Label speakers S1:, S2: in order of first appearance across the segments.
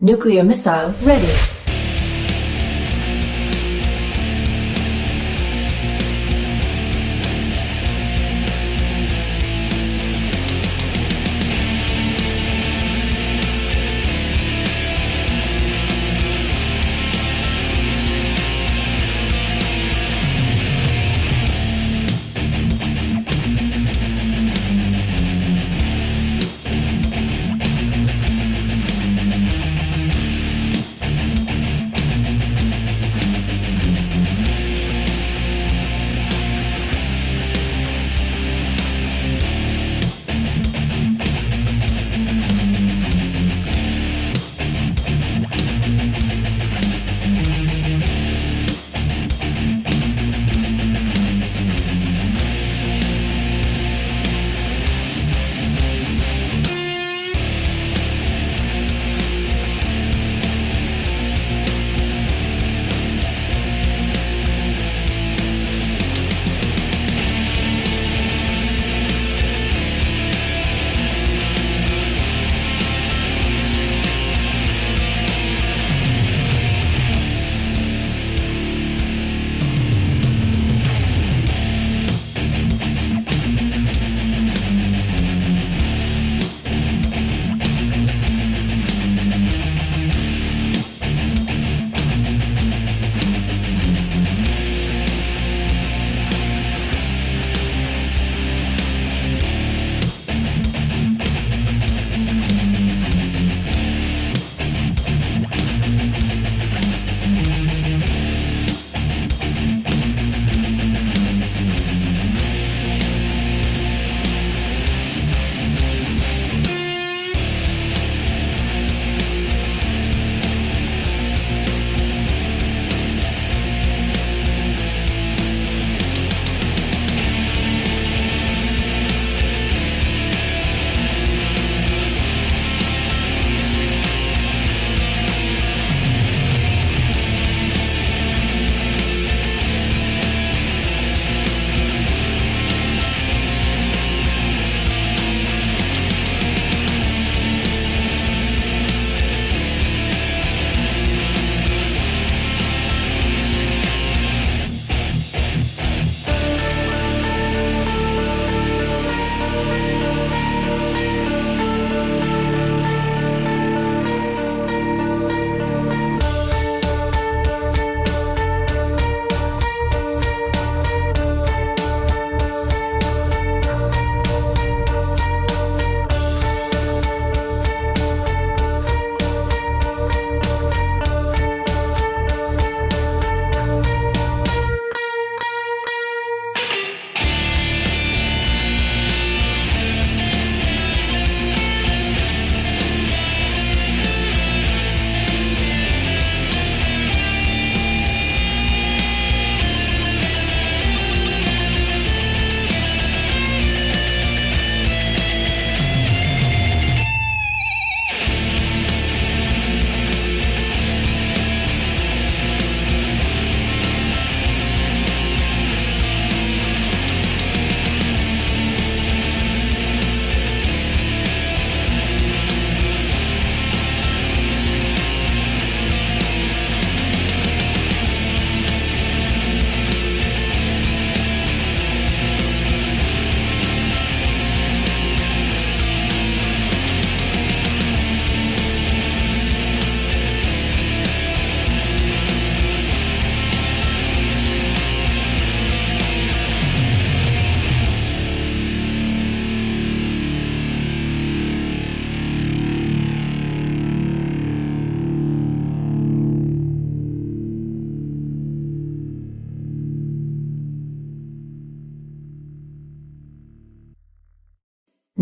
S1: Nuclear missile ready.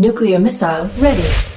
S1: Nuclear missile ready.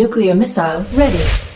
S1: Nuclear missile ready.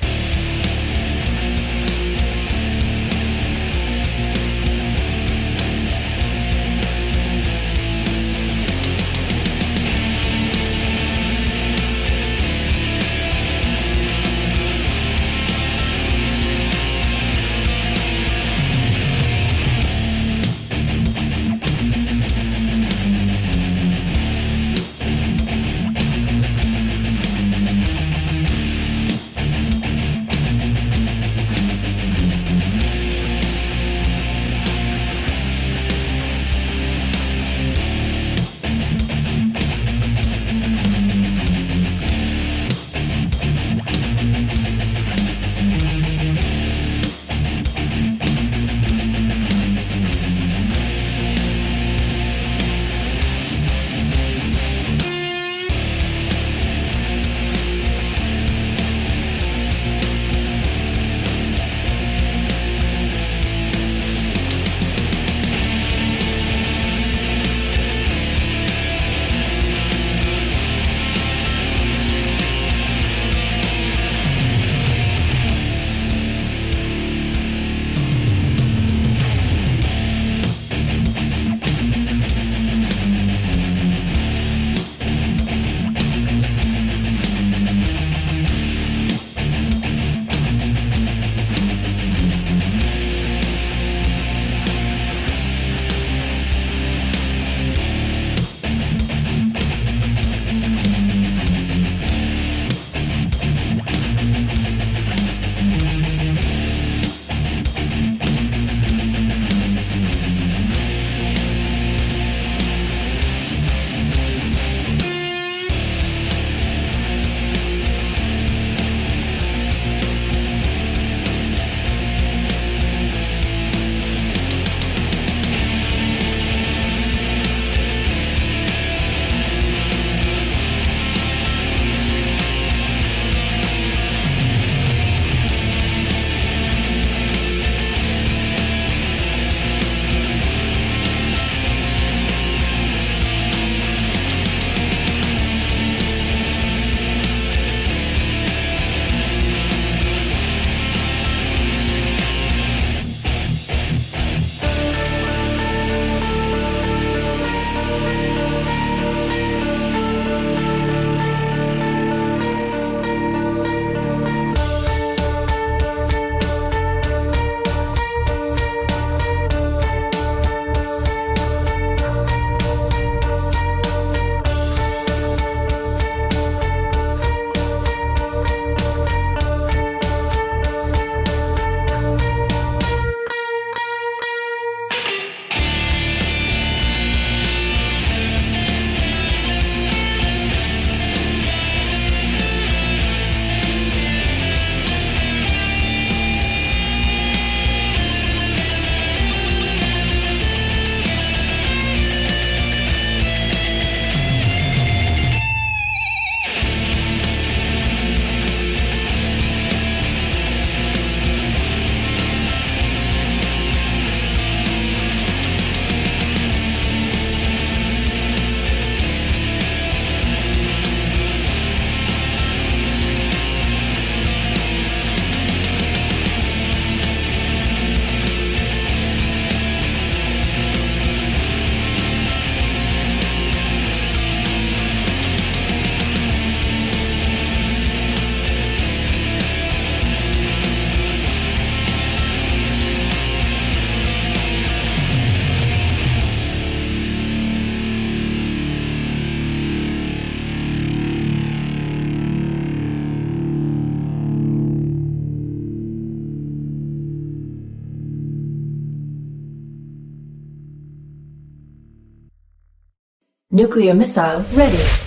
S1: Nuclear missile ready.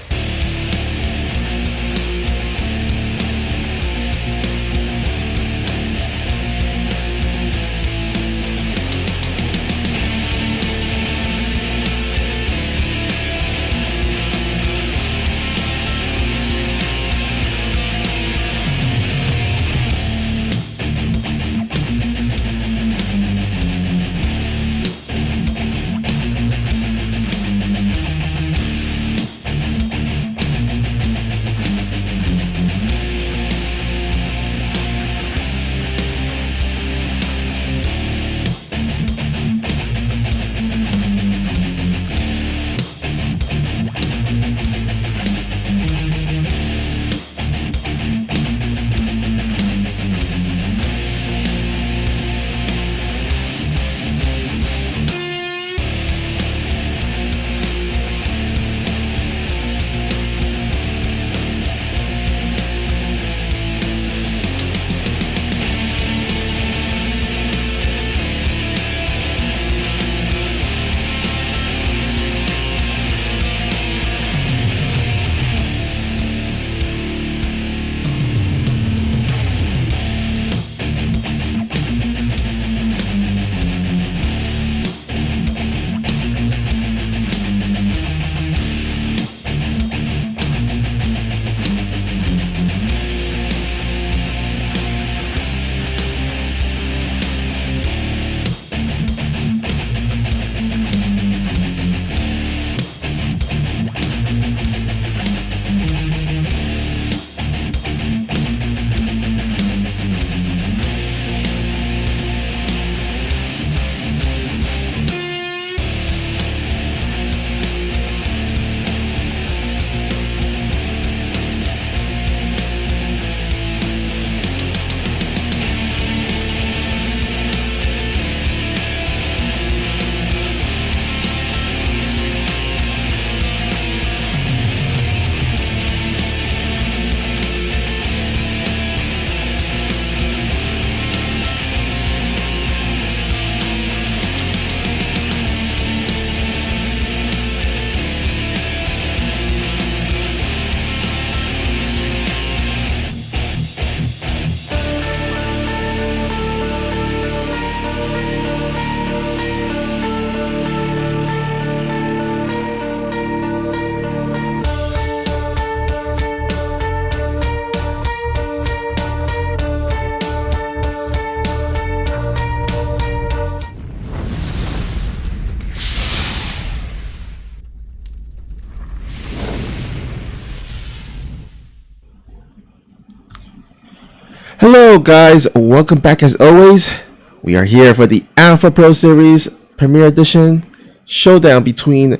S2: Hello guys, welcome back as always. We are here for the Alpha Pro Series Premier Edition showdown between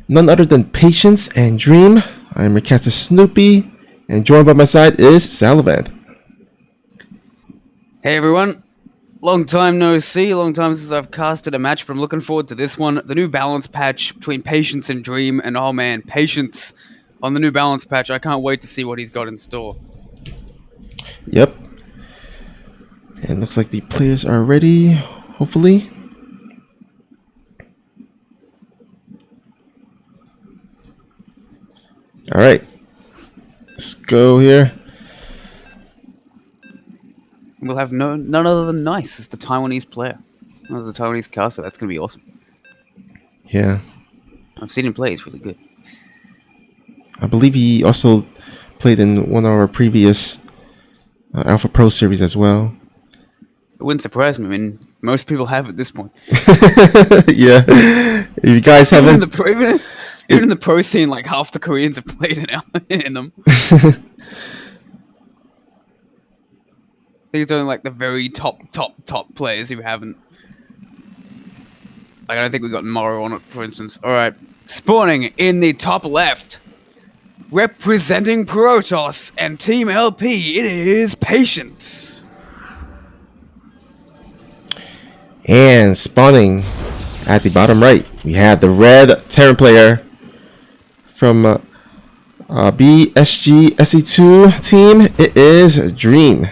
S2: none other than Patience and Dream. I am your caster Snoopy, and joined by my side is Salivant.
S3: Hey everyone, long time no see, long time since I've casted a match, but I'm looking forward to this one. The new balance patch between Patience and Dream, and oh man, Patience on the new balance patch. I can't wait to see what he's got in store.
S2: Yep. And looks like the players are ready, hopefully. Alright. Let's go here.
S3: We'll have none other than Nice as the Taiwanese player. As the Taiwanese caster, that's going to be awesome.
S2: Yeah.
S3: I've seen him play, he's really good.
S2: I believe he also played in one of our previous Alpha Pro Series as well.
S3: It wouldn't surprise me, I mean, most people have at this point.
S2: Yeah. If you guys haven't...
S3: Even in the pro scene, like half the Koreans have played in them. These are only like the very top players who haven't. Like, I don't think we got Morrow on it, for instance. Alright, spawning in the top left, representing Protoss and Team LP, it is Patience.
S2: And spawning at the bottom right, we have the red Terran player from BSG SE2 team. It is Dream.
S3: I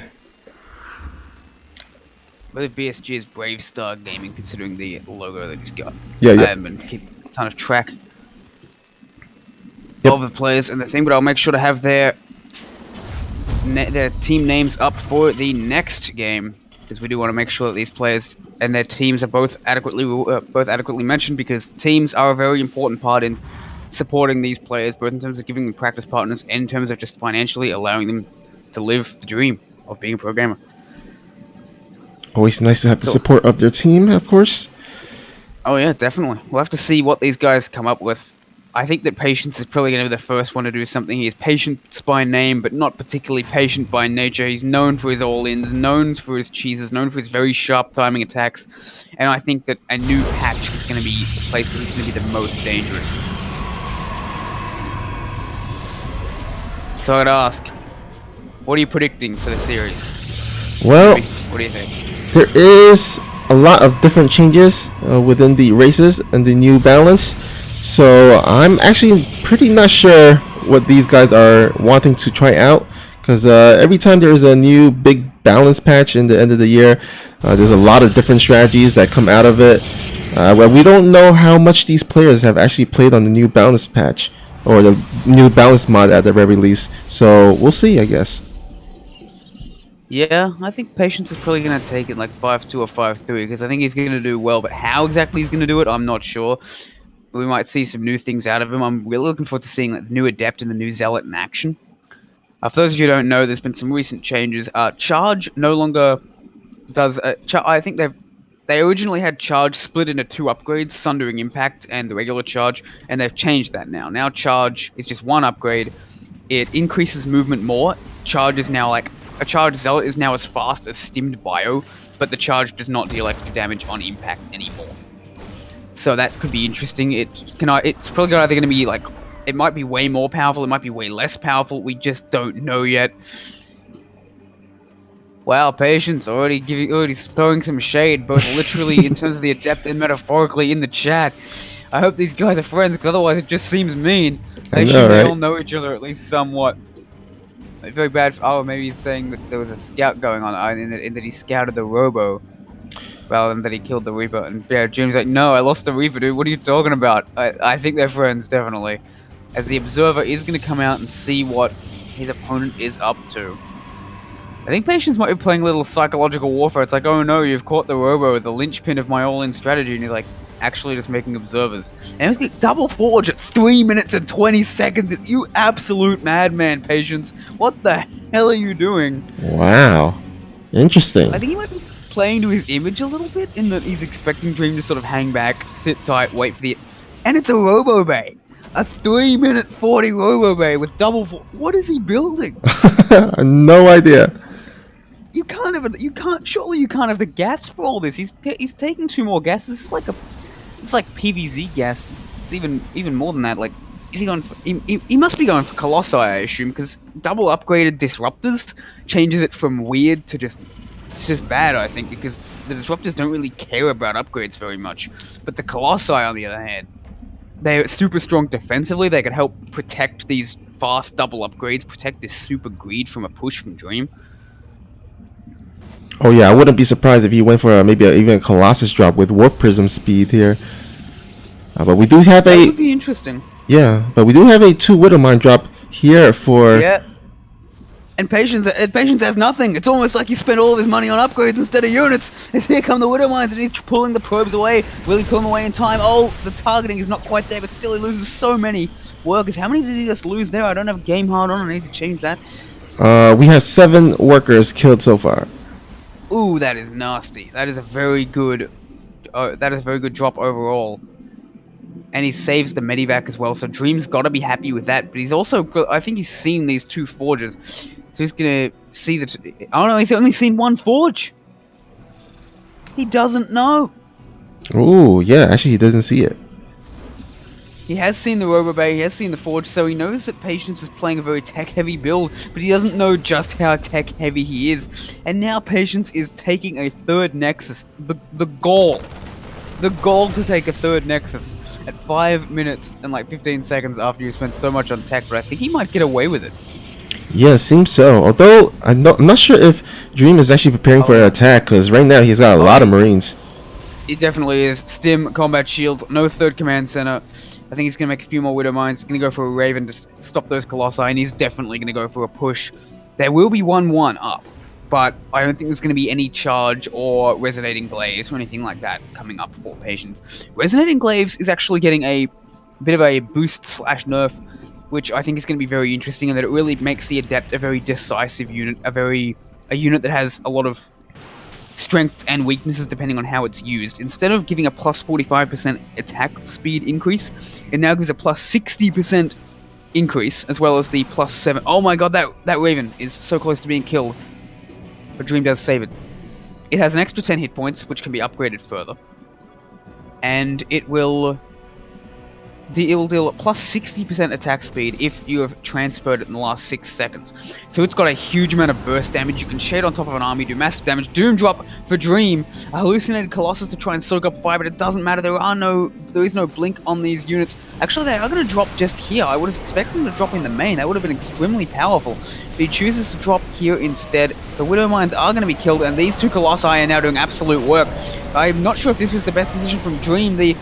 S3: believe BSG is Brave Star Gaming, considering the logo that he's got.
S2: Yeah.
S3: I haven't been keeping a ton of track of the players and the thing, but I'll make sure to have their team names up for the next game, because we do want to make sure that these players and their teams are both adequately mentioned, because teams are a very important part in supporting these players, both in terms of giving them practice partners and in terms of just financially allowing them to live the dream of being a programmer.
S2: Always nice to have the support of their team, of course.
S3: Oh yeah, definitely. We'll have to see what these guys come up with. I think that Patience is probably going to be the first one to do something. He is Patience by name, but not particularly patient by nature. He's known for his all-ins, known for his cheeses, known for his very sharp timing attacks. And I think that a new patch is going to be the place where he's going to be the most dangerous. So I'd ask, what are you predicting for the series?
S2: Well,
S3: what do you think?
S2: There is a lot of different changes within the races and the new balance. So I'm actually pretty not sure what these guys are wanting to try out, because every time there is a new big balance patch in the end of the year, there's a lot of different strategies that come out of it. Well, we don't know how much these players have actually played on the new balance patch, or the new balance mod at the very least. So we'll see, I guess.
S3: Yeah, I think Patience is probably going to take it like 5-2 or 5-3, because I think he's going to do well, but how exactly he's going to do it, I'm not sure. We might see some new things out of him. I'm really looking forward to seeing like, the new Adept and the new Zealot in action. For those of you who don't know, there's been some recent changes. Charge no longer does... I think they originally had Charge split into two upgrades, Sundering Impact and the regular Charge, and they've changed that now. Now Charge is just one upgrade. It increases movement more. Charge is now like... A Charge Zealot is now as fast as Stimmed Bio, but the Charge does not deal extra damage on impact anymore. So that could be interesting. It's probably either going to be like... It might be way more powerful, it might be way less powerful, we just don't know yet. Wow, Patience already throwing some shade, both literally in terms of the Adept and metaphorically in the chat. I hope these guys are friends, because otherwise it just seems mean. They all know each other at least somewhat. It's very bad. Oh, maybe he's saying that there was a scout going on, in that he scouted the Robo, rather than that he killed the Reaper. And yeah, Jim's like, no, I lost the Reaper, dude. What are you talking about? I think they're friends, definitely. As the Observer is going to come out and see what his opponent is up to. I think Patience might be playing a little psychological warfare. It's like, oh no, you've caught the Robo, the linchpin of my all-in strategy. And he's like, actually just making observers. And he's going to double forge at 3 minutes and 20 seconds. You absolute madman, Patience. What the hell are you doing?
S2: Wow. Interesting.
S3: I think he might be playing to his image a little bit, in that he's expecting Dream to sort of hang back, sit tight, wait for the... And it's a Robo Bay! A 3-minute 40 Robo Bay with double... What is he building?
S2: No idea.
S3: you can't have you can't surely you can't have the gas for all this. He's taking 2 more gases. It's like PVZ gas. It's even more than that. Like, is he going? He must be going for Colossi, I assume, because double upgraded disruptors changes it from weird to just it's just bad. I think because the disruptors don't really care about upgrades very much, but the Colossi, on the other hand, they're super strong defensively. They can help protect these fast double upgrades, protect this super greed from a push from Dream.
S2: Oh yeah, I wouldn't be surprised if he went for maybe even a Colossus drop with Warp Prism speed here. But we do have
S3: That
S2: a
S3: would be interesting.
S2: but we do have a 2 Widowmine drop here for
S3: Yeah. And Patience has nothing. It's almost like he spent all of his money on upgrades instead of units. As here come the Widowmines and he's pulling the probes away. Will he pull them away in time? Oh, the targeting is not quite there, but still he loses so many workers. How many did he just lose there? I don't have game hard on. I need to change that.
S2: we have 7 workers killed so far.
S3: Ooh, that is nasty. That is a very good. That is a very good drop overall. And he saves the Medivac as well, so Dream's got to be happy with that. But he's also, I think he's seen these 2 forges, so he's gonna see that. Oh no, he's only seen 1 forge. He doesn't know.
S2: Ooh, yeah, actually he doesn't see it.
S3: He has seen the Robobay, he has seen the forge, so he knows that Patience is playing a very tech-heavy build, but he doesn't know just how tech-heavy he is. And now Patience is taking a 3rd Nexus. The goal to take a 3rd Nexus at 5 minutes and like 15 seconds after you spent so much on tech, but I think he might get away with it.
S2: Yeah, seems so. Although I'm not sure if Dream is actually preparing for an attack, because right now he's got a lot of Marines.
S3: He definitely is. Stim, combat shield, no 3rd command center. I think he's going to make a few more Widowmines. He's going to go for a Raven to stop those Colossi, and he's definitely going to go for a push. There will be 1-1 up, but I don't think there's going to be any charge or Resonating Glaives or anything like that coming up for Patience. Resonating Glaives is actually getting a bit of a boost / nerf, which I think is going to be very interesting, and that it really makes the Adept a very decisive unit, a unit that has a lot of strengths and weaknesses depending on how it's used. Instead of giving a plus 45% attack speed increase, it now gives a plus 60% increase, as well as the plus 7. Oh my god, that Raven is so close to being killed. But Dream does save it. It has an extra 10 hit points, which can be upgraded further. And it will deal plus 60% attack speed if you have transferred it in the last 6 seconds. So it's got a huge amount of burst damage. You can shade on top of an army, do massive damage. Doom drop for Dream. A hallucinated Colossus to try and soak up fire, but it doesn't matter. There is no blink on these units. Actually, they are going to drop just here. I would have expected them to drop in the main. That would have been extremely powerful. But he chooses to drop here instead. The Widowmines are going to be killed, and these 2 Colossi are now doing absolute work. I'm not sure if this was the best decision from Dream. The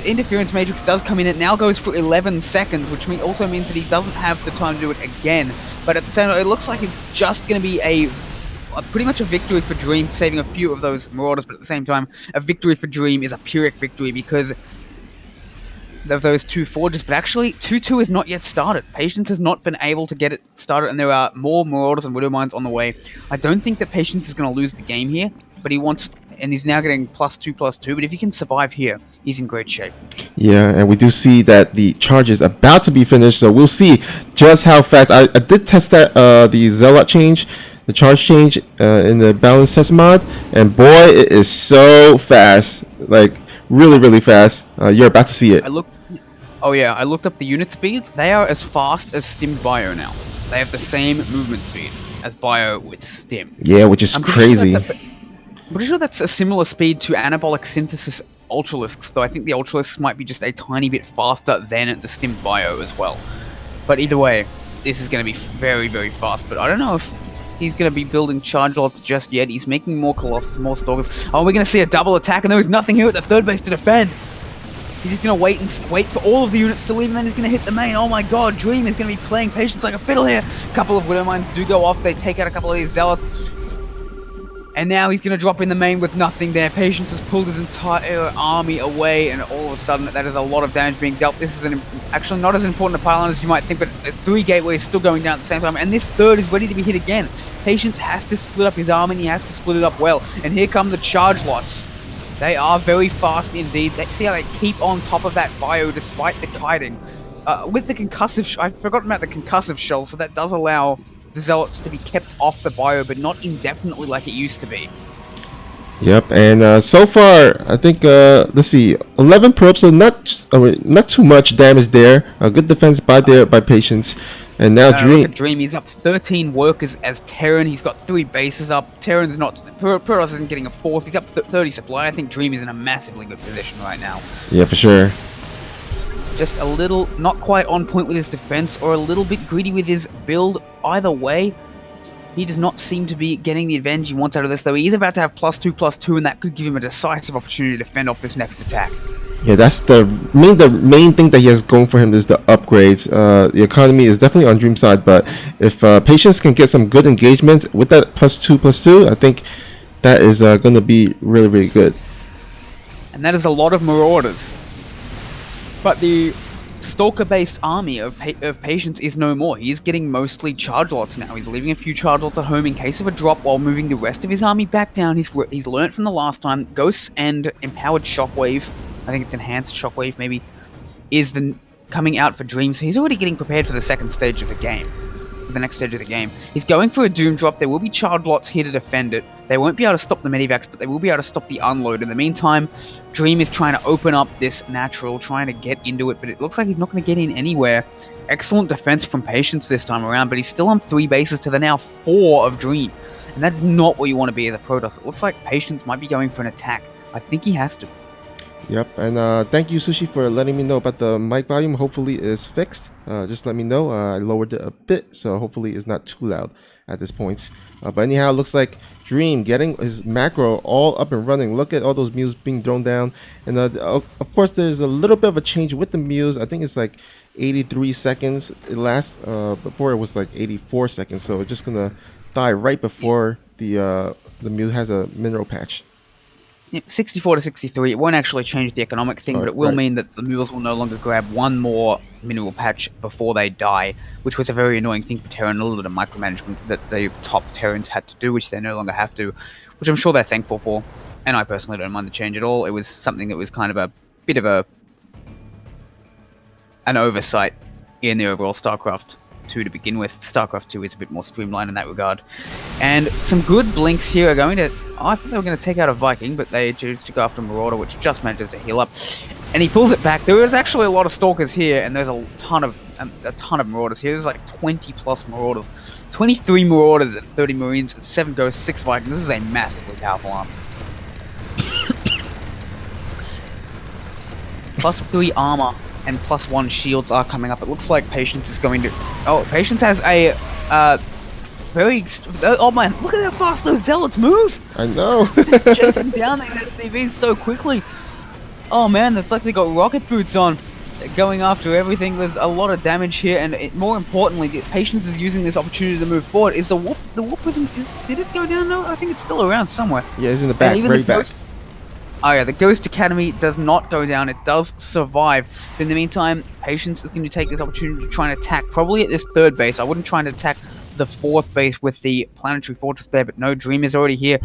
S3: interference matrix does come in. It now goes for 11 seconds, which also means that he doesn't have the time to do it again. But at the same time, it looks like it's just going to be pretty much a victory for Dream, saving a few of those Marauders. But at the same time, a victory for Dream is a Pyrrhic victory because of those 2 forges. But actually, 2-2 is not yet started. Patience has not been able to get it started, and there are more Marauders and Widowmines on the way. I don't think that Patience is going to lose the game here, but he's now getting +2/+2, but if he can survive here, he's in great shape.
S2: Yeah, and we do see that the charge is about to be finished, so we'll see just how fast. I did test that the Zealot change, the charge change in the balance test mod, and boy, it is so fast, like really fast. You're about to see it.
S3: I looked up the unit speeds. They are as fast as Stim Bio now. They have the same movement speed as Bio with Stim.
S2: Yeah, which is crazy.
S3: I'm pretty sure that's a similar speed to Anabolic Synthesis Ultralisks, though I think the Ultralisks might be just a tiny bit faster than the Stim Bio as well. But either way, this is going to be very fast. But I don't know if he's going to be building charge lots just yet. He's making more Colossus, more Stalkers. Oh, we're going to see a double attack, and there is nothing here at the 3rd base to defend. He's just going to wait for all of the units to leave, and then he's going to hit the main. Oh my god, Dream is going to be playing Patience like a fiddle here. A couple of Widowmines do go off. They take out a couple of these Zealots. And now he's going to drop in the main with nothing there. Patience has pulled his entire army away, and all of a sudden, that is a lot of damage being dealt. This is actually not as important a pylon as you might think, but 3 gateways still going down at the same time, and this 3rd is ready to be hit again. Patience has to split up his army, and he has to split it up well. And here come the charge lots. They are very fast indeed. See how they keep on top of that bio despite the kiting. With the concussive... I've forgotten about the concussive shell, so that does allow the Zealots to be kept off the bio, but not indefinitely like it used to be.
S2: Yep, and so far, I think, let's see, 11 probes, so not too much damage there. A good defense by Patience. And now
S3: Look
S2: Dream.
S3: at Dream, he's up 13 workers as Terran, he's got 3 bases up. Terran's not, Protoss isn't getting a 4th, he's up 30 supply. I think Dream is in a massively good position right now.
S2: Yeah, for sure.
S3: Just a little, not quite on point with his defense, or a little bit greedy with his build. Either way, he does not seem to be getting the advantage he wants out of this, though he is about to have +2/+2, and that could give him a decisive opportunity to fend off this next attack.
S2: Yeah, that's the main thing that he has going for him is the upgrades. The economy is definitely on Dream's side, but if Patience can get some good engagement with that +2/+2, I think that is going to be really, really good.
S3: And that is a lot of Marauders. But the Stalker-based army of Patience is no more. He is getting mostly charge lots now. He's leaving a few charge lots at home in case of a drop while moving the rest of his army back down. He's learnt from the last time. Ghosts and Empowered Shockwave, I think it's Enhanced Shockwave maybe, is coming out for Dream. So he's already getting prepared for the second stage of the game. The next stage of the game. He's going for a Doom Drop. There will be charge lots here to defend it. They won't be able to stop the Medivacs, but they will be able to stop the unload. In the meantime, Dream is trying to open up this natural, trying to get into it, but it looks like he's not going to get in anywhere. Excellent defense from Patience this time around, but he's still on 3 bases to the now 4 of Dream. And that is not what you want to be as a Protoss. It looks like Patience might be going for an attack. I think he has to.
S2: Yep, and thank you, Sushi, for letting me know about the mic volume. Hopefully it's fixed. Just let me know. I lowered it a bit, so hopefully it's not too loud at this point. But anyhow, it looks like Dream getting his macro all up and running. Look at all those mules being thrown down. And of course, there's a little bit of a change with the mules. I think it's like 83 seconds it lasts. Before it was like 84 seconds. So it's just going to die right before the mule has a mineral patch.
S3: 64 to 63, it won't actually change the economic thing, but it will mean that the mules will no longer grab one more mineral patch before they die, which was a very annoying thing for Terran, a little bit of micromanagement that the top Terrans had to do, which they no longer have to, which I'm sure they're thankful for, and I personally don't mind the change at all. It was something that was kind of a bit of an oversight in the overall StarCraft 2 to begin with. StarCraft 2 is a bit more streamlined in that regard. And some good blinks here are going to... I thought they were going to take out a Viking, but they choose to go after Marauder, which just manages to heal up. And he pulls it back. There is actually a lot of Stalkers here, and there's a ton of Marauders here. There's like 20 plus Marauders. 23 Marauders and 30 Marines, 7 Ghosts, 6 Vikings. This is a massively powerful army. +3 armor and +1 shields are coming up. It looks like Patience is going to... Oh, Patience has a... Oh man, look at how fast those Zealots move!
S2: I know!
S3: Chasing down these SCVs so quickly. Oh man, it's like they got rocket boots on. They're going after everything. There's a lot of damage here, and more importantly, Patience is using this opportunity to move forward. Is the warp prism... Did it go down? No, I think it's still around somewhere.
S2: Yeah, it's in the back, very back.
S3: Oh yeah, the Ghost Academy does not go down. It does survive. But in the meantime, Patience is going to take this opportunity to try and attack, probably at this 3rd base. I wouldn't try and attack the 4th base with the Planetary Fortress there, but no, Dream is already here.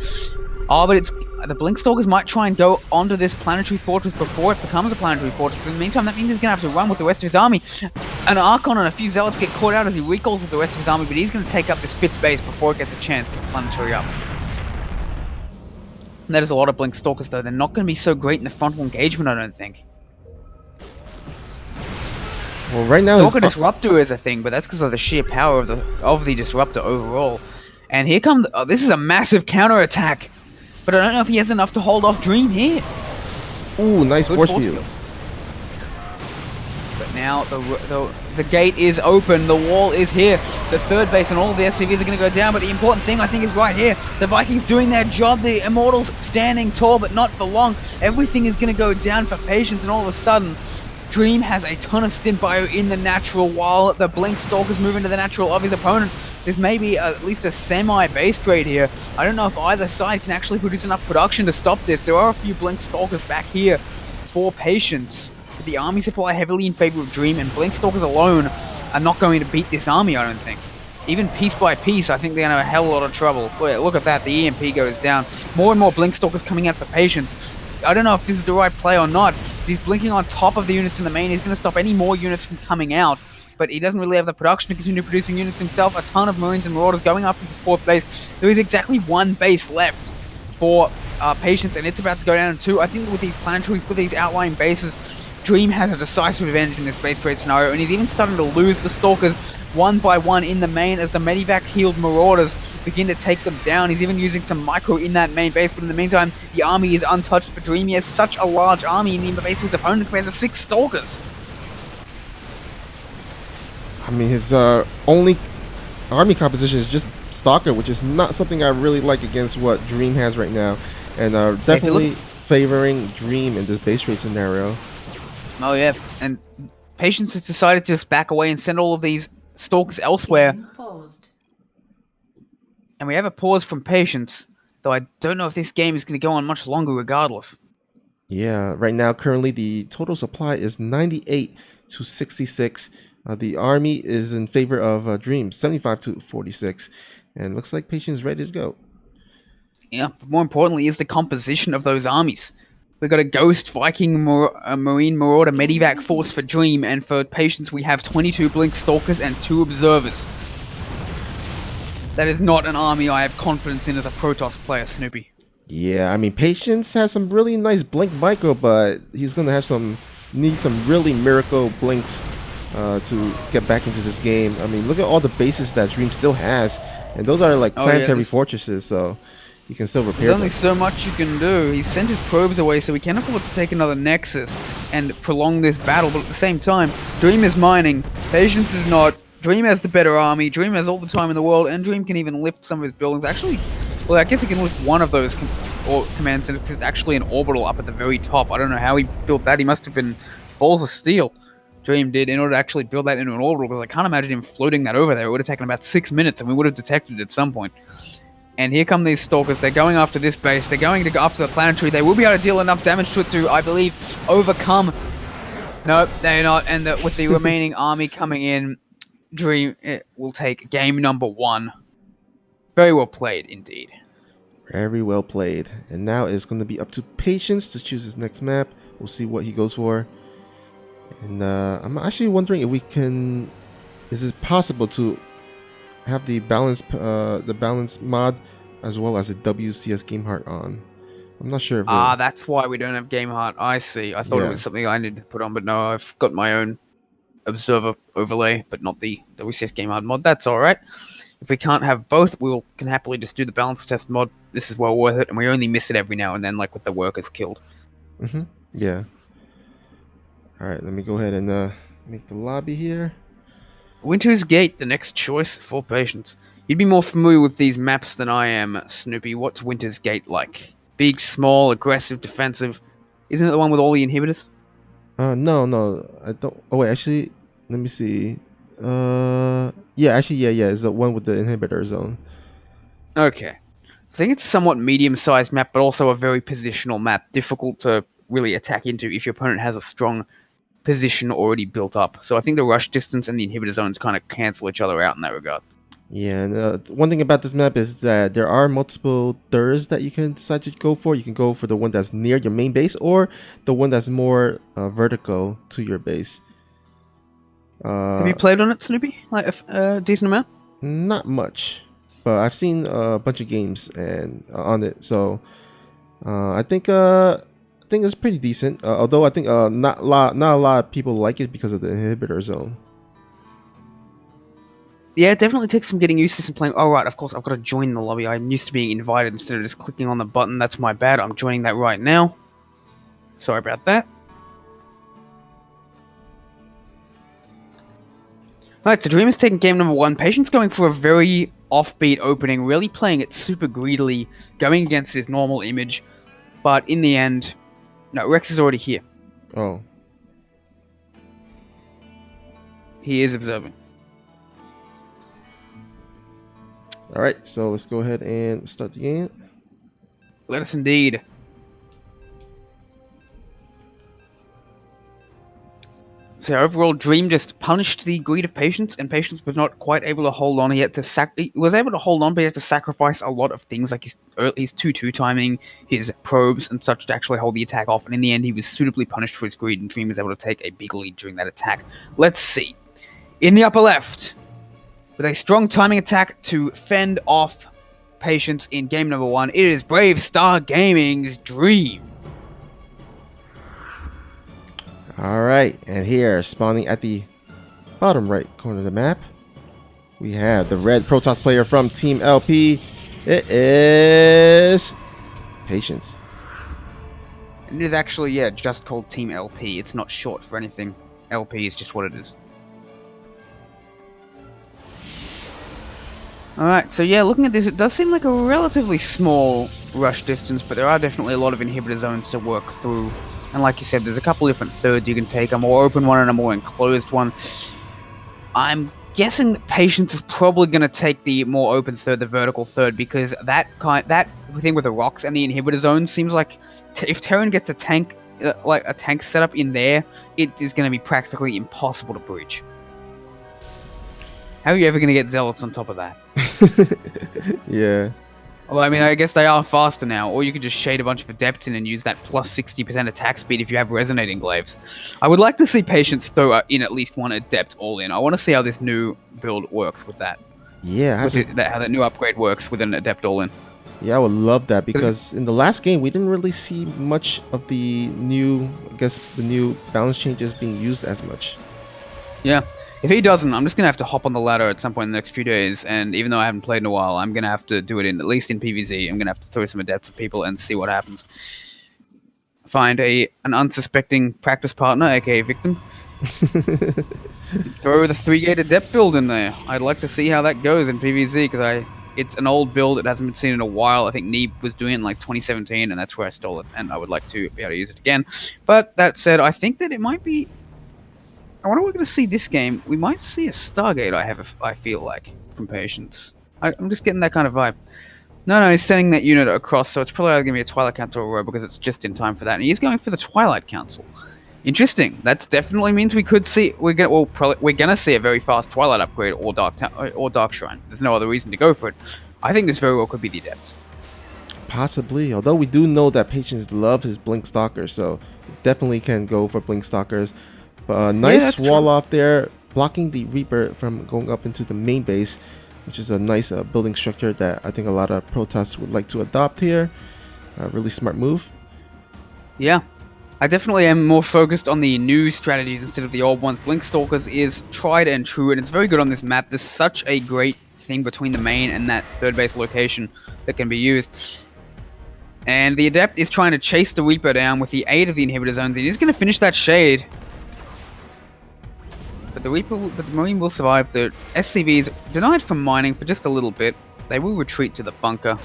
S3: Oh, but it's... The Blinkstalkers might try and go onto this Planetary Fortress before it becomes a Planetary Fortress. But in the meantime, that means he's going to have to run with the rest of his army. An Archon and a few Zealots get caught out as he recalls with the rest of his army, but he's going to take up this 5th base before it gets a chance to planetary up. And that is a lot of Blinkstalkers, though. They're not going to be so great in the frontal engagement, I don't think.
S2: Well, right now...
S3: Stalker Disruptor is a thing, but that's because of the sheer power of the Disruptor overall. And here comes... Oh, this is a massive counterattack. But I don't know if he has enough to hold off Dream here.
S2: Ooh, nice force fields.
S3: But now the gate is open. The wall is here. The 3rd base and all of the SCVs are going to go down. But the important thing, I think, is right here. The Vikings doing their job. The Immortals standing tall, but not for long. Everything is going to go down for Patience, and all of a sudden... Dream has a ton of Stint Bio in the natural, while the Blinkstalkers move into the natural of his opponent. There's maybe at least a semi-base trade here. I don't know if either side can actually produce enough production to stop this. There are a few Blinkstalkers back here for Patience. But the army supply heavily in favor of Dream, and Blinkstalkers alone are not going to beat this army, I don't think. Even piece by piece, I think they're going to have a hell of a lot of trouble. Look at that, the EMP goes down. More and more Blinkstalkers coming out for Patience. I don't know if this is the right play or not. He's blinking on top of the units in the main. He's going to stop any more units from coming out. but he doesn't really have the production to continue producing units himself. A ton of Marines and Marauders going after this 4th base. There is exactly 1 base left for Patience, and it's about to go down in 2. I think with these planetaries, with these outlying bases, Dream has a decisive advantage in this base trade scenario, and he's even starting to lose the Stalkers one by one in the main as the Medivac healed Marauders begin to take them down. He's even using some micro in that main base, but in the meantime, the army is untouched for Dream. He has such a large army in the base. His opponent commands 6 Stalkers.
S2: I mean, his only army composition is just Stalker, which is not something I really like against what Dream has right now, and definitely favoring Dream in this base trade scenario.
S3: Oh yeah, and Patience has decided to just back away and send all of these Stalkers elsewhere.
S1: Paused.
S3: And we have a pause from Patience, though I don't know if this game is going to go on much longer regardless.
S2: Yeah, right now, currently, the total supply is 98 to 66. The army is in favor of Dream, 75 to 46. And looks like Patience is ready to go.
S3: Yeah, but more importantly is the composition of those armies. We've got a Ghost, Viking, Marine, Marauder, Medivac force for Dream, and for Patience we have 22 Blink Stalkers and 2 Observers. That is not an army I have confidence in as a Protoss player, Snoopy.
S2: Yeah, I mean, Patience has some really nice Blink Micro, but he's going to have need some really miracle Blinks to get back into this game. I mean, look at all the bases that Dream still has, and those are like planetary fortresses, so you can still repair
S3: There's only
S2: them.
S3: so much you can do. He sent his probes away, so we can't afford to take another Nexus and prolong this battle, but at the same time, Dream is mining, Patience is not. Dream has the better army, Dream has all the time in the world, and Dream can even lift some of his buildings. Actually, well, I guess he can lift one of those command centers. It's actually an orbital up at the very top. I don't know how he built that. He must have been balls of steel. Dream did in order to actually build that into an orbital, because I can't imagine him floating that over there. It would have taken about 6 minutes, and we would have detected it at some point. And here come these Stalkers. They're going after this base. They're going to go after the planetary. They will be able to deal enough damage to it to, I believe, overcome. Nope, they're not. And with the remaining army coming in, Dream will take game number 1. Very well played, indeed.
S2: Very well played. And now it's going to be up to Patience to choose his next map. We'll see what he goes for. And I'm actually wondering if we can... Is it possible to have the balance mod as well as the WCS Game Heart on? I'm not sure if
S3: that's why we don't have Game Heart. I see. I thought it was something I needed to put on, but no, I've got my own Observer overlay, but not the WCS Game Heart mod. That's alright. If we can't have both, we can happily just do the balance test mod. This is well worth it, and we only miss it every now and then, like with the workers killed.
S2: Yeah. Alright, let me go ahead and make the lobby here.
S3: Winter's Gate, the next choice for Patience. You'd be more familiar with these maps than I am, Snoopy. What's Winter's Gate like? Big, small, aggressive, defensive? Isn't it the one with all the inhibitors?
S2: No, I don't. Oh wait, actually, let me see. Yeah, it's the one with the inhibitor zone.
S3: Okay. I think it's a somewhat medium-sized map, but also a very positional map. Difficult to really attack into if your opponent has a strong position already built up. So I think the rush distance and the inhibitor zones kind of cancel each other out in that regard.
S2: Yeah, and one thing about this map is that there are multiple thirds that you can decide to go for. You can go for the one that's near your main base or the one that's more vertical to your base.
S3: Have you played on it, Snoopy? Like a decent amount?
S2: Not much, but I've seen a bunch of games and on it, so I think it's pretty decent. Although I think not a lot of people like it because of the inhibitor zone.
S3: Yeah, it definitely takes some getting used to some playing. Oh, right, of course, I've got to join the lobby. I'm used to being invited instead of just clicking on the button. That's my bad. I'm joining that right now. Sorry about that. Alright, so Dream is taking game number 1. Patience going for a very offbeat opening, really playing it super greedily, going against his normal image. But in the end, no, Rex is already here.
S2: Oh.
S3: He is observing.
S2: Alright, so let's go ahead and start the game.
S3: Let us indeed. So overall, Dream just punished the greed of Patience, and Patience was not quite able to hold on. He was able to hold on, but he had to sacrifice a lot of things, like his 2-2 timing, his probes, and such to actually hold the attack off. And in the end, he was suitably punished for his greed, and Dream was able to take a big lead during that attack. Let's see. In the upper left, with a strong timing attack to fend off Patience in game number 1, it is Brave Star Gaming's Dream.
S2: Alright, and here, spawning at the bottom right corner of the map, we have the red Protoss player from Team LP. It is Patience.
S3: And it is actually, yeah, just called Team LP. It's not short for anything. LP is just what it is. Alright, so yeah, looking at this, it does seem like a relatively small rush distance, but there are definitely a lot of inhibitor zones to work through. And like you said, there's a couple different thirds you can take, a more open one and a more enclosed one. I'm guessing that Patience is probably going to take the more open third, the vertical third, because that thing with the rocks and the inhibitor zone seems like if Terran gets a tank, like a tank setup in there, it is going to be practically impossible to breach. How are you ever going to get Zealots on top of that?
S2: Yeah.
S3: Well, I mean, I guess they are faster now, or you could just shade a bunch of Adepts in and use that plus 60% attack speed if you have Resonating Glaives. I would like to see Patience throw in at least one Adept all in. I want to see how this new build works with that.
S2: Yeah.
S3: How that new upgrade works with an Adept all in.
S2: Yeah, I would love that, because in the last game, we didn't really see much of the new, the new balance changes being used as much.
S3: Yeah. If he doesn't, I'm just going to have to hop on the ladder at some point in the next few days, and even though I haven't played in a while, I'm going to have to do it at least in PvZ. I'm going to have to throw some Adepts at people and see what happens. Find an unsuspecting practice partner, aka victim. Throw the 3-gate Adept build in there. I'd like to see how that goes in PvZ, because it's an old build, it hasn't been seen in a while. I think Neeb was doing it in like 2017, and that's where I stole it, and I would like to be able to use it again. But that said, I think that it might be... I wonder what we're going to see this game. We might see a Stargate, I feel like, from Patience. I'm just getting that kind of vibe. No, he's sending that unit across, so it's probably going to be a Twilight Council Aurora, because it's just in time for that. And he's going for the Twilight Council. Interesting. That definitely means we could see... We're going to see a very fast Twilight upgrade or Dark Shrine. There's no other reason to go for it. I think this very well could be the Adepts.
S2: Possibly, although we do know that Patience loves his Blink Stalkers, so definitely can go for Blink Stalkers. But a nice wall off there, blocking the Reaper from going up into the main base, which is a nice building structure that I think a lot of Protoss would like to adopt here. Really smart move.
S3: Yeah, I definitely am more focused on the new strategies instead of the old ones. Blink Stalkers is tried and true, and it's very good on this map. There's such a great thing between the main and that third base location that can be used. And the Adept is trying to chase the Reaper down with the aid of the inhibitor zones. He's going to finish that shade. But the Marine will survive. The SCV is denied from mining for just a little bit. They will retreat to the bunker.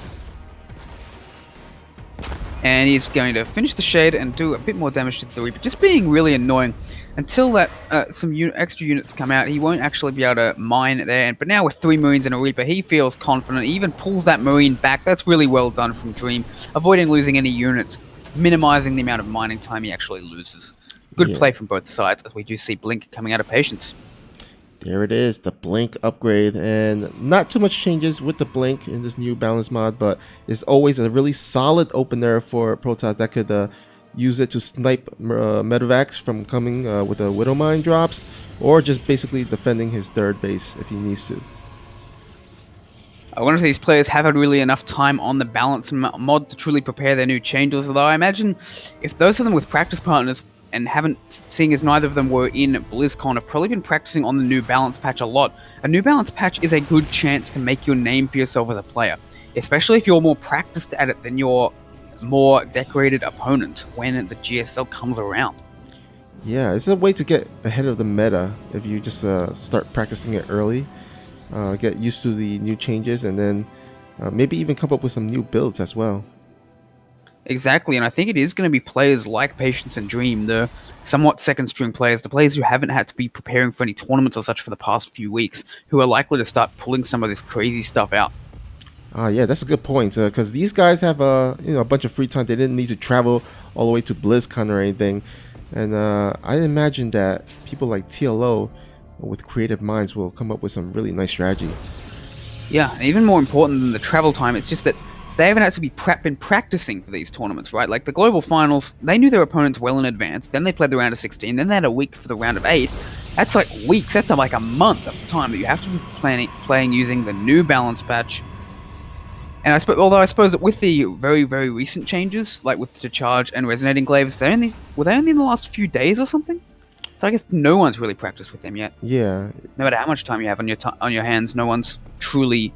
S3: And he's going to finish the shade and do a bit more damage to the Reaper. Just being really annoying. Until that some extra units come out, he won't actually be able to mine there. But now with 3 Marines and a Reaper, he feels confident. He even pulls that Marine back. That's really well done from Dream. Avoiding losing any units. Minimizing the amount of mining time he actually loses. Good play from both sides, as we do see Blink coming out of Patience.
S2: There it is, the Blink upgrade, and not too much changes with the Blink in this new balance mod, but it's always a really solid opener for Protoss that could use it to snipe Medevacs from coming with the Widow Mine drops, or just basically defending his third base if he needs to.
S3: I wonder if these players have had really enough time on the balance mod to truly prepare their new changes, although I imagine if those of them with practice partners and haven't, seeing as neither of them were in BlizzCon, have probably been practicing on the new balance patch a lot. A new balance patch is a good chance to make your name for yourself as a player, especially if you're more practiced at it than your more decorated opponent when the GSL comes around.
S2: Yeah, it's a way to get ahead of the meta if you just start practicing it early, get used to the new changes, and then maybe even come up with some new builds as well.
S3: Exactly, and I think it is going to be players like Patience and Dream, the somewhat second-string players, the players who haven't had to be preparing for any tournaments or such for the past few weeks, who are likely to start pulling some of this crazy stuff out.
S2: Yeah, that's a good point, because these guys have a bunch of free time. They didn't need to travel all the way to BlizzCon or anything, and I imagine that people like TLO with creative minds will come up with some really nice strategy.
S3: Yeah, and even more important than the travel time, it's just that they haven't actually been practicing for these tournaments, right? Like the global finals, they knew their opponents well in advance, then they played the round of 16, then they had a week for the round of 8, That's like weeks. That's like a month of time that you have to be playing using the new balance patch. And although I suppose that with the very, very recent changes, like with the charge and resonating glaives, were they only in the last few days or something? So I guess no one's really practiced with them yet.
S2: Yeah.
S3: No matter how much time you have on your hands, no one's truly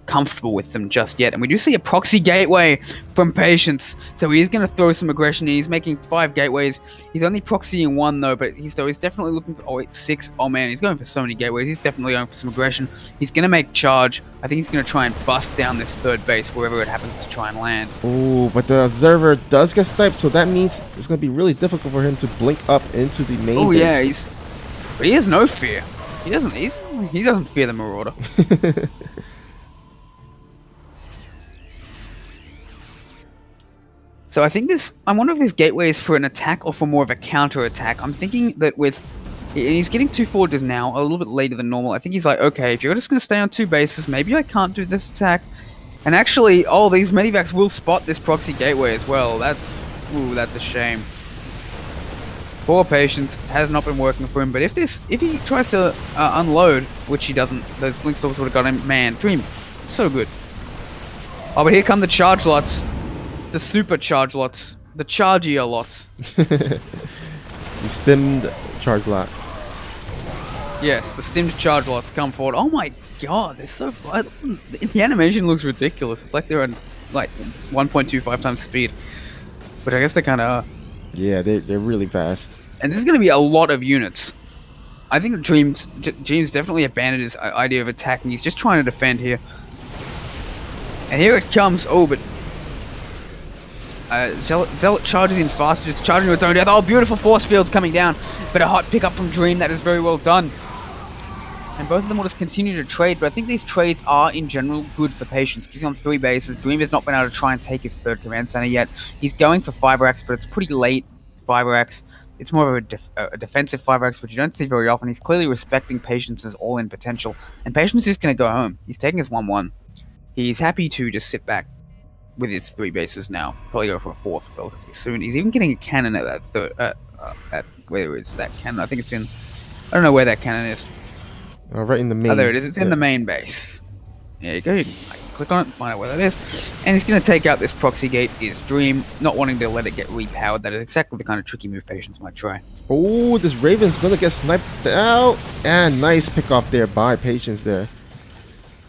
S3: comfortable with them just yet. And we do see a proxy gateway from Patience, so he is going to throw some aggression. He's making 5 gateways. He's only proxying 1 though, but he's definitely looking for. Oh, it's 6. Oh man, he's going for so many gateways. He's definitely going for some aggression. He's going to make charge. I think he's going to try and bust down this 3rd base wherever it happens to try and land.
S2: Ooh, but the observer does get sniped, so that means it's going to be really difficult for him to blink up into the main base.
S3: Oh yeah, but he has no fear. He doesn't fear the Marauder. So I think I wonder if this gateway is for an attack or for more of a counter attack. I'm thinking that he's getting 2 forges now, a little bit later than normal. I think he's like, okay, if you're just going to stay on 2 bases, maybe I can't do this attack. And actually, these medivacs will spot this proxy gateway as well. That's a shame. Poor Patience, has not been working for him, but if he tries to unload, which he doesn't, those Blinkstalkers would have got him. Man, Dream, so good. Oh, but here come the charge lots. The super charge lots. The chargier lots.
S2: The stemmed charge lot.
S3: Yes, the stemmed charge lots come forward. Oh my god, they're so fast. The animation looks ridiculous. It's like they're at like 1.25 times speed. But I guess they kind of are.
S2: Yeah, they're really fast.
S3: And this is going to be a lot of units. I think Dream's definitely abandoned his idea of attacking. He's just trying to defend here. And here it comes. Oh, but Zealot charges in fast, just charging to its own death. Oh, beautiful force fields coming down. But a hot pickup from Dream. That is very well done. And both of them will just continue to trade, but I think these trades are, in general, good for Patience. He's on 3 bases. Dream has not been able to try and take his 3rd command center yet. He's going for Fiber Axe, but it's pretty late Fiber Axe. It's more of a defensive Fiber Axe, which you don't see very often. He's clearly respecting Patience's all-in potential. And Patience is going to go home. He's taking his 1-1. He's happy to just sit back with his 3 bases now. Probably go for a 4th relatively soon. He's even getting a cannon at that 3rd. Where is that cannon? I think it's in. I don't know where that cannon is.
S2: Right in the main.
S3: Oh, there it is. It's in the main base. There you go. You can click on it, find out where that is. And he's going to take out this proxy gate. Is Dream, not wanting to let it get repowered. That is exactly the kind of tricky move Patience might try.
S2: Oh, this Raven's going to get sniped out. And nice pick off there by Patience there.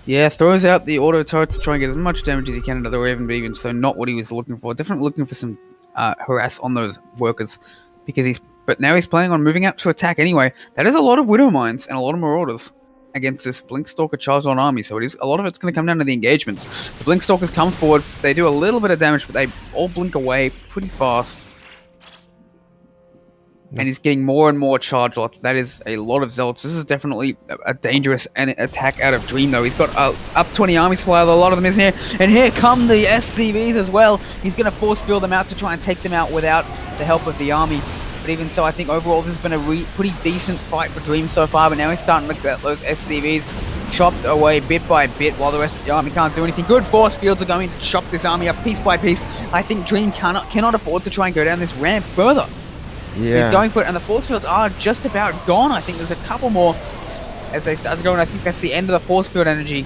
S3: Yeah, throws out the auto turret to try and get as much damage as he can into the Raven, but even so, not what he was looking for. Definitely looking for some harass on those workers, because but now he's planning on moving out to attack anyway. That is a lot of Widow Mines and a lot of Marauders against this Blinkstalker charged on army, so a lot of it's going to come down to the engagements. The Blinkstalkers come forward, they do a little bit of damage, but they all blink away pretty fast. And he's getting more and more charge lots. That is a lot of Zealots. This is definitely a dangerous attack out of Dream, though. He's got up 20 army supply. A lot of them is here. And here come the SCVs as well. He's going to force field them out to try and take them out without the help of the army. But even so, I think overall this has been a pretty decent fight for Dream so far. But now he's starting to get those SCVs chopped away bit by bit while the rest of the army can't do anything. Good force fields are going to chop this army up piece by piece. I think Dream cannot afford to try and go down this ramp further.
S2: Yeah.
S3: He's going for it, and the force fields are just about gone. I think there's a couple more as they start to go, and I think that's the end of the force field energy.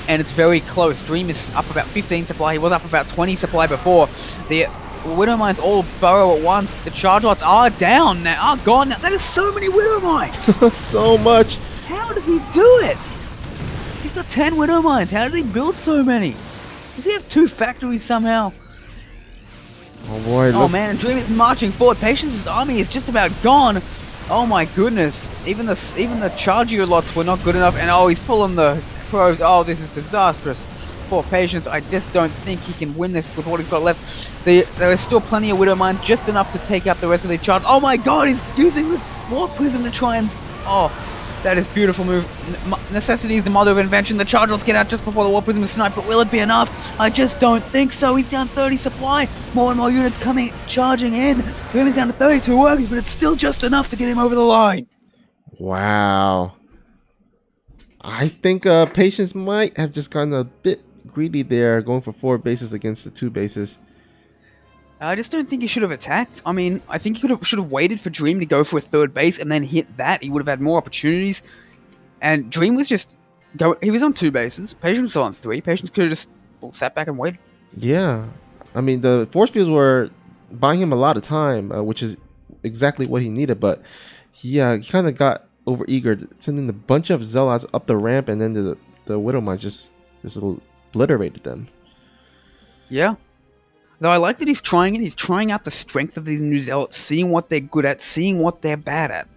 S3: And it's very close. Dream is up about 15 supply. He was up about 20 supply before. The Widow Mines all burrow at once. The charge lots are down now, are gone now. That is so many Widow Mines.
S2: So much.
S3: How does he do it? He's got 10 Widow Mines. How does he build so many? Does he have 2 factories somehow?
S2: Oh boy.
S3: Oh man, and Dream is marching forward. Patience's army is just about gone. Oh my goodness. Even the Chargier lots were not good enough. And oh, he's pulling the probes. Oh, this is disastrous. For Patience, I just don't think he can win this with what he's got left. There is still plenty of Widow Mines, just enough to take out the rest of the charge. Oh my god, he's using the Warp Prism to try and... Oh, that is beautiful move. Necessity is the mother of invention. The charge lots get out just before the Warp Prism is sniped, but will it be enough? I just don't think so. He's down 30 supply. More and more units charging in. Dream is down to 32 workers, but it's still just enough to get him over the line.
S2: Wow. I think Patience might have just gotten a bit greedy there, going for 4 bases against the 2 bases.
S3: I just don't think he should have attacked. I mean, I think he should have waited for Dream to go for a third base and then hit that. He would have had more opportunities. And Dream was just he was on 2 bases. Patience was on 3. Patience could have just sat back and waited.
S2: Yeah, I mean the force fields were buying him a lot of time, which is exactly what he needed. But he kind of got overeager, sending a bunch of Zealots up the ramp, and then the Widowmine just obliterated them.
S3: Yeah. Though I like that he's trying it. He's trying out the strength of these new Zealots, seeing what they're good at, seeing what they're bad at.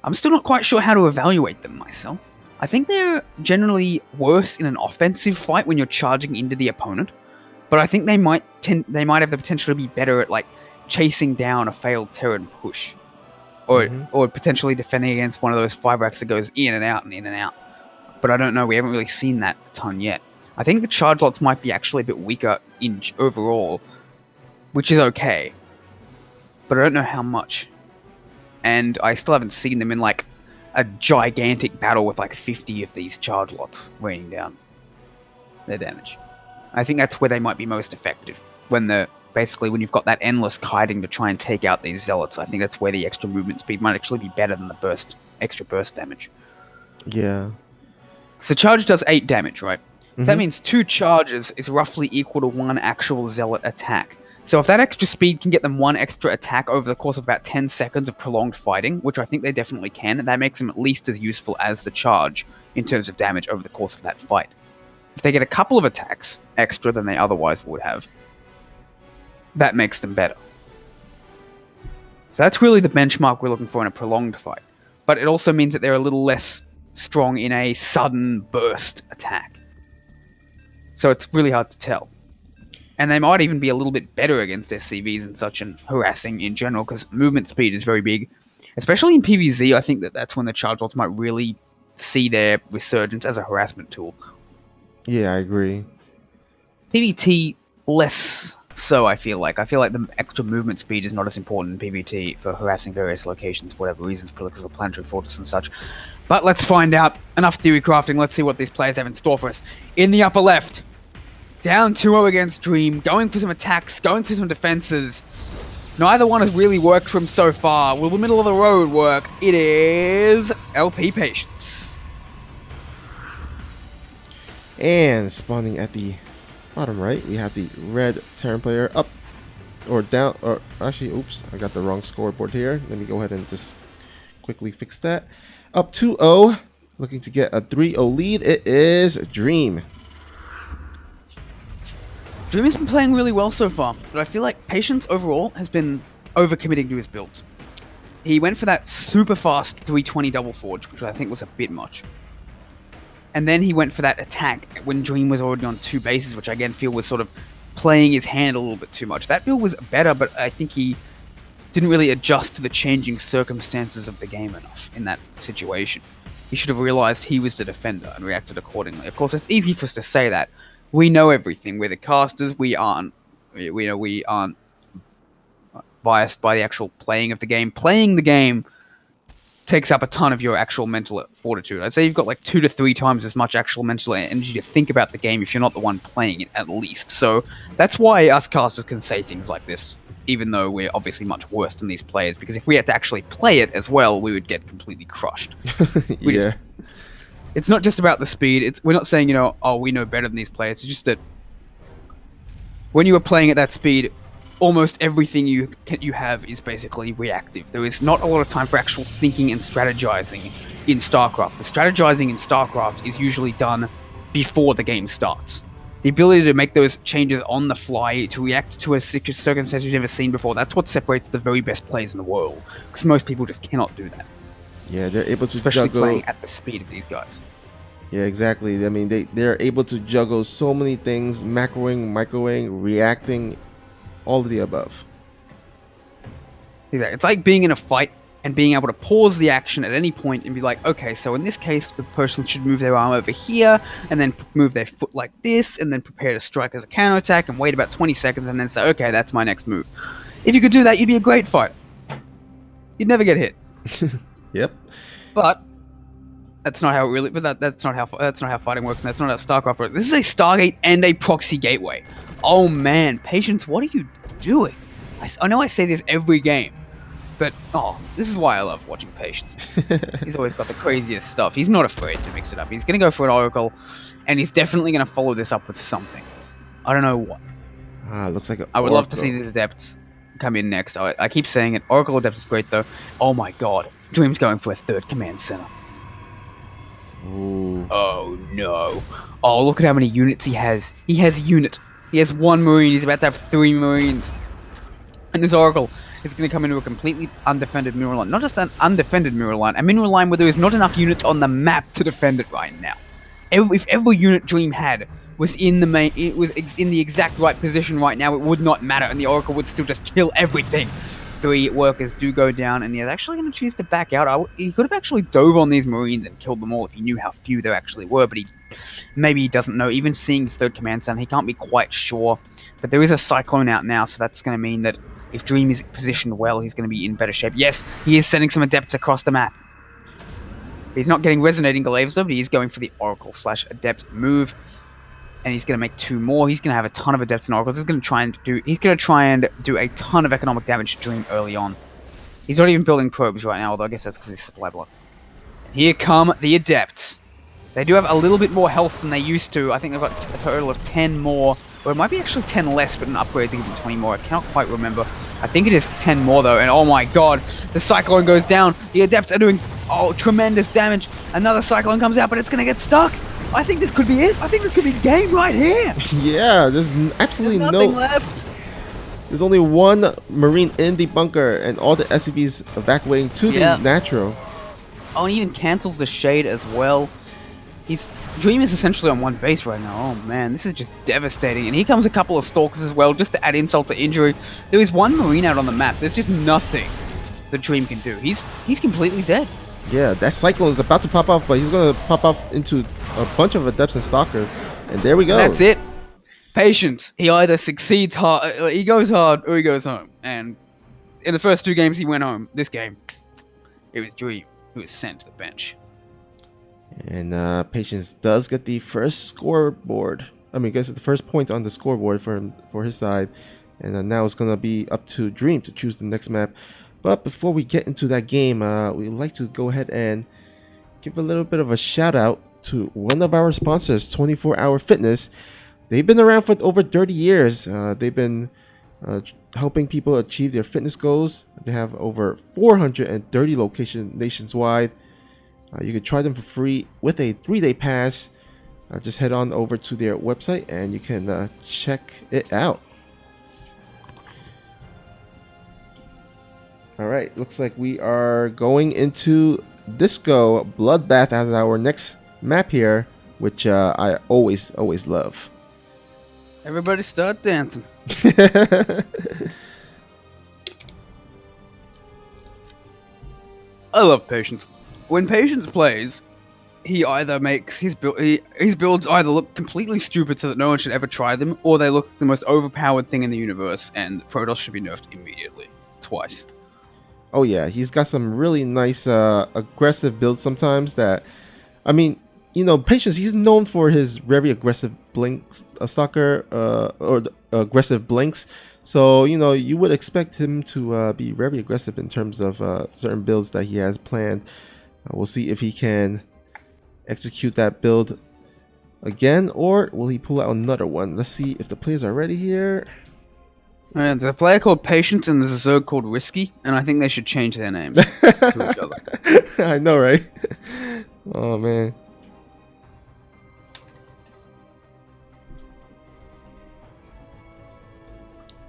S3: I'm still not quite sure how to evaluate them myself. I think they're generally worse in an offensive fight when you're charging into the opponent, but I think they might have the potential to be better at like chasing down a failed Terran push, or potentially defending against one of those Fibrax that goes in and out and in and out. But I don't know. We haven't really seen that a ton yet. I think the charge lots might be actually a bit weaker in overall, which is okay, but I don't know how much. And I still haven't seen them in like a gigantic battle with like 50 of these charge lots raining down their damage. I think that's where they might be most effective. When you've got that endless kiting to try and take out these zealots, I think that's where the extra movement speed might actually be better than the extra burst damage.
S2: Yeah.
S3: So charge does 8 damage, right? So that means 2 charges is roughly equal to 1 actual zealot attack. So if that extra speed can get them 1 extra attack over the course of about 10 seconds of prolonged fighting, which I think they definitely can, that makes them at least as useful as the charge in terms of damage over the course of that fight. If they get a couple of attacks extra than they otherwise would have, that makes them better. So that's really the benchmark we're looking for in a prolonged fight. But it also means that they're a little less strong in a sudden burst attack. So it's really hard to tell. And they might even be a little bit better against SCVs and such and harassing in general, because movement speed is very big. Especially in PvZ, I think that's when the charge lots might really see their resurgence as a harassment tool.
S2: Yeah, I agree.
S3: PvT, less so, I feel like. I feel like the extra movement speed is not as important in PvT for harassing various locations for whatever reasons, because of the planetary fortress and such. But let's find out. Enough theory crafting. Let's see what these players have in store for us. In the upper left, down 2-0 against Dream, going for some attacks, going for some defenses. Neither one has really worked for him so far. Will the middle of the road work? It is LP Patience.
S2: And spawning at the bottom right, we have the red Terran player up or down, or actually, oops, I got the wrong scoreboard here. Let me go ahead and just quickly fix that. Up 2-0, looking to get a 3-0 lead. It is Dream.
S3: Dream has been playing really well so far, but I feel like Patience overall has been overcommitting to his builds. He went for that super fast 320 double forge, which I think was a bit much. And then he went for that attack when Dream was already on 2 bases, which I again feel was sort of playing his hand a little bit too much. That build was better, but I think he didn't really adjust to the changing circumstances of the game enough in that situation. He should have realized he was the defender and reacted accordingly. Of course, it's easy for us to say that. We know everything. We're the casters. We aren't biased by the actual playing of the game. Playing the game takes up a ton of your actual mental fortitude. I'd say you've got like 2 to 3 times as much actual mental energy to think about the game if you're not the one playing it, at least. So that's why us casters can say things like this, even though we're obviously much worse than these players, because if we had to actually play it as well, we would get completely crushed.
S2: Yeah.
S3: It's not just about the speed. We're not saying, oh, we know better than these players. It's just that when you are playing at that speed, almost everything you have is basically reactive. There is not a lot of time for actual thinking and strategizing in StarCraft. The strategizing in StarCraft is usually done before the game starts. The ability to make those changes on the fly, to react to a circumstance you've never seen before, that's what separates the very best players in the world. Because most people just cannot do that.
S2: Yeah, they're able to
S3: especially
S2: juggle.
S3: playing at the speed of these guys.
S2: Yeah, exactly. I mean, they're able to juggle so many things, macroing, microwing, reacting, all of the above.
S3: Exactly. It's like being in a fight and being able to pause the action at any point and be like, okay, so in this case, the person should move their arm over here, and then move their foot like this, and then prepare to strike as a counterattack, and wait about 20 seconds, and then say, okay, that's my next move. If you could do that, you'd be a great fighter. You'd never get hit.
S2: Yep.
S3: But that's not how it really. But that's not how fighting works. And that's not how StarCraft works. This is a Stargate and a proxy gateway. Oh man, Patience, what are you doing? I know I say this every game, but this is why I love watching Patience. He's always got the craziest stuff. He's not afraid to mix it up. He's gonna go for an Oracle, and he's definitely gonna follow this up with something. I don't know what.
S2: Looks like
S3: I would love to see these Adepts come in next. I keep saying it. Oracle Adept is great though. Oh my god, Dream's going for a third command center.
S2: Ooh.
S3: Oh no. Oh, look at how many units he has. He has a unit. He has 1 Marine. He's about to have 3 Marines. And this Oracle is going to come into a completely undefended mineral line. Not just an undefended mineral line, a mineral line where there is not enough units on the map to defend it right now. If every unit Dream had was in the exact right position right now, it would not matter, and the Oracle would still just kill everything. 3 workers do go down, and he's actually going to choose to back out. He could have actually dove on these Marines and killed them all if he knew how few there actually were, but maybe he doesn't know. Even seeing the 3rd command center, he can't be quite sure. But there is a Cyclone out now, so that's going to mean that if Dream is positioned well, he's going to be in better shape. Yes, he is sending some Adepts across the map. He's not getting Resonating Glaives though, but he's going for the Oracle/Adept move. And he's going to make 2 more. He's going to have a ton of Adepts and Oracles. He's going to try and do a ton of economic damage to Dream early on. He's not even building probes right now, although I guess that's because he's supply block. And here come the Adepts. They do have a little bit more health than they used to. I think they've got a total of 10 more. Or it might be actually 10 less, but an upgrade to give them 20 more. I cannot quite remember. I think it is 10 more though, and oh my god, the Cyclone goes down. The Adepts are doing tremendous damage. Another Cyclone comes out, but it's going to get stuck. I think this could be it. I think this could be game right here.
S2: Yeah, there's absolutely
S3: nothing left.
S2: There's only 1 Marine in the bunker, and all the SCVs evacuating to the natural.
S3: Oh, and he even cancels the shade as well. Dream is essentially on 1 base right now. Oh man, this is just devastating. And here comes a couple of Stalkers as well, just to add insult to injury. There is 1 Marine out on the map. There's just nothing that Dream can do. He's completely dead.
S2: Yeah, that Cyclone is about to pop off, but he's going to pop off into a bunch of Adepts and Stalkers. And there we go.
S3: And that's it. Patience. He either succeeds hard, he goes hard, or he goes home. And in the first 2 games he went home. This game, it was Dream who was sent to the bench.
S2: And Patience does get the first scoreboard. I mean, gets the first point on the scoreboard for his side. And now it's going to be up to Dream to choose the next map. But before we get into that game, we'd like to go ahead and give a little bit of a shout out to one of our sponsors, 24 Hour Fitness. They've been around for over 30 years. They've been helping people achieve their fitness goals. They have over 430 locations nationwide. You can try them for free with a 3-day pass. Just head on over to their website and you can check it out. Alright, looks like we are going into Disco Bloodbath as our next map here, which I always love.
S3: Everybody start dancing. I love Patience. When Patience plays, he either makes his builds either look completely stupid so that no one should ever try them, or they look the most overpowered thing in the universe, and Protoss should be nerfed immediately. Twice.
S2: Oh yeah, he's got some really nice aggressive builds sometimes that, I mean, you know, Patience, he's known for his very aggressive blinks, Stalker, or aggressive blinks. So, you know, you would expect him to be very aggressive in terms of certain builds that he has planned. We'll see if he can execute that build again, or will he pull out another one? Let's see if the players are ready here.
S3: There's a player called Patience and there's a Zerg called Risky, and I think they should change their names to each other.
S2: I know, right? Oh, man.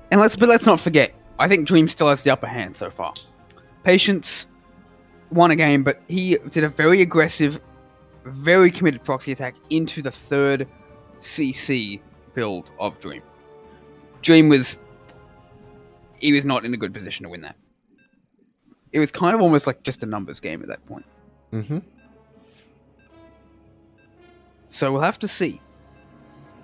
S3: And let's not forget, I think Dream still has the upper hand so far. Patience won a game, but he did a very aggressive, very committed proxy attack into the 3rd CC build of Dream. Dream was not in a good position to win that. It was kind of almost like just a numbers game at that point.
S2: Mm-hmm.
S3: So we'll have to see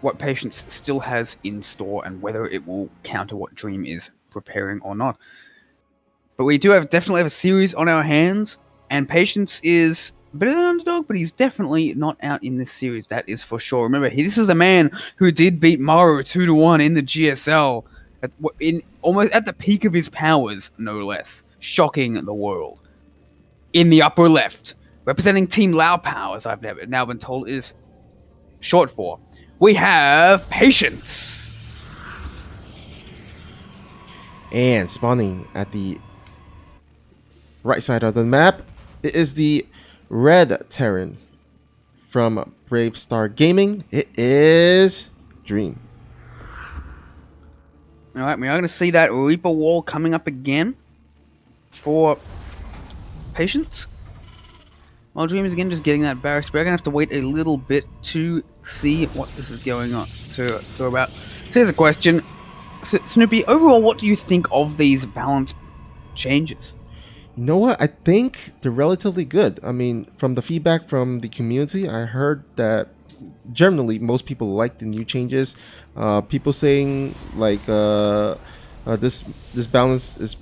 S3: what Patience still has in store and whether it will counter what Dream is preparing or not. But we do definitely have a series on our hands, and Patience is bit of an underdog, but he's definitely not out in this series. That is for sure. Remember, this is the man who did beat Maru 2-1 in the GSL, in almost at the peak of his powers, no less, shocking the world. In the upper left, representing Team Lao Power, as I've now been told it is short for, we have Patience.
S2: And spawning at the right side of the map, it is the Red Terran from Brave Star Gaming. It is Dream.
S3: Alright, we are going to see that Reaper wall coming up again for Patience. While Dream is again just getting that barracks, we're going to have to wait a little bit to see what this is going on to go about. So here's a question. Snoopy, overall, what do you think of these balance changes?
S2: You know what? I think they're relatively good. I mean, from the feedback from the community, I heard that generally most people like the new changes. People saying like this balance is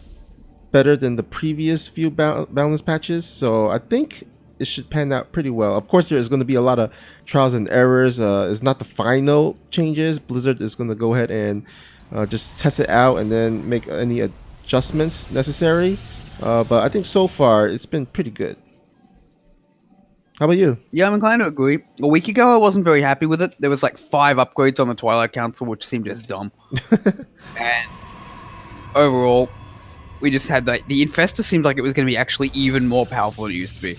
S2: better than the previous few balance patches. So I think it should pan out pretty well. Of course, there's going to be a lot of trials and errors. It's not the final changes. Blizzard is going to go ahead and just test it out and then make any adjustments necessary. But I think so far it's been pretty good. How about you?
S3: Yeah, I'm inclined to agree. A week ago, I wasn't very happy with it. There was like 5 upgrades on the Twilight Council, which seemed just dumb. And overall, we just had the Infestor seemed like it was going to be actually even more powerful than it used to be.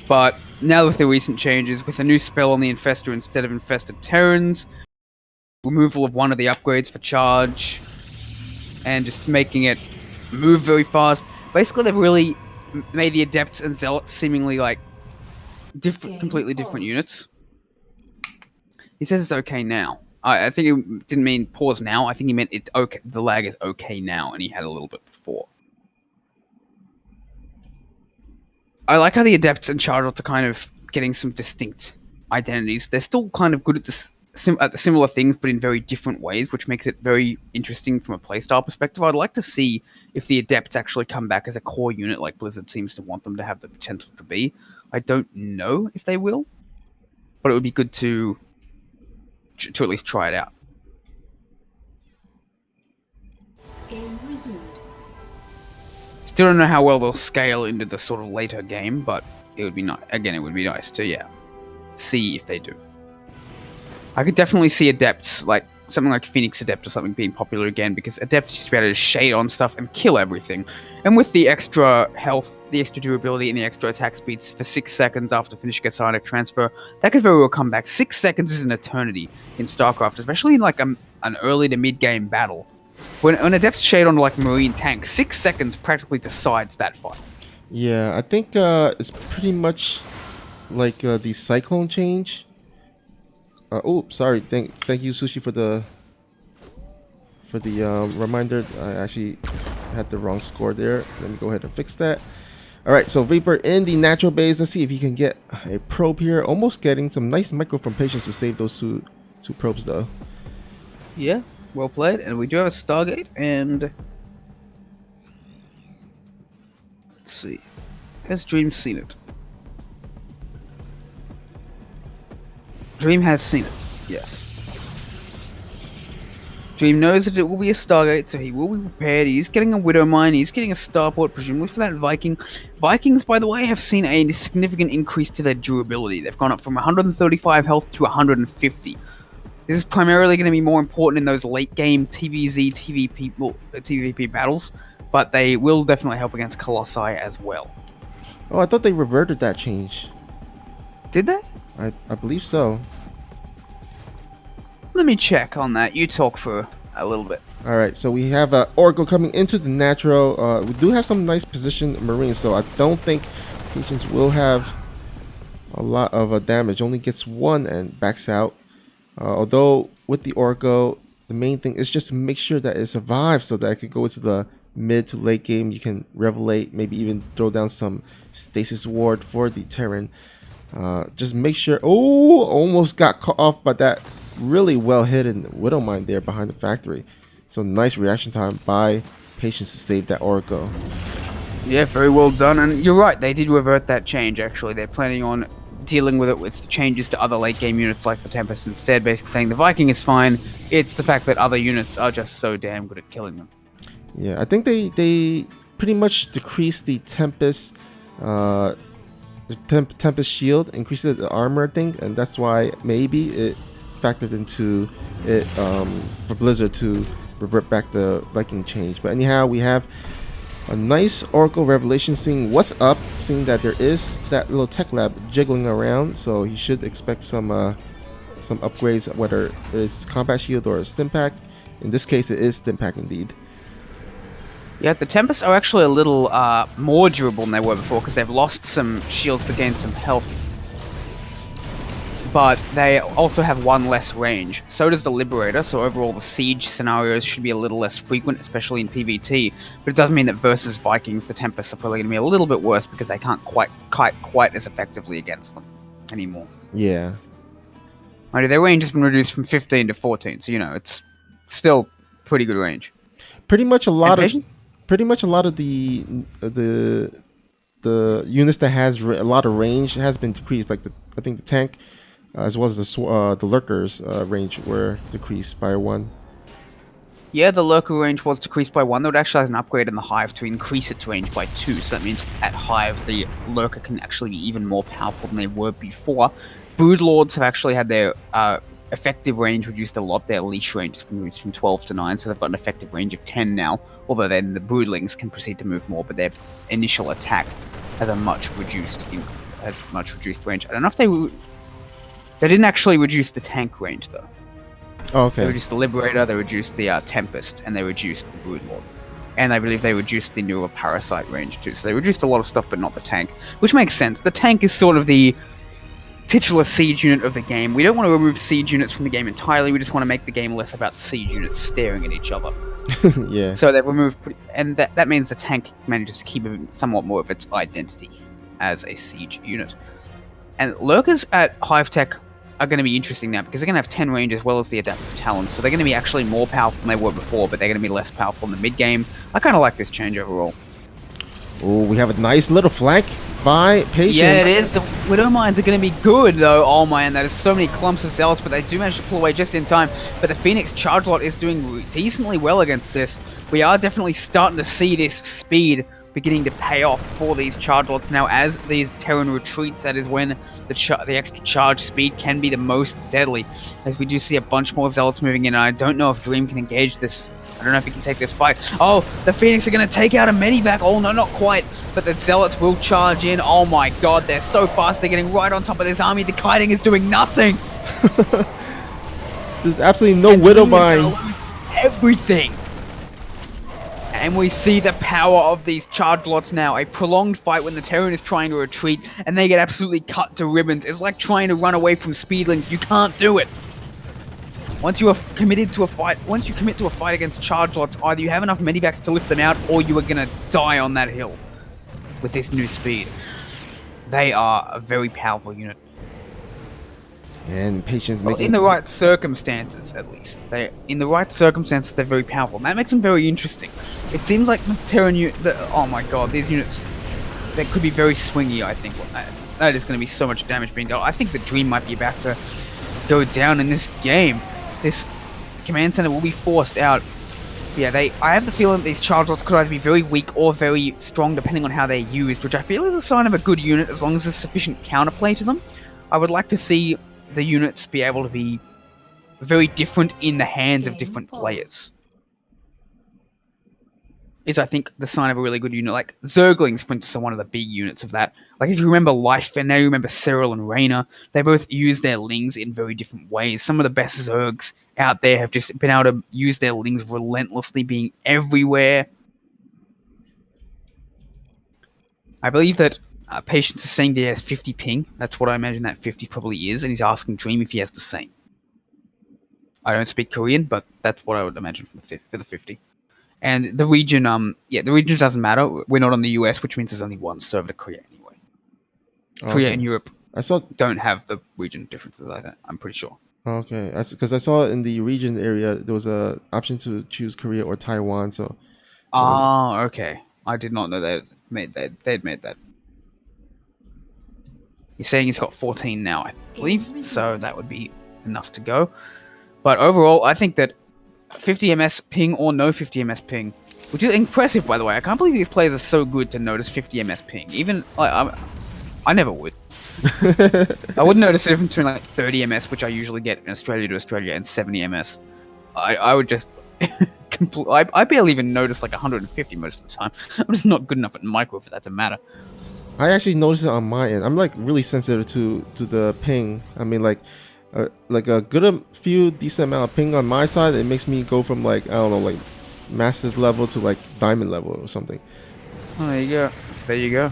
S3: But now with the recent changes, with a new spell on the Infestor instead of Infested Terrans, removal of one of the upgrades for charge, and just making it move very fast. Basically, they've really made the Adepts and Zealots seemingly like completely different units. He says it's okay now. I think he didn't mean pause now. I think he meant it's okay. The lag is okay now, and he had a little bit before. I like how the Adepts and Chargers are kind of getting some distinct identities. They're still kind of good at the similar things, but in very different ways, which makes it very interesting from a playstyle perspective. I'd like to see if the Adepts actually come back as a core unit like Blizzard seems to want them to have the potential to be. I don't know if they will, but it would be good to at least try it out.
S1: Game resumed.
S3: Still don't know how well they'll scale into the sort of later game, but it would be nice. Again, it would be nice to see if they do. I could definitely see Adepts, like something like Phoenix Adept or something, being popular again, because Adept used to be able to shade on stuff and kill everything. And with the extra health, the extra durability, and the extra attack speeds for 6 seconds after finishing a psionic transfer, that could very well come back. 6 seconds is an eternity in StarCraft, especially in like an early to mid-game battle. When Adepts shade on like Marine tank, 6 seconds practically decides that fight.
S2: Yeah, I think it's pretty much like the Cyclone change. Oh, sorry. Thank you, Sushi, for the reminder. I actually had the wrong score there. Let me go ahead and fix that. All right, so Reaper in the natural base. Let's see if he can get a probe here. Almost getting some nice micro from Patience to save those two probes, though.
S3: Yeah, well played. And we do have a Stargate, and let's see. Has Dream seen it? Dream has seen it, yes. Dream knows that it will be a Stargate, so he will be prepared. He's getting a Widow Mine, he's getting a Starport, presumably for that Viking. Vikings, by the way, have seen a significant increase to their durability. They've gone up from 135 health to 150. This is primarily going to be more important in those late-game TVZ, TVP battles, but they will definitely help against Colossi as well.
S2: Oh, I thought they reverted that change.
S3: Did they?
S2: I believe so.
S3: Let me check on that. You talk for a little bit.
S2: All right, so we have Oracle coming into the natural. We do have some nice positioned Marines, so I don't think Patience will have a lot of damage. Only gets 1 and backs out. Although with the Oracle, the main thing is just to make sure that it survives so that it could go into the mid to late game. You can Revelate, maybe even throw down some Stasis Ward for the Terran. Just make sure. Oh, almost got cut off by that really well hidden Widow Mine there behind the factory. So nice reaction time by Patience to save that Oracle.
S3: Yeah, very well done. And you're right, they did revert that change, actually. They're planning on dealing with it with changes to other late game units like the Tempest instead, basically saying the Viking is fine. It's the fact that other units are just so damn good at killing them.
S2: Yeah, I think they pretty much decreased the Tempest, Tempest shield, increased the armor, I think, and that's why maybe it factored into it for Blizzard to revert back the Viking change. But anyhow, we have a nice Oracle Revelation seeing what's up, seeing that there is that little tech lab jiggling around, so you should expect some upgrades, whether it's combat shield or stim pack. In this case, it is stim pack indeed.
S3: Yeah, the Tempests are actually a little more durable than they were before because they've lost some shields but gained some health. But they also have one less range. So does the Liberator, so overall the siege scenarios should be a little less frequent, especially in PvT. But it does mean that versus Vikings, the Tempests are probably going to be a little bit worse because they can't quite kite quite as effectively against them anymore.
S2: Yeah.
S3: Their range has been reduced from 15 to 14, so it's still pretty good range.
S2: Pretty much a lot of the units that has a lot of range has been decreased. Like I think the tank, as well as the lurkers range were decreased by 1.
S3: Yeah, the lurker range was decreased by 1. Though it actually has an upgrade in the Hive to increase its range by 2. So that means at Hive the lurker can actually be even more powerful than they were before. Broodlords have actually had their effective range reduced a lot. Their leash range has been reduced from 12 to 9, so they've got an effective range of 10 now. Although then the Broodlings can proceed to move more, but their initial attack has a much reduced range. I don't know if they didn't actually reduce the tank range though.
S2: Oh, okay.
S3: They reduced the Liberator, they reduced the Tempest, and they reduced the Broodlord. And I believe they reduced the Neural Parasite range too. So they reduced a lot of stuff, but not the tank, which makes sense. The tank is sort of the titular siege unit of the game. We don't want to remove siege units from the game entirely, we just want to make the game less about siege units staring at each other.
S2: Yeah.
S3: So they've removed, and that means the tank manages to keep somewhat more of its identity as a siege unit. And lurkers at Hive Tech are going to be interesting now because they're going to have 10 range as well as the adaptive talent, so they're going to be actually more powerful than they were before, but they're going to be less powerful in the mid game. I kind of like this change overall.
S2: Oh, we have a nice little flank by Patience.
S3: Yeah, it is. The Widow Mines are going to be good, though. Oh, man, that is so many clumps of zealots, but they do manage to pull away just in time. But the Phoenix Charge Lot is doing decently well against this. We are definitely starting to see this speed beginning to pay off for these Charge Lots now. As these Terran retreats, that is when the extra charge speed can be the most deadly. As we do see a bunch more zealots moving in, and I don't know if Dream can engage this. I don't know if he can take this fight. Oh, the Phoenix are going to take out a Medivac. Oh, no, not quite. But the Zealots will charge in. Oh, my God. They're so fast. They're getting right on top of this army. The kiting is doing nothing.
S2: There's absolutely no Widowmine.
S3: Everything. And we see the power of these charge lots now. A prolonged fight when the Terran is trying to retreat and they get absolutely cut to ribbons. It's like trying to run away from speedlings. You can't do it. Once you are committed to a fight, once you commit to a fight against charge lots, either you have enough medivacs to lift them out, or you are gonna die on that hill. With this new speed, they are a very powerful unit.
S2: And Patience making
S3: in the right circumstances, at least. In the right circumstances, they're very powerful. And that makes them very interesting. It seems like the Terran oh my god, these units, they could be very swingy. I think that is going to be so much damage being done. I think the Dream might be about to go down in this game. This command center will be forced out. Yeah, I have the feeling that these charge lots could either be very weak or very strong depending on how they're used, which I feel is a sign of a good unit as long as there's sufficient counterplay to them. I would like to see the units be able to be very different in the hands of different players. Is I think the sign of a really good unit. Like Zerglings, for instance, are one of the big units of that. Like if you remember Life, and now you remember Cyril and Reyna, they both use their lings in very different ways. Some of the best Zergs out there have just been able to use their lings relentlessly, being everywhere. I believe that Patience is saying that he has 50 ping. That's what I imagine that 50 probably is, and he's asking Dream if he has the same. I don't speak Korean, but that's what I would imagine for the 50. And the region, the region doesn't matter. We're not on the US, which means there's only one server to Korea anyway. Okay. Korea and Europe don't have the region differences like that, I'm pretty sure.
S2: Okay, because I saw in the region area there was a option to choose Korea or Taiwan. So.
S3: Oh, okay. I did not know that they'd made that. You're saying he's got 14 now, I believe, so that would be enough to go. But overall, I think that 50 ms ping or no 50 ms ping, which is impressive, by the way. I can't believe these players are so good to notice 50 ms ping. Even like I never would. I wouldn't notice the difference between like 30 ms, which I usually get in Australia to Australia, and 70 ms. I would just I barely even notice like 150 most of the time. I'm just not good enough at micro for that to matter.
S2: I actually noticed it on my end. I'm like really sensitive to the ping. I mean, like a good few decent amount of ping on my side, it makes me go from like, I don't know, like master's level to like diamond level or something.
S3: Oh, there you go. There you go.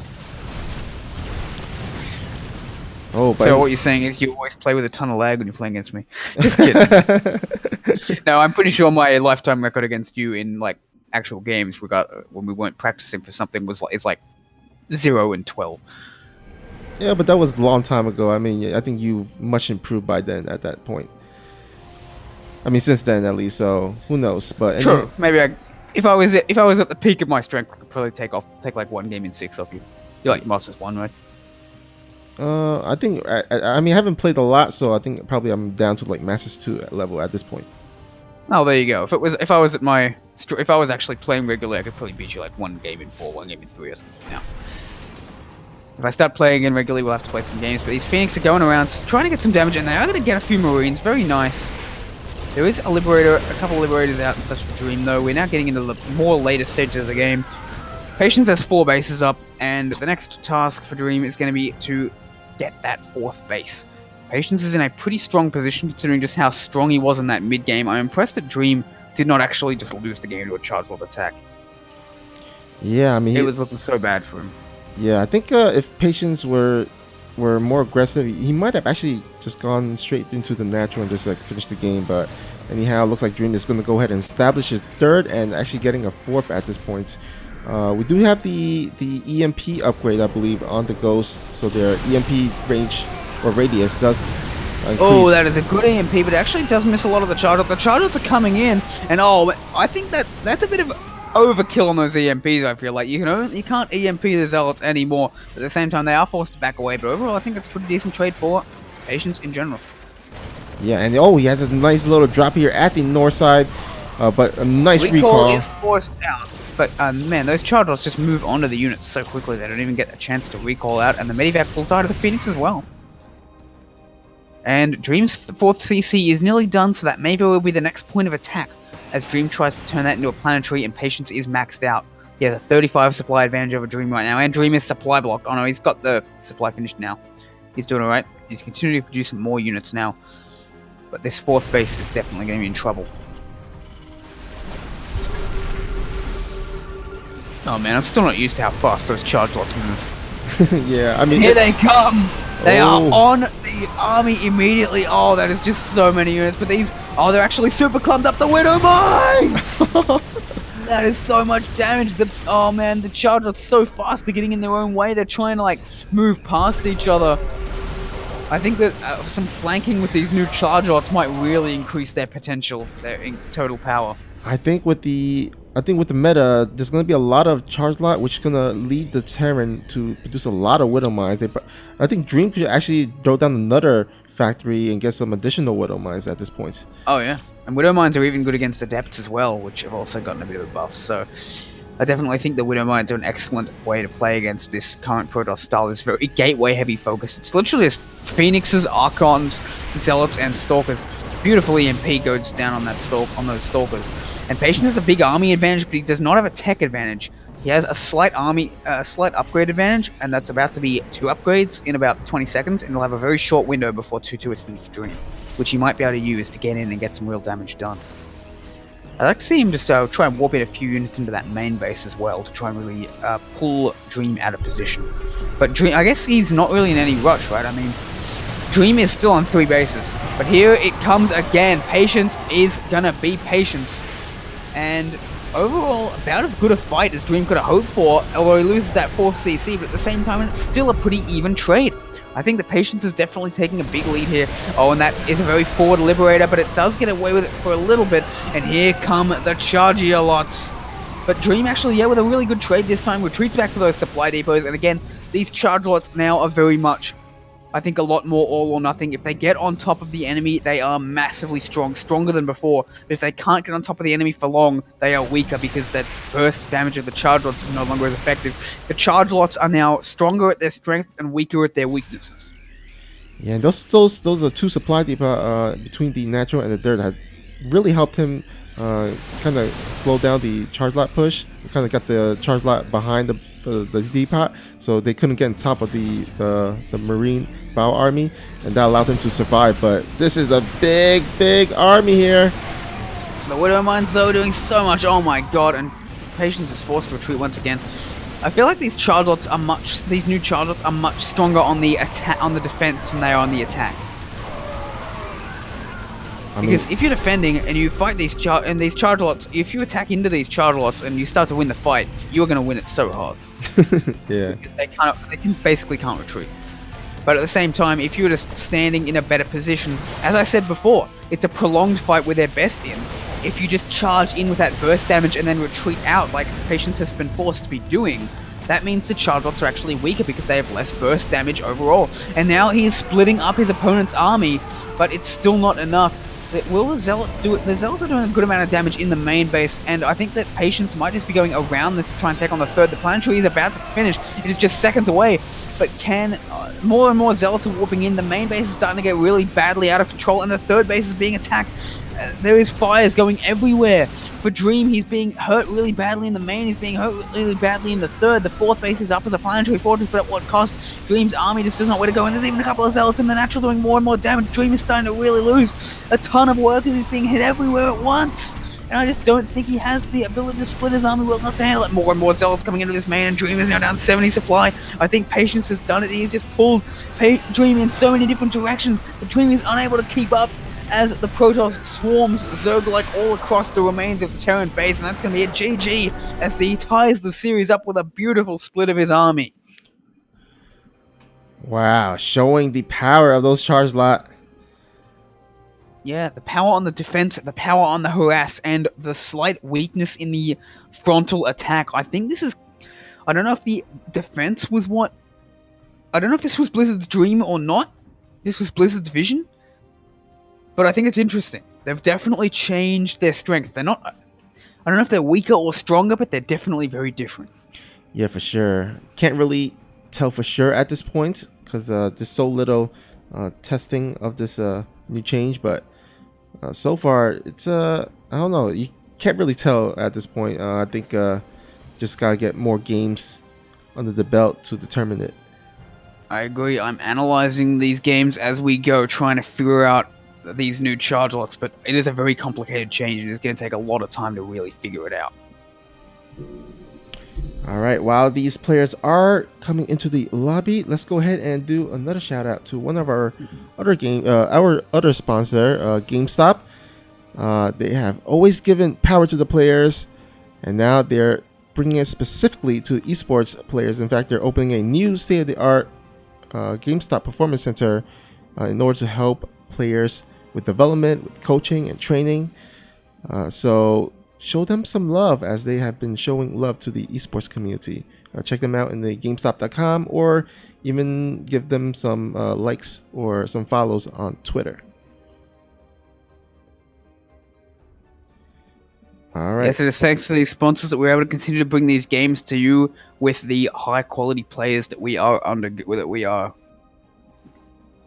S2: Oh, but
S3: so what you're saying is you always play with a ton of lag when you're playing against me. Just kidding. No, I'm pretty sure my lifetime record against you in like actual games, when we weren't practicing for something, was like it's like 0 and 12.
S2: Yeah, but that was a long time ago. I mean, I think you've much improved by then at that point. I mean, since then at least. So who knows? But
S3: True.
S2: anyway.
S3: Maybe if I was at the peak of my strength, I could probably take like 1 game in 6 off you. You're like Masters 1, right?
S2: I think I mean I haven't played a lot, so I think probably I'm down to like Masters 2 level at this point.
S3: Oh, there you go. If I was actually playing regularly, I could probably beat you like 1 game in 4, 1 game in 3 or something now. If I start playing again regularly, we'll have to play some games. But these Phoenix are going around trying to get some damage, and they are going to get a few Marines. Very nice. There is a couple of Liberators out in such a dream, though. We're now getting into the more later stages of the game. Patience has 4 bases up, and the next task for Dream is going to be to get that 4th base. Patience is in a pretty strong position considering just how strong he was in that mid-game. I'm impressed that Dream did not actually just lose the game to a charge lot attack.
S2: Yeah, I mean...
S3: It was looking so bad for him.
S2: Yeah, I think if Patience were more aggressive, he might have actually just gone straight into the natural and just like finished the game. But anyhow, it looks like Dream is going to go ahead and establish his 3rd and actually getting a 4th at this point. We do have the EMP upgrade, I believe, on the Ghost, so their EMP range or radius does increase.
S3: Oh, that is a good EMP, but it actually does miss a lot of the charge. The charges are coming in, and I think that's a bit of overkill on those EMPs. I feel like you can't EMP the Zealots anymore. At the same time, they are forced to back away, but overall, I think it's a pretty decent trade for Patience in general.
S2: Yeah, and he has a nice little drop here at the north side, but a nice recall.
S3: Is forced out. But man, those Chargers just move onto the units so quickly they don't even get a chance to recall out, and the Medivac will die to the Phoenix as well. And Dream's 4th CC is nearly done, so that maybe will be the next point of attack, as Dream tries to turn that into a planetary, and Patience is maxed out. He has a 35 supply advantage over Dream right now, and Dream is supply blocked. Oh no, he's got the supply finished now. He's doing alright. He's continuing to produce more units now. But this 4th base is definitely going to be in trouble. Oh man, I'm still not used to how fast those charge lots move.
S2: Yeah, I mean...
S3: Here they come! They are on the army immediately. Oh, that is just so many units. But these... Oh, they're actually super clumped up the Widow Mines! That is so much damage. Oh man, the charge lots so fast. They're getting in their own way. They're trying to like move past each other. I think that some flanking with these new charge lots might really increase their potential, their total power.
S2: I think with the meta, there's going to be a lot of charge lot, which is going to lead the Terran to produce a lot of Widow Mines. I think Dream could actually throw down another factory and get some additional Widow Mines at this point.
S3: Oh yeah, and Widow Mines are even good against Adepts as well, which have also gotten a bit of a buff. So I definitely think the Widow Mines are an excellent way to play against this current Protoss style. It's very gateway heavy focus. It's literally just Phoenixes, Archons, Zealots, and Stalkers. Beautifully EMP goes down on those Stalkers. And Patience has a big army advantage, but he does not have a tech advantage. He has a slight upgrade advantage, and that's about to be 2 upgrades in about 20 seconds, and he'll have a very short window before 2-2 is finished Dream, which he might be able to use to get in and get some real damage done. I'd like to see him just try and warp in a few units into that main base as well to try and really pull Dream out of position. But Dream, I guess he's not really in any rush, right? I mean, Dream is still on 3 bases, but here it comes again. Patience is gonna be Patience. And overall, about as good a fight as Dream could have hoped for, although he loses that 4th CC, but at the same time, it's still a pretty even trade. I think the Patience is definitely taking a big lead here. Oh, and that is a very forward Liberator, but it does get away with it for a little bit. And here come the Chargeolots. But Dream actually, yeah, with a really good trade this time, retreats back to those supply depots, and again, these charge lots now are very much, I think, a lot more all or nothing. If they get on top of the enemy, they are massively strong, stronger than before. But if they can't get on top of the enemy for long, they are weaker because that burst damage of the charge lots is no longer as effective. The charge lots are now stronger at their strengths and weaker at their weaknesses.
S2: Yeah, those are two supply depot between the natural and the dirt that really helped him kind of slow down the charge lot push. Kind of got the charge lot behind the depot, so they couldn't get on top of the Marine Bow army, and that allowed them to survive. But this is a big army here.
S3: The Widow Mines, though, doing so much. Oh my god! And Patience is forced to retreat once again. I feel like these new charge lots are much stronger on the defense than they are on the attack. Because if you're defending and you fight these charge lots, if you attack into these charge lots and you start to win the fight, you're going to win it so hard.
S2: Yeah.
S3: They basically can't retreat. But at the same time, if you're just standing in a better position, as I said before, it's a prolonged fight with their best in. If you just charge in with that burst damage and then retreat out like Patience has been forced to be doing, that means the charge lots are actually weaker because they have less burst damage overall. And now he is splitting up his opponent's army, but it's still not enough. Will the Zealots do it? The Zealots are doing a good amount of damage in the main base, and I think that Patience might just be going around this to try and take on the third. The planetary is about to finish. It is just seconds away, but more and more Zealots are warping in. The main base is starting to get really badly out of control, and the third base is being attacked. There is fires going everywhere. For Dream, he's being hurt really badly in the main, he's being hurt really badly in the third. The fourth base is up as a planetary fortress, but at what cost? Dream's army just doesn't know where to go, and there's even a couple of Zealots in the natural doing more and more damage. Dream is starting to really lose a ton of workers. He's being hit everywhere at once, and I just don't think he has the ability to split his army well enough to handle it. More and more Zealots coming into this main, and Dream is now down 70 supply. I think Patience has done it. He's just pulled Dream in so many different directions that Dream is unable to keep up as the Protoss swarms Zerglite all across the remains of the Terran base, and that's going to be a GG as he ties the series up with a beautiful split of his army.
S2: Wow, showing the power of those charge lot.
S3: Yeah, the power on the defense, the power on the harass, and the slight weakness in the frontal attack. I think this is... I don't know if the defense was what... I don't know if this was Blizzard's dream or not. This was Blizzard's vision. But I think it's interesting. They've definitely changed their strength. They're not... I don't know if they're weaker or stronger, but they're definitely very different.
S2: Yeah, for sure. Can't really tell for sure at this point because there's so little testing of this new change. But so far, it's... I don't know. You can't really tell at this point. I think just gotta get more games under the belt to determine it.
S3: I agree. I'm analyzing these games as we go, trying to figure out these new charge lots, but it is a very complicated change and it's going to take a lot of time to really figure it out.
S2: All right, while these players are coming into the lobby, let's go ahead and do another shout out to one of our other sponsor, GameStop. They have always given power to the players, and now they're bringing it specifically to esports players. In fact, they're opening a new state-of-the-art GameStop Performance Center in order to help players with development, with coaching and training. So show them some love as they have been showing love to the esports community. Check them out in the GameStop.com or even give them some likes or some follows on Twitter. All right.
S3: Yes, it is thanks to these sponsors that we're able to continue to bring these games to you with the high quality players that we are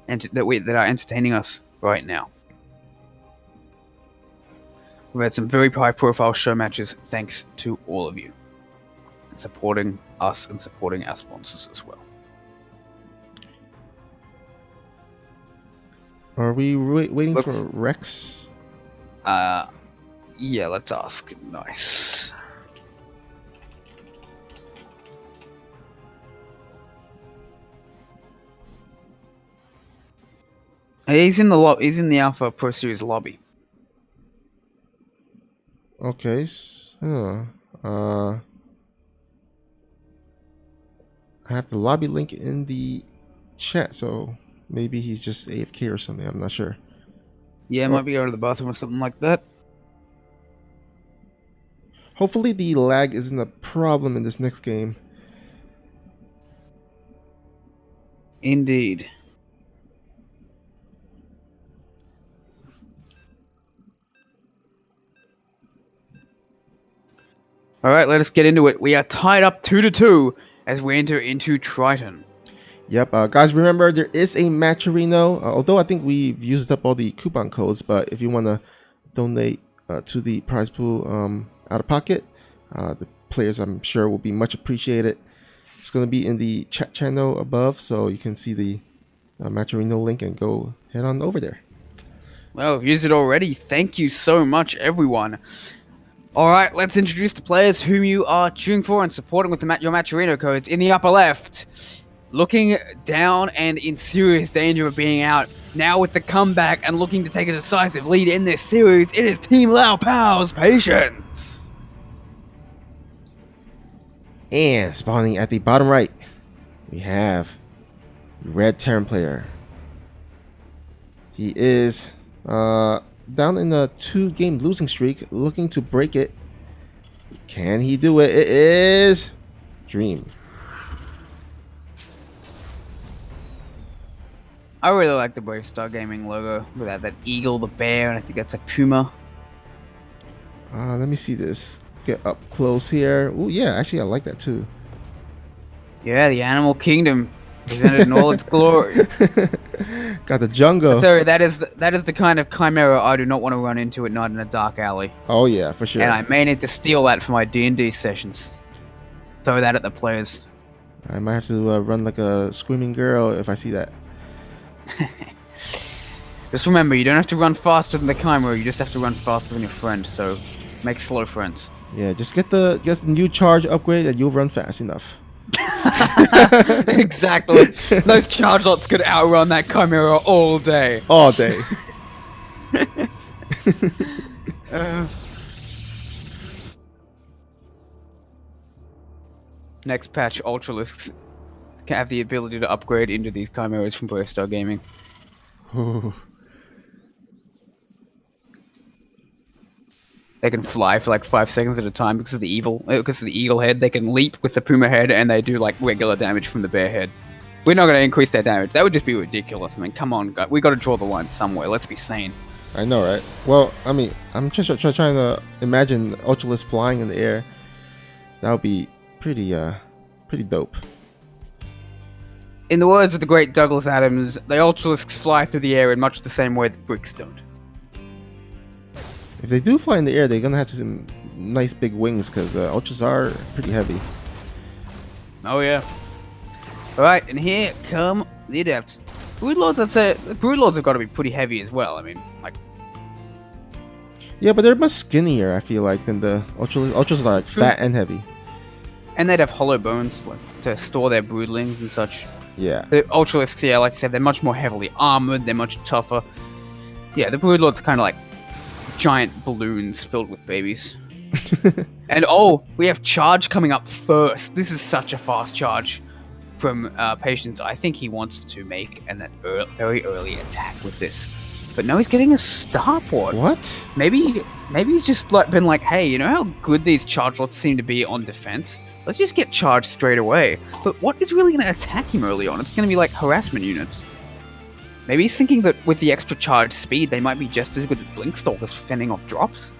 S3: that are entertaining us right now. We've had some very high profile show matches thanks to all of you supporting us and supporting our sponsors as well.
S2: Are we waiting for Rex?
S3: Yeah, let's ask. Nice. He's in the He's in the Alpha Pro Series lobby.
S2: Okay. I have the lobby link in the chat, so maybe he's just AFK or something. I'm not sure.
S3: Yeah, might be going to the bathroom or something like that.
S2: Hopefully the lag isn't a problem in this next game.
S3: Indeed. Alright, let us get into it. We are tied up 2-2 as we enter into Triton.
S2: Yep, guys, remember there is a Matcherino. Although I think we've used up all the coupon codes, but if you want to donate to the prize pool out of pocket, the players I'm sure will be much appreciated. It's going to be in the chat channel above, so you can see the Matcherino link and go head on over there.
S3: Well, we've used it already. Thank you so much, everyone. Alright, let's introduce the players whom you are cheering for and supporting with your Matcherino codes. In the upper left, looking down and in serious danger of being out. Now with the comeback and looking to take a decisive lead in this series, it is Team Lao Pao's Patience.
S2: And spawning at the bottom right, we have the Red Terran player. He is down in a 2-game losing streak, looking to break it. Can he do it? It is Dream.
S3: I really like the Bravestar Gaming logo with that eagle, the bear, and I think that's a puma.
S2: Let me see this. Get up close here. Oh yeah, actually I like that too.
S3: Yeah, the Animal Kingdom presented in all its glory.
S2: Got the jungle.
S3: Sorry, that is the kind of chimera I do not want to run into at night in a dark alley.
S2: Oh yeah, for sure.
S3: And I may need to steal that for my D&D sessions. Throw that at the players.
S2: I might have to run like a screaming girl if I see that.
S3: Just remember, you don't have to run faster than the chimera, you just have to run faster than your friend, so make slow friends.
S2: Yeah, just get the new charge upgrade and you'll run fast enough.
S3: Exactly. Those charge lots could outrun that chimera all day.
S2: All day.
S3: Next patch, Ultralisks can have the ability to upgrade into these chimeras from Bravestar Gaming.
S2: Ooh.
S3: They can fly for like 5 seconds at a time because of the eagle head. They can leap with the puma head, and they do like regular damage from the bear head. We're not going to increase their damage. That would just be ridiculous. I mean, come on, guys. We got to draw the line somewhere. Let's be sane.
S2: I know, right? Well, I mean, I'm just trying to imagine Ultralisk flying in the air. That would be pretty dope.
S3: In the words of the great Douglas Adams, the Ultralisks fly through the air in much the same way that bricks don't.
S2: If they do fly in the air, they're gonna have some nice big wings because Ultras are pretty heavy.
S3: Oh yeah. Alright, and here come the Adepts. Broodlords, I'd say, Broodlords have got to be pretty heavy as well. I mean, like...
S2: Yeah, but they're much skinnier, I feel like, than the Ultras. Ultras are like fat and heavy.
S3: And they'd have hollow bones like, to store their broodlings and such.
S2: Yeah.
S3: The Ultralisks, yeah, like I said, they're much more heavily armored, they're much tougher. Yeah, the Broodlords are kind of like giant balloons filled with babies. And oh, we have charge coming up first. This is such a fast charge from Patience. I think he wants to make very early attack with this. But no, he's getting a starport.
S2: What?
S3: Maybe he's just like been like, hey, you know how good these charge lots seem to be on defense? Let's just get charged straight away. But what is really going to attack him early on? It's going to be like harassment units. Maybe he's thinking that with the extra charge speed, they might be just as good at Blinkstalkers for fending off drops.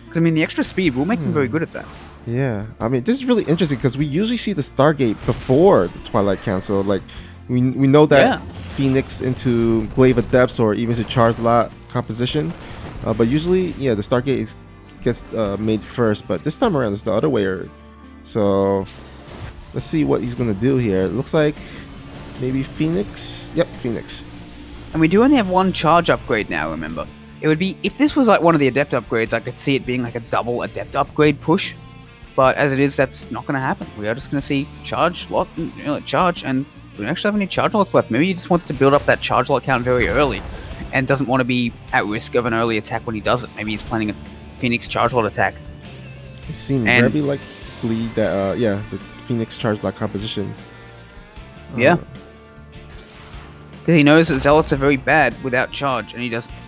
S3: Because, I mean, the extra speed will make them very good at that.
S2: Yeah. I mean, this is really interesting because we usually see the Stargate before the Twilight Council. Like, we know that Phoenix into Glaive Adepts or even to Charge Lot composition. But usually, yeah, the Stargate gets made first. But this time around, it's the other way. So, let's see what he's going to do here. It looks like maybe Phoenix. Yep, Phoenix.
S3: And we do only have one charge upgrade now, remember. It would be, if this was like one of the Adept upgrades, I could see it being like a double Adept upgrade push. But as it is, that's not going to happen. We are just going to see charge lot, charge, and we don't actually have any charge lots left. Maybe he just wants to build up that charge lot count very early and doesn't want to be at risk of an early attack when he does it. Maybe he's planning a Phoenix charge lot attack.
S2: It seemed very likely that, the Phoenix charge lot composition.
S3: Yeah. Because he knows that Zealots are very bad without charge, and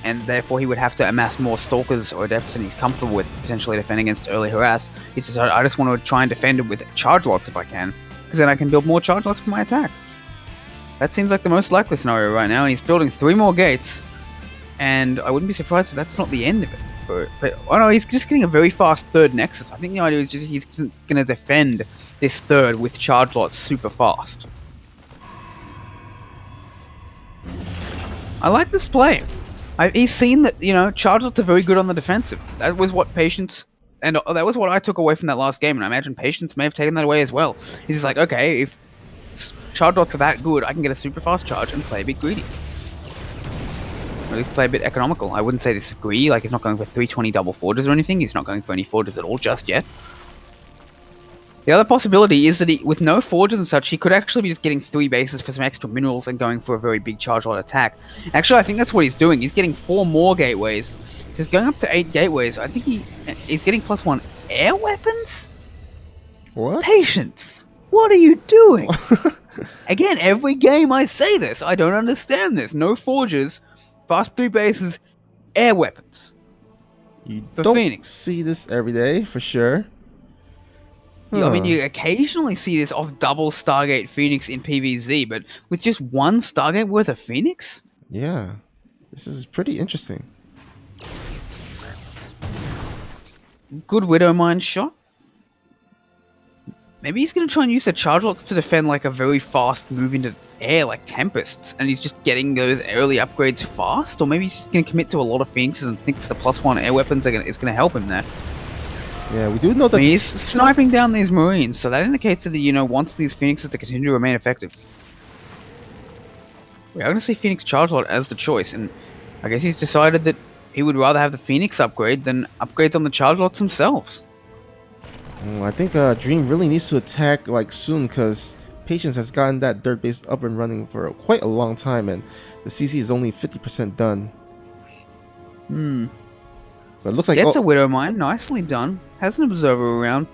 S3: and therefore he would have to amass more Stalkers or Adepts than he's comfortable with potentially defending against early harass. He says, I just want to try and defend it with charge lots if I can, because then I can build more charge lots for my attack. That seems like the most likely scenario right now, and he's building 3 more gates, and I wouldn't be surprised if that's not the end of it. But oh no, he's just getting a very fast 3rd Nexus. I think the idea is just he's going to defend this 3rd with charge lots super fast. I like this play. He's seen that, you know, charge lots are very good on the defensive. That was what Patience, and that was what I took away from that last game, and I imagine Patience may have taken that away as well. He's just like, okay, if charge lots are that good, I can get a super fast charge and play a bit greedy. Or at least play a bit economical. I wouldn't say this is greedy, like he's not going for 320 double forges or anything, he's not going for any forges at all just yet. The other possibility is that with no forges and such, he could actually be just getting 3 bases for some extra minerals and going for a very big charge lot attack. Actually, I think that's what he's doing. He's getting 4 more gateways. So he's going up to 8 gateways. I think he's getting +1 air weapons?
S2: What?
S3: Patience! What are you doing? Again, every game I say this. I don't understand this. No forges, fast 3 bases, air weapons.
S2: You
S3: For
S2: don't
S3: Phoenix.
S2: see this every day, for sure.
S3: I mean, you occasionally see this off double Stargate Phoenix in PvZ, but with just 1 Stargate worth of Phoenix?
S2: Yeah. This is pretty interesting.
S3: Good Widowmine shot. Maybe he's going to try and use the charge lots to defend like a very fast move into air like Tempests, and he's just getting those early upgrades fast, or maybe he's just going to commit to a lot of Phoenixes and thinks the +1 air weapons is going to help him there.
S2: Yeah, we do know that...
S3: I mean, he's sniping down these Marines, so that indicates that he, wants these Phoenixes to continue to remain effective. We are going to see Phoenix Charge Lot as the choice, and I guess he's decided that he would rather have the Phoenix upgrade than upgrades on the Charge Lots themselves.
S2: I think Dream really needs to attack like soon, because Patience has gotten that dirt base up and running for quite a long time, and the CC is only 50% done. But it looks like...
S3: Gets a Widowmine, nicely done. Has an Observer around.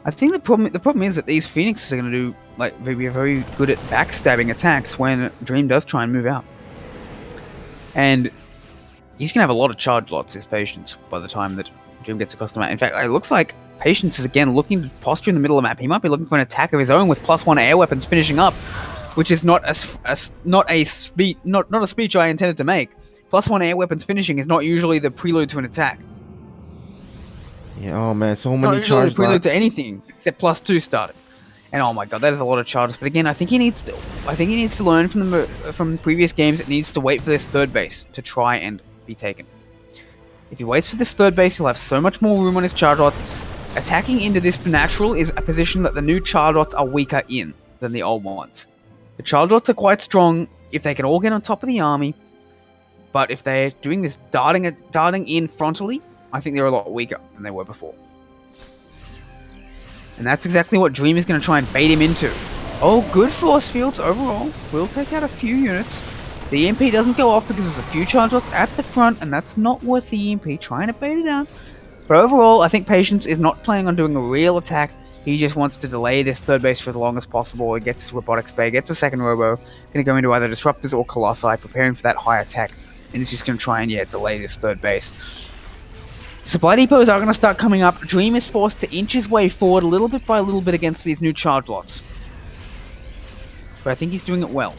S3: I think the problem is that these Phoenixes are going to do, like, be very good at backstabbing attacks when Dream does try and move out. And he's going to have a lot of charge lots, his Patience, by the time that Dream gets across the map. In fact, it looks like Patience is again looking to posture in the middle of the map. He might be looking for an attack of his own with +1 air weapons finishing up, which is not a speech I intended to make. +1 air weapons finishing is not usually the prelude to an attack.
S2: Yeah, oh man, so
S3: Not
S2: many
S3: usually the
S2: charge
S3: prelude
S2: lots.
S3: to anything except +2 started. And oh my god, that is a lot of charges. But again, I think he needs to learn from previous games. It needs to wait for this 3rd base to try and be taken. If he waits for this 3rd base, he'll have so much more room on his charge lots. Attacking into this natural is a position that the new charge lots are weaker in than the old ones. The charge lots are quite strong if they can all get on top of the army, but if they're doing this darting in frontally, I think they're a lot weaker than they were before. And that's exactly what Dream is going to try and bait him into. Oh, good force fields overall. Will take out a few units. The EMP doesn't go off because there's a few charge lots at the front, and that's not worth the EMP, trying to bait it out. But overall, I think Patience is not planning on doing a real attack. He just wants to delay this 3rd base for as long as possible. He gets his Robotics Bay, gets a 2nd Robo, going to go into either Disruptors or Colossi, preparing for that high attack. And he's just going to try and, delay this 3rd base. Supply depots are going to start coming up. Dream is forced to inch his way forward little bit by little bit against these new charge lots. But I think he's doing it well.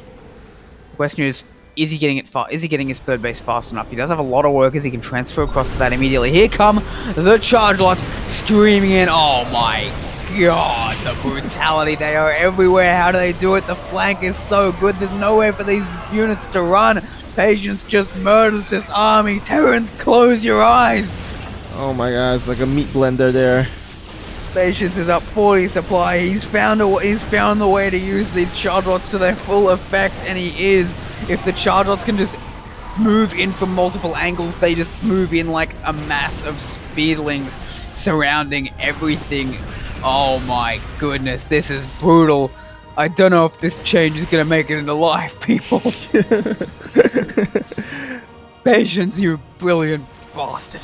S3: The question is he getting it is he getting his 3rd base fast enough? He does have a lot of workers. He can transfer across to that immediately. Here come the charge lots streaming in. Oh my god, the brutality. They are everywhere. How do they do it? The flank is so good. There's nowhere for these units to run. Patience just murders this army. Terrans, close your eyes.
S2: Oh my god, it's like a meat blender there.
S3: Patience is up 40 supply. He's found the way to use these charge lots to their full effect, and he is. If the charge lots can just move in from multiple angles, they just move in like a mass of speedlings surrounding everything. Oh my goodness, this is brutal. I don't know if this change is gonna make it into life, people. Patience, you brilliant bastard.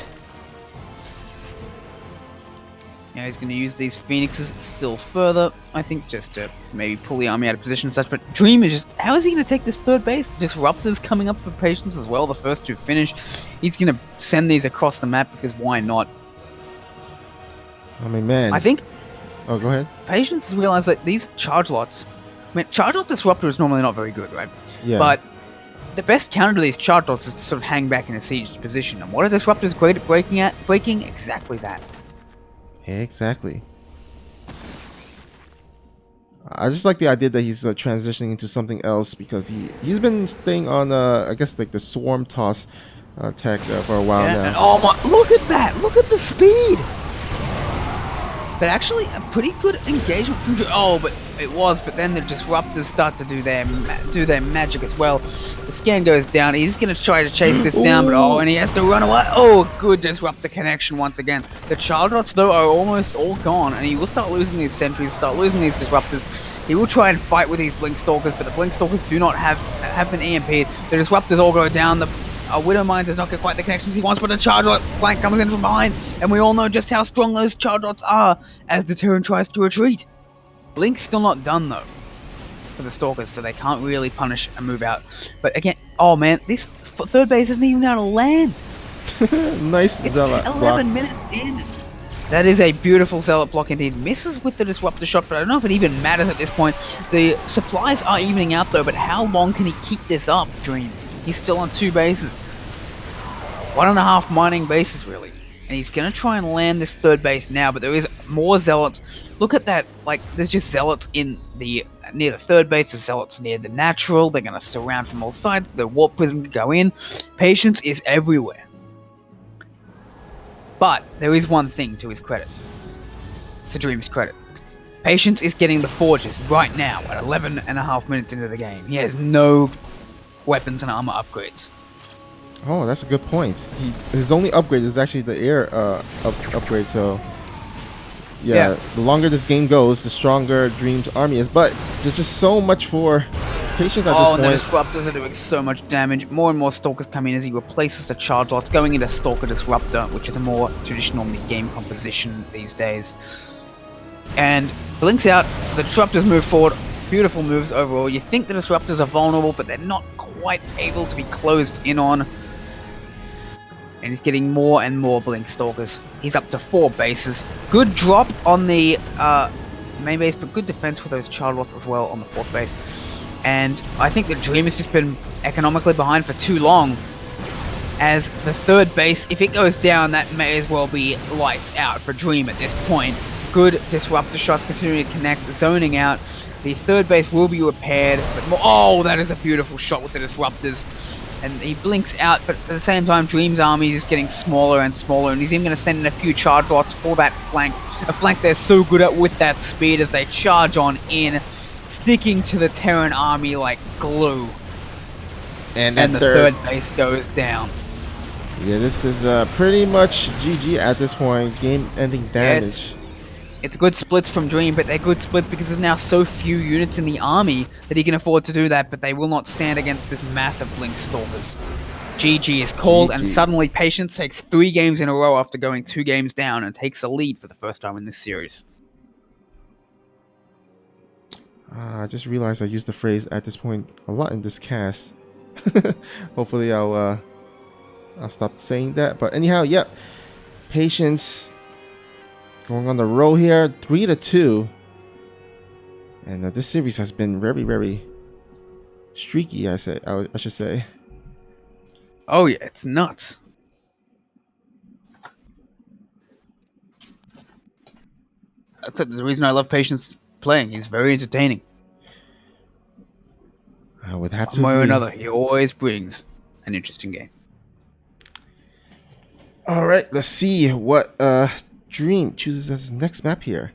S3: Yeah, he's going to use these Phoenixes still further, I think, just to maybe pull the army out of position and such. But Dream is just... How is he going to take this third base? Disruptors coming up for Patience as well, the first to finish. He's going to send these across the map because why not?
S2: I mean, man.
S3: I think...
S2: Oh, go ahead.
S3: Patience has realized that these charge lots... I mean, charge lot disruptor is normally not very good, right?
S2: Yeah.
S3: But the best counter to these charge lots is to sort of hang back in a siege position. And what are disruptors great at breaking? Exactly that.
S2: Exactly. I just like the idea that he's transitioning into something else because he's been staying on I guess like the swarm toss tech for a while now.
S3: And oh my! Look at that! Look at the speed. But actually, a pretty good engagement from. Oh, but it was. But then the disruptors start to do their magic as well. The scan goes down. He's going to try to chase this down, but oh, and he has to run away. Oh, good disruptor connection once again. The child rots though are almost all gone, and he will start losing these sentries, start losing these disruptors. He will try and fight with these blink stalkers, but the blink stalkers do not have an EMP. The disruptors all go down. The Widowmine does not get quite the connections he wants, but the charge rot flank comes in from behind, and we all know just how strong those charge rots are as the Terran tries to retreat. Blink's still not done though for the stalkers, so they can't really punish and move out. But again, oh man, this third base isn't even out to land.
S2: Nice
S3: It's
S2: Zealot
S3: 11
S2: block.
S3: minutes in. That is a beautiful Zealot block indeed. Misses with the disruptor shot, but I don't know if it even matters at this point. The supplies are evening out though, but how long can he keep this up, Dream? He's still on 2 bases. 1.5 mining bases, really. And he's going to try and land this third base now, but there is more Zealots. Look at that. Like, there's just Zealots in the near the third base. There's Zealots near the natural. They're going to surround from all sides. The Warp Prism can go in. Patience is everywhere. But there is one thing to his credit. To Dream's credit. Patience is getting the Forges right now at 11.5 minutes into the game. He has no weapons and armor upgrades.
S2: Oh, that's a good point. His only upgrade is actually the air upgrade. So yeah, the longer this game goes, the stronger Dream's army is. But there's just so much for Patience at
S3: and the
S2: this point.
S3: disruptors are doing so much damage. More and more stalkers come in as he replaces the charge lots, going into Stalker Disruptor, which is a more traditional mid-game composition these days. And blinks out. The disruptors move forward. Beautiful moves overall. You think the disruptors are vulnerable, but they're not quite able to be closed in on. And he's getting more and more blink stalkers. He's up to 4 bases. Good drop on the main base, but good defense with those child lots as well on the 4th base. And I think the Dream has just been economically behind for too long. As the 3rd base, if it goes down, that may as well be lights out for Dream at this point. Good disruptor shots continuing to connect, zoning out. The 3rd base will be repaired, but more. Oh, that is a beautiful shot with the disruptors. And he blinks out, but at the same time, Dream's army is getting smaller and smaller, and he's even going to send in a few charge lots for that flank. A flank they're so good at with that speed as they charge on in, sticking to the Terran army like glue. And the 3rd base goes down.
S2: Yeah, this is pretty much GG at this point. Game-ending damage.
S3: It's good splits from Dream, but they're good splits because there's now so few units in the army that he can afford to do that, but they will not stand against this massive Blink Stalkers. GG is called, and suddenly Patience takes 3 games in a row after going 2 games down and takes a lead for the first time in this series.
S2: I just realized I used the phrase "at this point" a lot in this cast. Hopefully I'll stop saying that. But anyhow, yep. Patience going on the roll here, 3-2. And this series has been very, very streaky, I should say.
S3: Oh yeah, it's nuts. That's the reason I love Patience playing. He's very entertaining.
S2: I would have to
S3: One way or
S2: agree.
S3: another, he always brings an interesting game.
S2: Alright, let's see what Dream chooses as his next map here.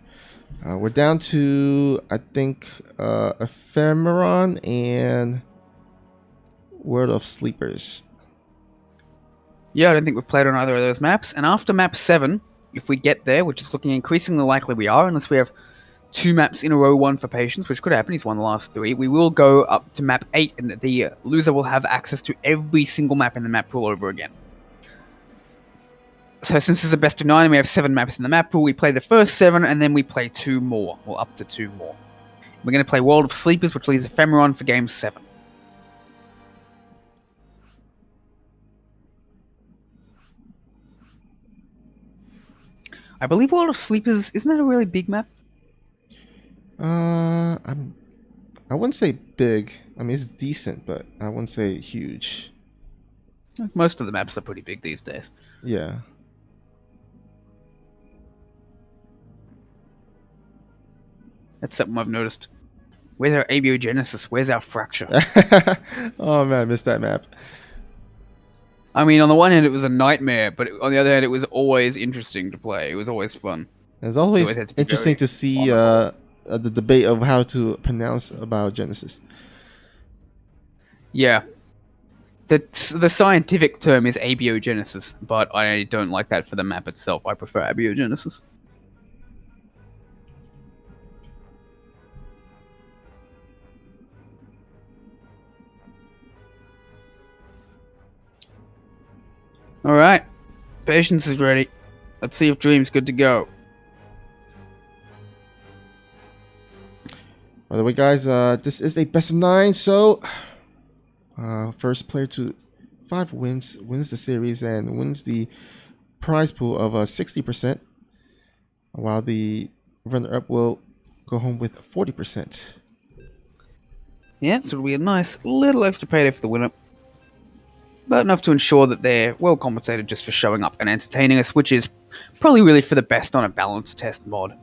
S2: We're down to, I think, Ephemeron and World of Sleepers.
S3: Yeah, I don't think we've played on either of those maps. And after map 7, if we get there, which is looking increasingly likely we are, unless we have 2 maps in a row, 1 for Patience, which could happen, he's won the last 3, we will go up to map 8, and the loser will have access to every single map in the map pool over again. So since it's a best of 9 and we have 7 maps in the map pool, we play the first 7 and then we play 2 more, or up to 2 more. We're going to play World of Sleepers, which leaves Ephemeron for game 7. I believe World of Sleepers, isn't that a really big map?
S2: I wouldn't say big. I mean, it's decent, but I wouldn't say huge.
S3: Most of the maps are pretty big these days.
S2: Yeah.
S3: That's something I've noticed. Where's our abiogenesis? Where's our fracture?
S2: Oh man, I missed that map.
S3: I mean, on the one hand, it was a nightmare, but on the other hand, it was always interesting to play. It was always fun.
S2: It's always
S3: Always had to be
S2: interesting
S3: very
S2: to see
S3: honorable.
S2: the debate of how to pronounce abiogenesis.
S3: Yeah. The scientific term is abiogenesis, but I don't like that for the map itself. I prefer abiogenesis. Alright. Patience is ready. Let's see if Dream's good to go.
S2: By the way, guys, this is a best of 9, so first player to 5 wins the series and wins the prize pool of 60%, while the runner-up will go home with 40%.
S3: Yeah, so it'll be a nice little extra payday for the winner. But enough to ensure that they're well compensated just for showing up and entertaining us, which is probably really for the best on a balance test mod.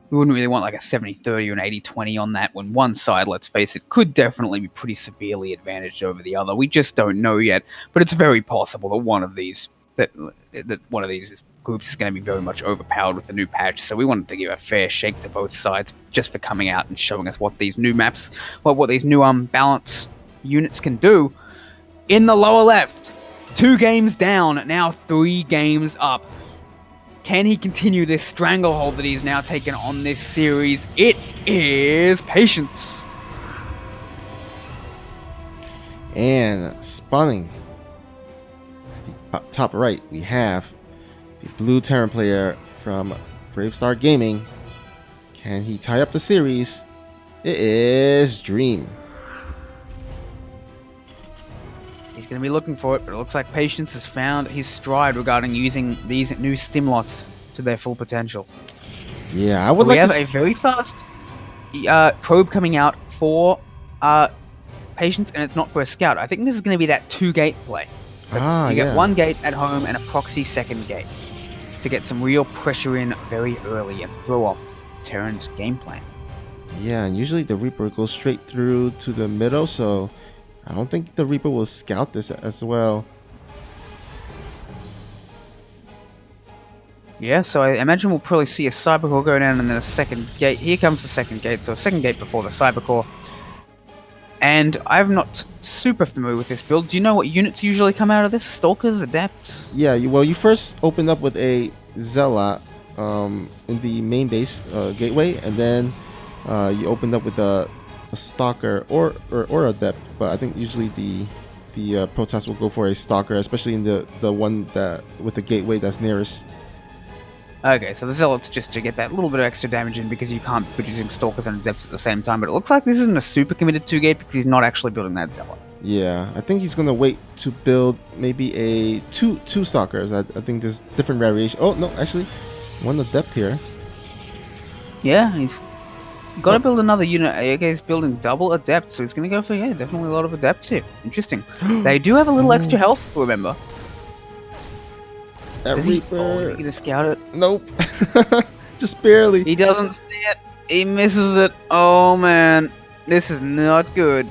S3: We wouldn't really want like a 70-30 or an 80-20 on that when one side, let's face it, could definitely be pretty severely advantaged over the other. We just don't know yet, but it's very possible that one of these groups is going to be very much overpowered with the new patch, so we wanted to give a fair shake to both sides just for coming out and showing us what these new maps, what these new balance units can do. In the lower left, 2 games down, now 3 games up. Can he continue this stranglehold that he's now taken on this series? It is Patience.
S2: And spawning at the top right, we have the blue Terran player from Bravestar Gaming. Can he tie up the series? It is Dream.
S3: He's going to be looking for it, but it looks like Patience has found his stride regarding using these new stimlots to their full potential.
S2: Yeah, I would
S3: We
S2: like
S3: have
S2: to
S3: a very fast probe coming out for Patience, and it's not for a scout. I think this is going to be that 2-gate play. You get 1 gate at home and a proxy 2nd gate to get some real pressure in very early and throw off Terran's game plan.
S2: Yeah, and usually the Reaper goes straight through to the middle, so I don't think the Reaper will scout this as well.
S3: Yeah, so I imagine we'll probably see a Cybercore go down and then a 2nd gate. Here comes the 2nd gate, so a 2nd gate before the Cybercore. And I'm not super familiar with this build. Do you know what units usually come out of this? Stalkers, Adepts?
S2: Yeah, you first open up with a Zealot in the main base gateway, and then you open up with a Stalker or Adept. But I think usually the Protoss will go for a Stalker, especially in the one that with the gateway that's nearest.
S3: Okay, so the Zealot's just to get that little bit of extra damage in because you can't be producing Stalkers and Adepts at the same time. But it looks like this isn't a super committed 2-gate because he's not actually building that Zealot.
S2: Yeah, I think he's gonna wait to build maybe a two Stalkers. I think there's different variation. Oh no, actually, one Adept here.
S3: Yeah, he's got to build another unit. AK's building double Adept, so he's going to go for, definitely a lot of Adepts here. Interesting. They do have a little extra health, remember.
S2: That
S3: Is he?
S2: Reaper.
S3: Oh, is he going to scout it?
S2: Nope. Just barely.
S3: He doesn't see it. He misses it. Oh, man. This is not good.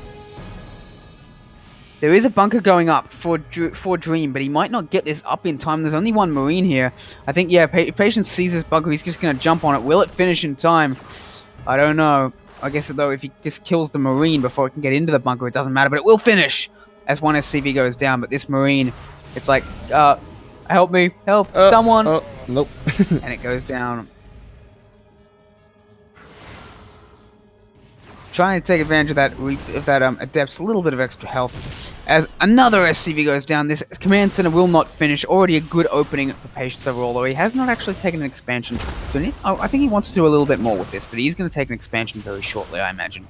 S3: There is a bunker going up for Dream, but he might not get this up in time. There's only 1 Marine here. I think, Patience sees this bunker. He's just going to jump on it. Will it finish in time? I don't know. I guess, though, if he just kills the Marine before it can get into the bunker, it doesn't matter. But it will finish as 1 SCV goes down. But this Marine, it's like, help me. Help. Someone.
S2: Oh, nope.
S3: And it goes down. Trying to take advantage of that Adept's little bit of extra health. As another SCV goes down, this command center will not finish. Already a good opening for Patience overall, though he has not actually taken an expansion. So I think he wants to do a little bit more with this, but he's going to take an expansion very shortly, I imagine.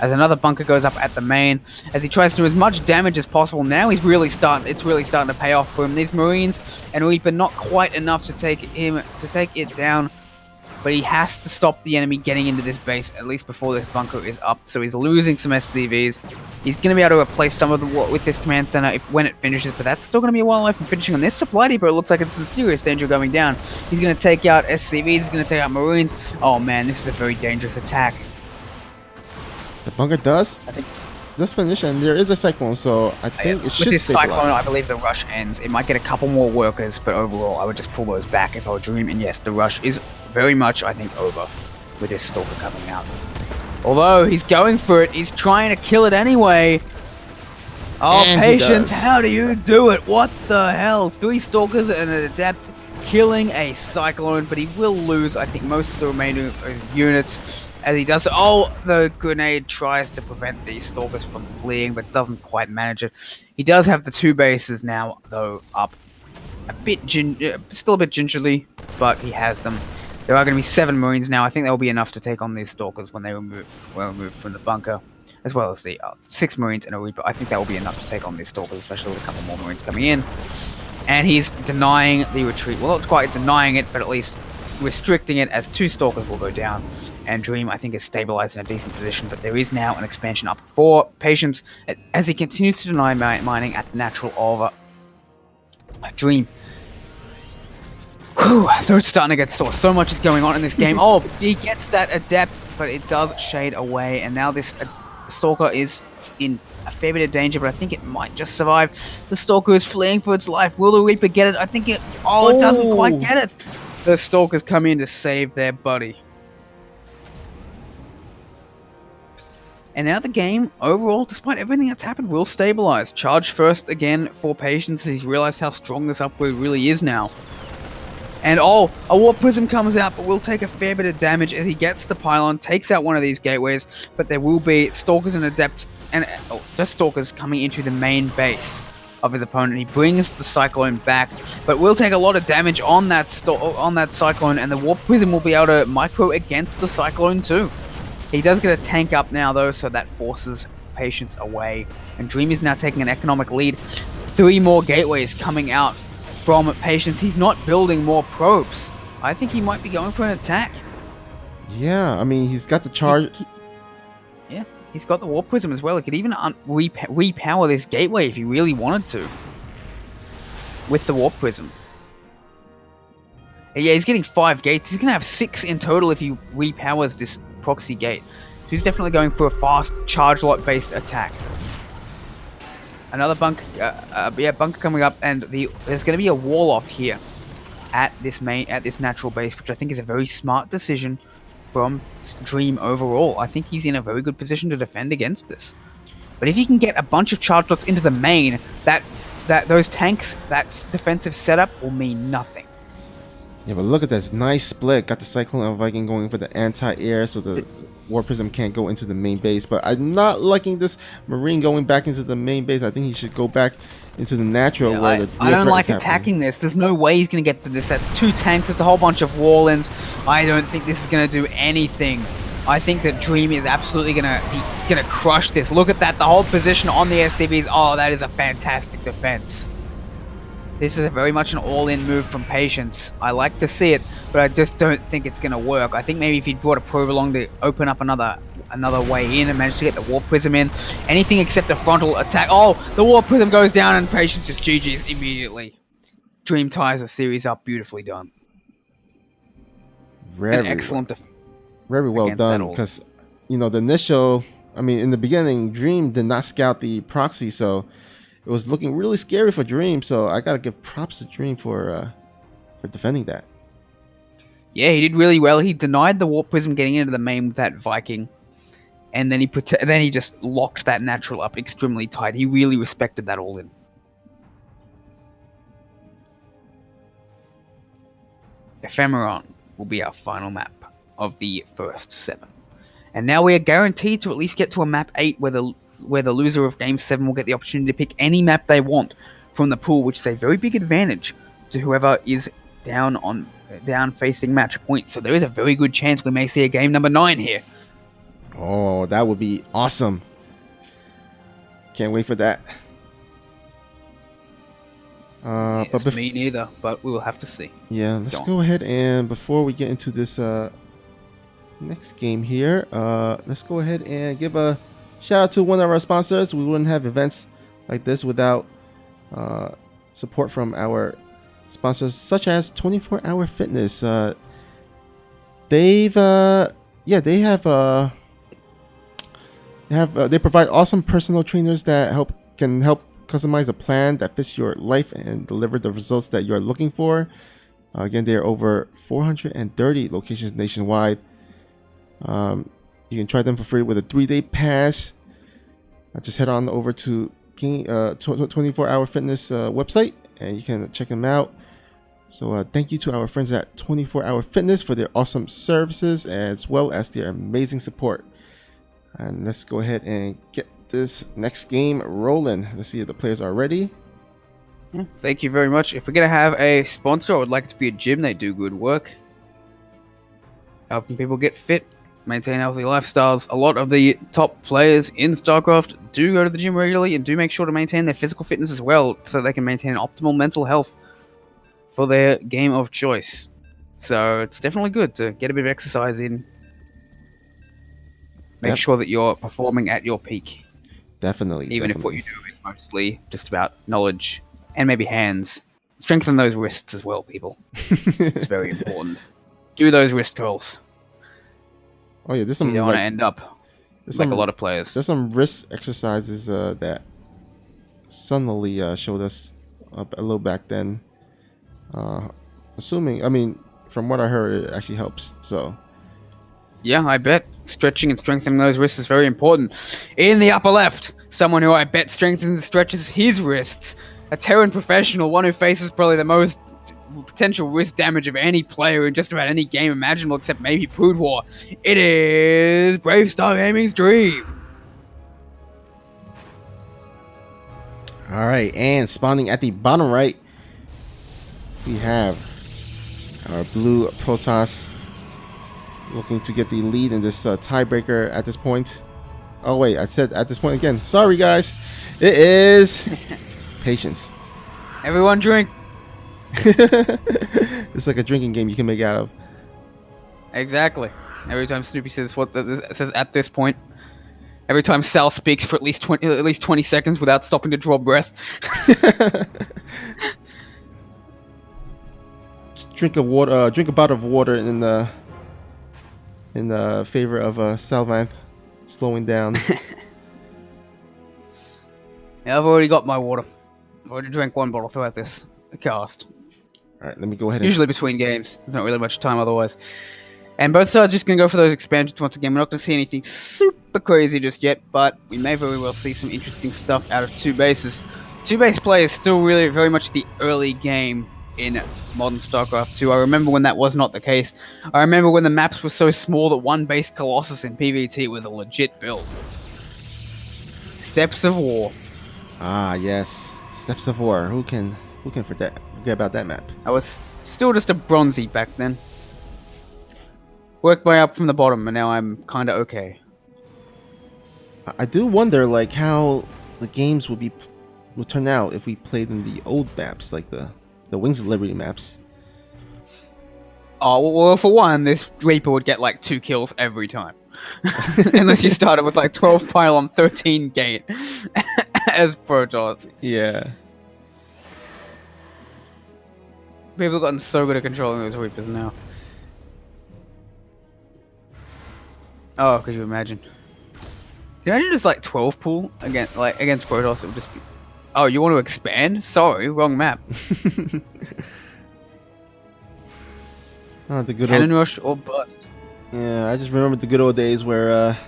S3: As another bunker goes up at the main, as he tries to do as much damage as possible. Now it's really starting to pay off for him. These Marines and Reaper not quite enough to take it down. But he has to stop the enemy getting into this base, at least before this bunker is up. So he's losing some SCVs. He's going to be able to replace some of the with this command center when it finishes, but that's still going to be a while away from finishing on this supply depot. It looks like it's in serious danger of going down. He's going to take out SCVs, he's going to take out Marines. Oh man, this is a very dangerous attack.
S2: The bunker does finish, and there is a cyclone, so I think it should
S3: With this
S2: stabilize.
S3: cyclone, I believe the rush ends. It might get a couple more workers, but overall, I would just pull those back if I were Dream. And yes, the rush is very much, I think, over with this Stalker coming out. Although he's going for it, he's trying to kill it anyway. Oh,
S2: And he
S3: Patience,
S2: does.
S3: how do you do it? What the hell? 3 Stalkers and an Adept killing a Cyclone, but he will lose, I think, most of the remainder of his units as he does so. Oh, the grenade tries to prevent these Stalkers from fleeing, but doesn't quite manage it. He does have the 2 bases now, though, up a bit still a bit gingerly, but he has them. There are going to be 7 Marines now. I think that will be enough to take on these Stalkers when they were removed from the bunker, as well as the 6 Marines and a Reaper. I think that will be enough to take on these Stalkers, especially with a couple more Marines coming in. And he's denying the retreat. Well, not quite denying it, but at least restricting it, as 2 Stalkers will go down. And Dream, I think, is stabilized in a decent position, but there is now an expansion up for Patience as he continues to deny mining at the natural of Dream. Whew, throat's starting to get sore. So much is going on in this game. Oh, he gets that Adept, but it does shade away. And now this Stalker is in a fair bit of danger, but I think it might just survive. The Stalker is fleeing for its life. Will the Reaper get it? I think it... Oh, it doesn't quite get it. The Stalkers come in to save their buddy. And now the game, overall, despite everything that's happened, will stabilize. Charge first again for Patience. He's realized how strong this upgrade really is now. And oh, a Warp Prism comes out, but will take a fair bit of damage as he gets the pylon, takes out one of these gateways, but there will be Stalkers and Adepts, and just Stalkers coming into the main base of his opponent. He brings the Cyclone back, but will take a lot of damage on that Cyclone, and the Warp Prism will be able to micro against the Cyclone too. He does get a tank up now though, so that forces Patience away, and Dream is now taking an economic lead. 3 more gateways coming out from Patience. He's not building more probes. I think he might be going for an attack.
S2: Yeah, I mean, he's got the charge.
S3: Yeah, he's got the Warp Prism as well. He could even repower this gateway if he really wanted to. With the Warp Prism. Yeah, he's getting 5 gates. He's going to have 6 in total if he repowers this proxy gate. So he's definitely going for a fast charge lot based attack. Another bunker coming up, and there's going to be a wall off here at this natural base, which I think is a very smart decision from Dream overall. I think he's in a very good position to defend against this. But if he can get a bunch of charge lots into the main, those tanks, that defensive setup will mean nothing.
S2: Yeah, but look at this nice split. Got the Cyclone and Viking going for the anti-air, so the Warp Prism can't go into the main base. But I'm not liking this Marine going back into the main base. I think he should go back into the natural where the real
S3: I don't
S2: threat
S3: like
S2: is
S3: attacking this. There's no way he's going to get to this. That's 2 tanks. It's a whole bunch of wall-ins. I don't think this is going to do anything. I think that Dream is absolutely going to crush this. Look at that. The whole position on the SCVs. Oh, that is a fantastic defense. This is very much an all-in move from Patience. I like to see it, but I just don't think it's going to work. I think maybe if he'd brought a probe along to open up another way in and managed to get the Warp Prism in, anything except a frontal attack. Oh, the Warp Prism goes down and Patience just GG's immediately. Dream ties the series up. Beautifully done.
S2: very
S3: Excellent.
S2: very well done, because you know the initial. I mean, in the beginning, Dream did not scout the proxy, so it was looking really scary for Dream. So I gotta give props to Dream for defending that.
S3: Yeah, he did really well. He denied the Warp Prism getting into the main with that Viking, and then he just locked that natural up extremely tight. He really respected that all in. Ephemeron will be our final map of the first 7. And now we are guaranteed to at least get to a map 8 where the where the loser of Game 7 will get the opportunity to pick any map they want from the pool, which is a very big advantage to whoever is down facing match point. So there is a very good chance we may see a game number 9 here.
S2: Oh, that would be awesome. Can't wait for that.
S3: Yes, me neither, but we will have to see.
S2: Yeah, let's go ahead and before we get into this next game here, let's go ahead and give a shout out to one of our sponsors. We wouldn't have events like this without support from our sponsors, such as 24 Hour Fitness. They provide awesome personal trainers that can help customize a plan that fits your life and deliver the results that you're looking for. Again, there are over 430 locations nationwide. You can try them for free with a 3-day pass. Just head on over to 24 Hour Fitness website and you can check them out. So thank you to our friends at 24 Hour Fitness for their awesome services as well as their amazing support. And let's go ahead and get this next game rolling. Let's see if the players are ready.
S3: Thank you very much. If we're going to have a sponsor, I would like it to be a gym. They do good work, helping people get fit, maintain healthy lifestyles. A lot of the top players in StarCraft do go to the gym regularly and do make sure to maintain their physical fitness as well so they can maintain optimal mental health for their game of choice. So it's definitely good to get a bit of exercise in. Make sure that you're performing at your peak.
S2: Definitely.
S3: Even if what you do is mostly just about knowledge and maybe hands. Strengthen those wrists as well, people. It's very important. Do those wrist curls.
S2: Oh yeah, there's some.
S3: You don't want to end up like a lot of players.
S2: There's some wrist exercises that Sunlily showed us a little back then. From what I heard, it actually helps. So.
S3: Yeah, I bet. Stretching and strengthening those wrists is very important. In the upper left, someone who I bet strengthens and stretches his wrists. A Terran professional, one who faces probably the most potential wrist damage of any player in just about any game imaginable except maybe Brood War. It is Bravestar Gaming's Dream.
S2: Alright, and spawning at the bottom right, we have our blue Protoss looking to get the lead in this tiebreaker at this point. Oh wait, I said at this point again. Sorry guys. It is patience.
S3: Everyone drink.
S2: It's like a drinking game you can make out of.
S3: Exactly. Every time Snoopy says says at this point. Every time Sal speaks for at least 20 seconds without stopping to draw breath.
S2: Drink a bottle of water in the favor of Salvan slowing down.
S3: Yeah, I've already got my water. I've already drank one bottle throughout this cast.
S2: Alright, let me go ahead.
S3: Usually between games. There's not really much time otherwise. And both sides are just going to go for those expansions once again. We're not going to see anything super crazy just yet, but we may very well see some interesting stuff out of 2 bases. 2 base play is still really very much the early game in modern StarCraft 2. I remember when that was not the case. I remember when the maps were so small that 1 base Colossus in PvT was a legit build. Steps of War.
S2: Ah, yes. Steps of War. Who can forget about that map?
S3: I was still just a bronzy back then. Worked my way up from the bottom, and now I'm kind of okay.
S2: I do wonder, like, how the games would turn out if we played in the old maps, like the Wings of Liberty maps.
S3: Oh, well, for one, this Reaper would get like 2 kills every time. Unless you started with like 12 pylon, 13 gate as Protoss.
S2: Yeah.
S3: People have gotten so good at controlling those Reapers now. Oh, could you imagine? Can you imagine just like 12 pool against Protoss? It would just be... Oh, you want to expand? Sorry, wrong map.
S2: Oh, the good
S3: Cannon Rush or Bust.
S2: Yeah, I just remember the good old days where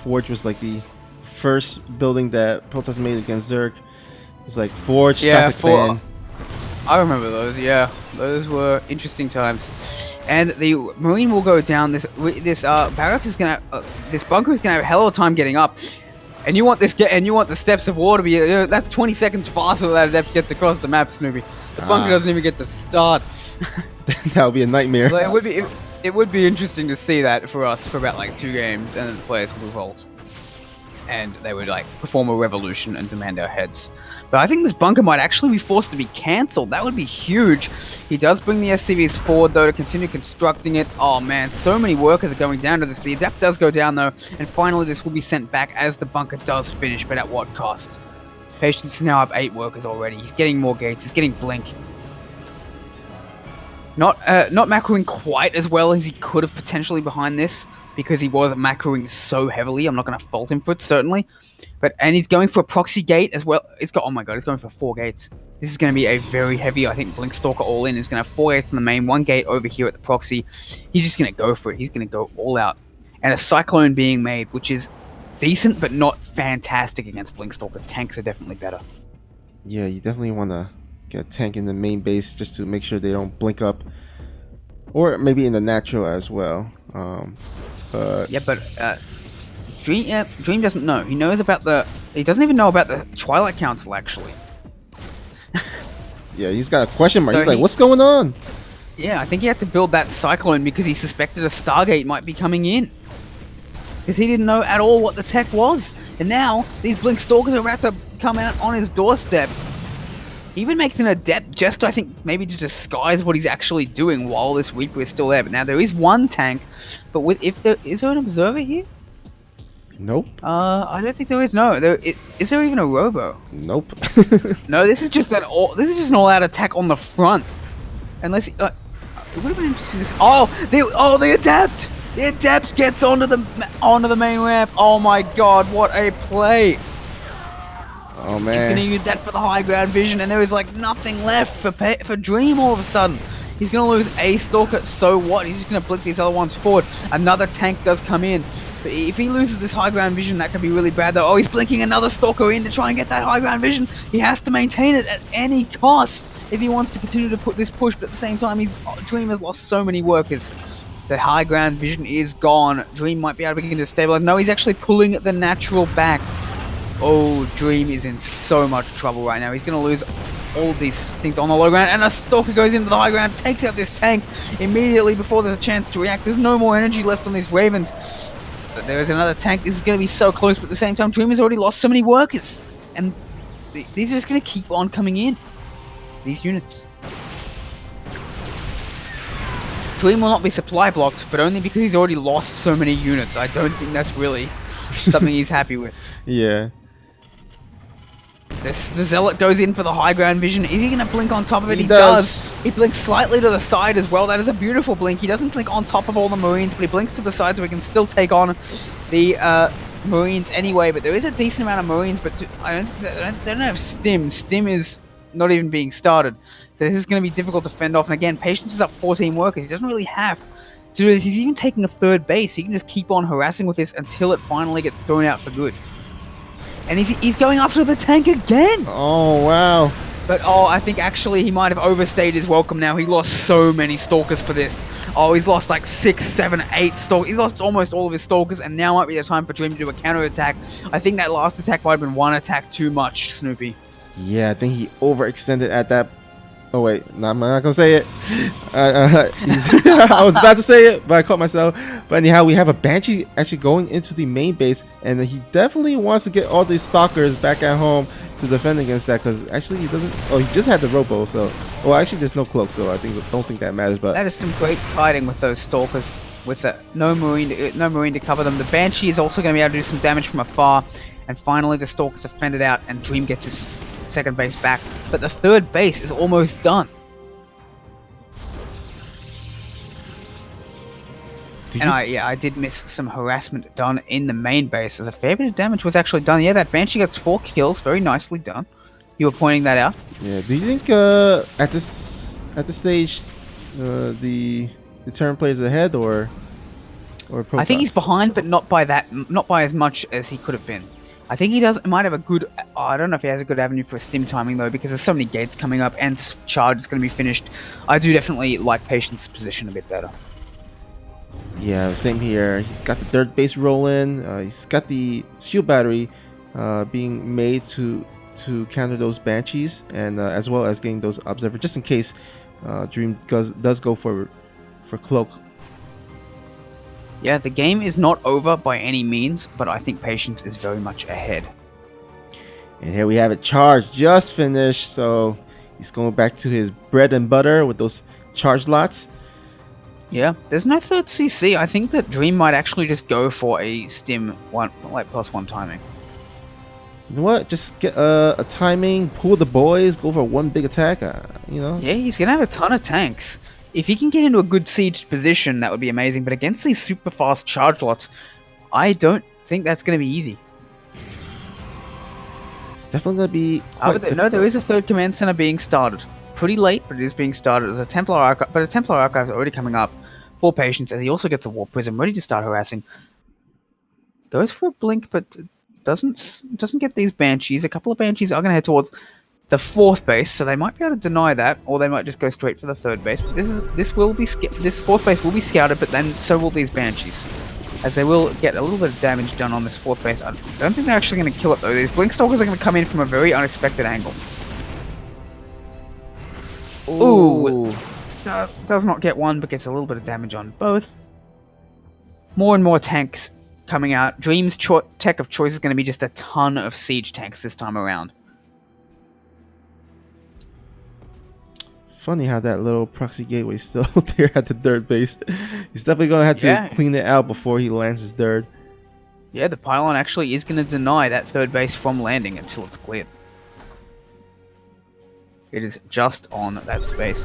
S2: Forge was like the first building that Protoss made against Zerg. It's like Forge, fast expand.
S3: I remember those, yeah. Those were interesting times. And the Marine will go down. This barracks is gonna, this bunker is gonna have a hell of a time getting up. And you want this and you want the steps of war to be that's 20 seconds faster than that adept gets across the map, Snoopy. The bunker doesn't even get to start.
S2: That would be a nightmare.
S3: Like, it would be interesting to see that for us for about like 2 games, and then the players would revolt, and they would like perform a revolution and demand our heads. But I think this bunker might actually be forced to be cancelled. That would be huge. He does bring the SCVs forward though to continue constructing it. Oh man, so many workers are going down to this. The adept does go down though, and finally this will be sent back as the bunker does finish, but at what cost? Patience is now up 8 workers already. He's getting more gates. He's getting blink. Not macroing quite as well as he could have potentially behind this, because he was macroing so heavily. I'm not going to fault him for it, certainly. And he's going for a proxy gate as well. Oh my god, he's going for 4 gates. This is going to be a very heavy, I think, Blink Stalker all in. He's going to have 4 gates in the main, 1 gate over here at the proxy. He's just going to go for it. He's going to go all out. And a Cyclone being made, which is decent, but not fantastic against Blink Stalkers. Tanks are definitely better.
S2: Yeah, you definitely want to get a tank in the main base just to make sure they don't blink up. Or maybe in the natural as well.
S3: Yeah, but Dream doesn't know. He knows about he doesn't even know about the Twilight Council, actually.
S2: Yeah, he's got a question mark.
S3: So
S2: he's like, what's going on?
S3: Yeah, I think he had to build that Cyclone because he suspected a Stargate might be coming in. Because he didn't know at all what the tech was. And now, these Blink Stalkers are about to come out on his doorstep. He even makes an adept just, I think, maybe to disguise what he's actually doing while this Reaper is still there. But now there is 1 tank, but is there an observer here?
S2: Nope.
S3: I don't think there is. No, is there even a robo?
S2: Nope.
S3: No, this is just an all-out attack on the front. Unless it would have been interesting to see. The adept! The adept gets onto the main ramp. Oh my god, what a play!
S2: Oh
S3: He's
S2: man.
S3: gonna use that for the high ground vision, and there is like nothing left for Dream all of a sudden. He's gonna lose a Stalker, so what? He's just gonna blink these other ones forward. Another tank does come in. But if he loses this high ground vision, that could be really bad though. Oh, he's blinking another Stalker in to try and get that high ground vision. He has to maintain it at any cost if he wants to continue to put this push, but at the same time, Dream has lost so many workers. The high ground vision is gone. Dream might be able to begin to stabilize. No, he's actually pulling the natural back. Oh, Dream is in so much trouble right now. He's going to lose all these things on the low ground, and a Stalker goes into the high ground, takes out this tank immediately before there's a chance to react. There's no more energy left on these Ravens. But there is another tank. This is going to be so close, but at the same time, Dream has already lost so many workers. And these are just going to keep on coming in. These units. Dream will not be supply blocked, but only because he's already lost so many units. I don't think that's really something he's happy with.
S2: Yeah.
S3: The Zealot goes in for the high ground vision. Is he going to blink on top of it?
S2: He does.
S3: He blinks slightly to the side as well. That is a beautiful blink. He doesn't blink on top of all the Marines, but he blinks to the side so he can still take on the Marines anyway. But there is a decent amount of Marines, but they don't have Stim. Stim is not even being started. So this is going to be difficult to fend off. And again, Patience is up 14 workers. He doesn't really have to do this. He's even taking a 3rd base. He can just keep on harassing with this until it finally gets thrown out for good. And he's going after the tank again!
S2: Oh, wow.
S3: But, I think actually he might have overstayed his welcome now. He lost so many Stalkers for this. Oh, he's lost like 6, 7, 8 Stalkers. He's lost almost all of his Stalkers, and now might be the time for Dream to do a counterattack. I think that last attack might have been 1 attack too much, Snoopy.
S2: Yeah, I think he overextended at that. Oh wait, no, I'm not gonna say it. I was about to say it, but I caught myself. But anyhow, we have a Banshee actually going into the main base, and he definitely wants to get all these Stalkers back at home to defend against that. Because actually, he doesn't. Oh, he just had the Robo, so. Well, actually, there's no cloak, so don't think that matters. But
S3: that is some great kiting with those Stalkers, with no marine to cover them. The Banshee is also going to be able to do some damage from afar, and finally the Stalkers are fended out, and Dream gets his 2nd base back, but the 3rd base is almost done. And I did miss some harassment done in the main base, as a fair bit of damage was actually done. Yeah, that Banshee gets 4 kills, very nicely done. You were pointing that out.
S2: Yeah, do you think at this stage the turn plays ahead or Protoss?
S3: I think he's behind, but not by as much as he could have been. I think he might have a good, I don't know if he has a good avenue for Stim timing though, because there's so many gates coming up and charge is going to be finished. I do definitely like Patience's position a bit better.
S2: Yeah, same here. He's got the 3rd base rolling. He's got the shield battery. being made to counter those banshees, and as well as getting those observer just in case Dream does go for cloak.
S3: Yeah, the game is not over by any means, but I think Patience is very much ahead.
S2: And here we have it. Charge just finished, so he's going back to his bread and butter with those charge lots.
S3: Yeah, there's no third CC. I think that Dream might actually just go for a stim +1 timing.
S2: You know what? Just get a timing, pull the boys, go for one big attack.
S3: Yeah, he's gonna have a ton of tanks. If he can get into a good siege position, that would be amazing. But against these super fast charge lots, I don't think that's gonna be easy.
S2: It's definitely gonna be quite difficult.
S3: No, there is a third command center being started. Pretty late, but it is being started. There's a Templar Archive, but a Templar Archive is already coming up for Patience, and he also gets a Warp Prism ready to start harassing. Goes for a blink, but doesn't get these Banshees. A couple of Banshees are gonna head towards the 4th base, so they might be able to deny that, or they might just go straight for the 3rd base. But this 4th base will be scouted, but then so will these Banshees, as they will get a little bit of damage done on this 4th base. I don't think they're actually going to kill it though. These Blinkstalkers are going to come in from a very unexpected angle. Ooh, does not get one, but gets a little bit of damage on both. More and more tanks coming out. Dream's tech of choice is going to be just a ton of siege tanks this time around.
S2: Funny how that little proxy gateway is still there at the 3rd base. He's definitely gonna have to clean it out before he lands his 3rd.
S3: Yeah, the pylon actually is going to deny that 3rd base from landing until it's cleared. It is just on that space.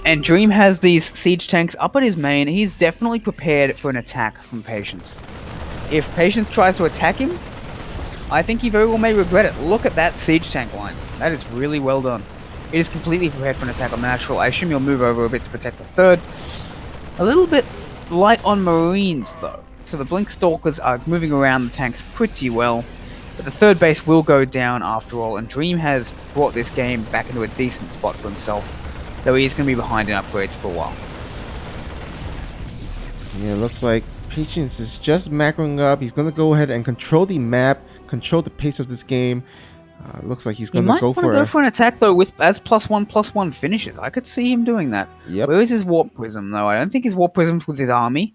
S3: And Dream has these siege tanks up at his main. He's definitely prepared for an attack from Patience. If Patience tries to attack him, I think he very well may regret it. Look at that siege tank line. That is really well done. It is completely prepared for an attack on the natural. I assume you'll move over a bit to protect the 3rd. A little bit light on Marines, though. So the Blink Stalkers are moving around the tanks pretty well. But the 3rd base will go down after all. And Dream has brought this game back into a decent spot for himself. Though he is going to be behind in upgrades for a while.
S2: Yeah, it looks like Patience is just macroing up. He's going to go ahead and control the map, control the pace of this game. Looks like he's going to go for
S3: an attack though with as +1/+1 finishes. I could see him doing that.
S2: Yep.
S3: Where is his Warp Prism though? I don't think his Warp Prism's with his army.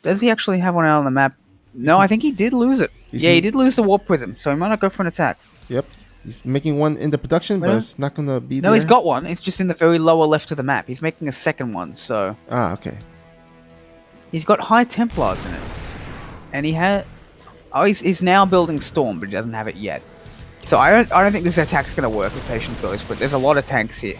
S3: Does he actually have one out on the map? No, I think he did lose it. Yeah, he did lose the Warp Prism, so he might not go for an attack.
S2: Yep. He's making one in the production, but it's not going to be there.
S3: No, he's got one. It's just in the very lower left of the map. He's making a second one, so...
S2: Okay.
S3: He's got High Templars in it. And he had... Oh, he's now building Storm, but he doesn't have it yet. So I don't think this attack's going to work if Patience goes, but there's a lot of tanks here.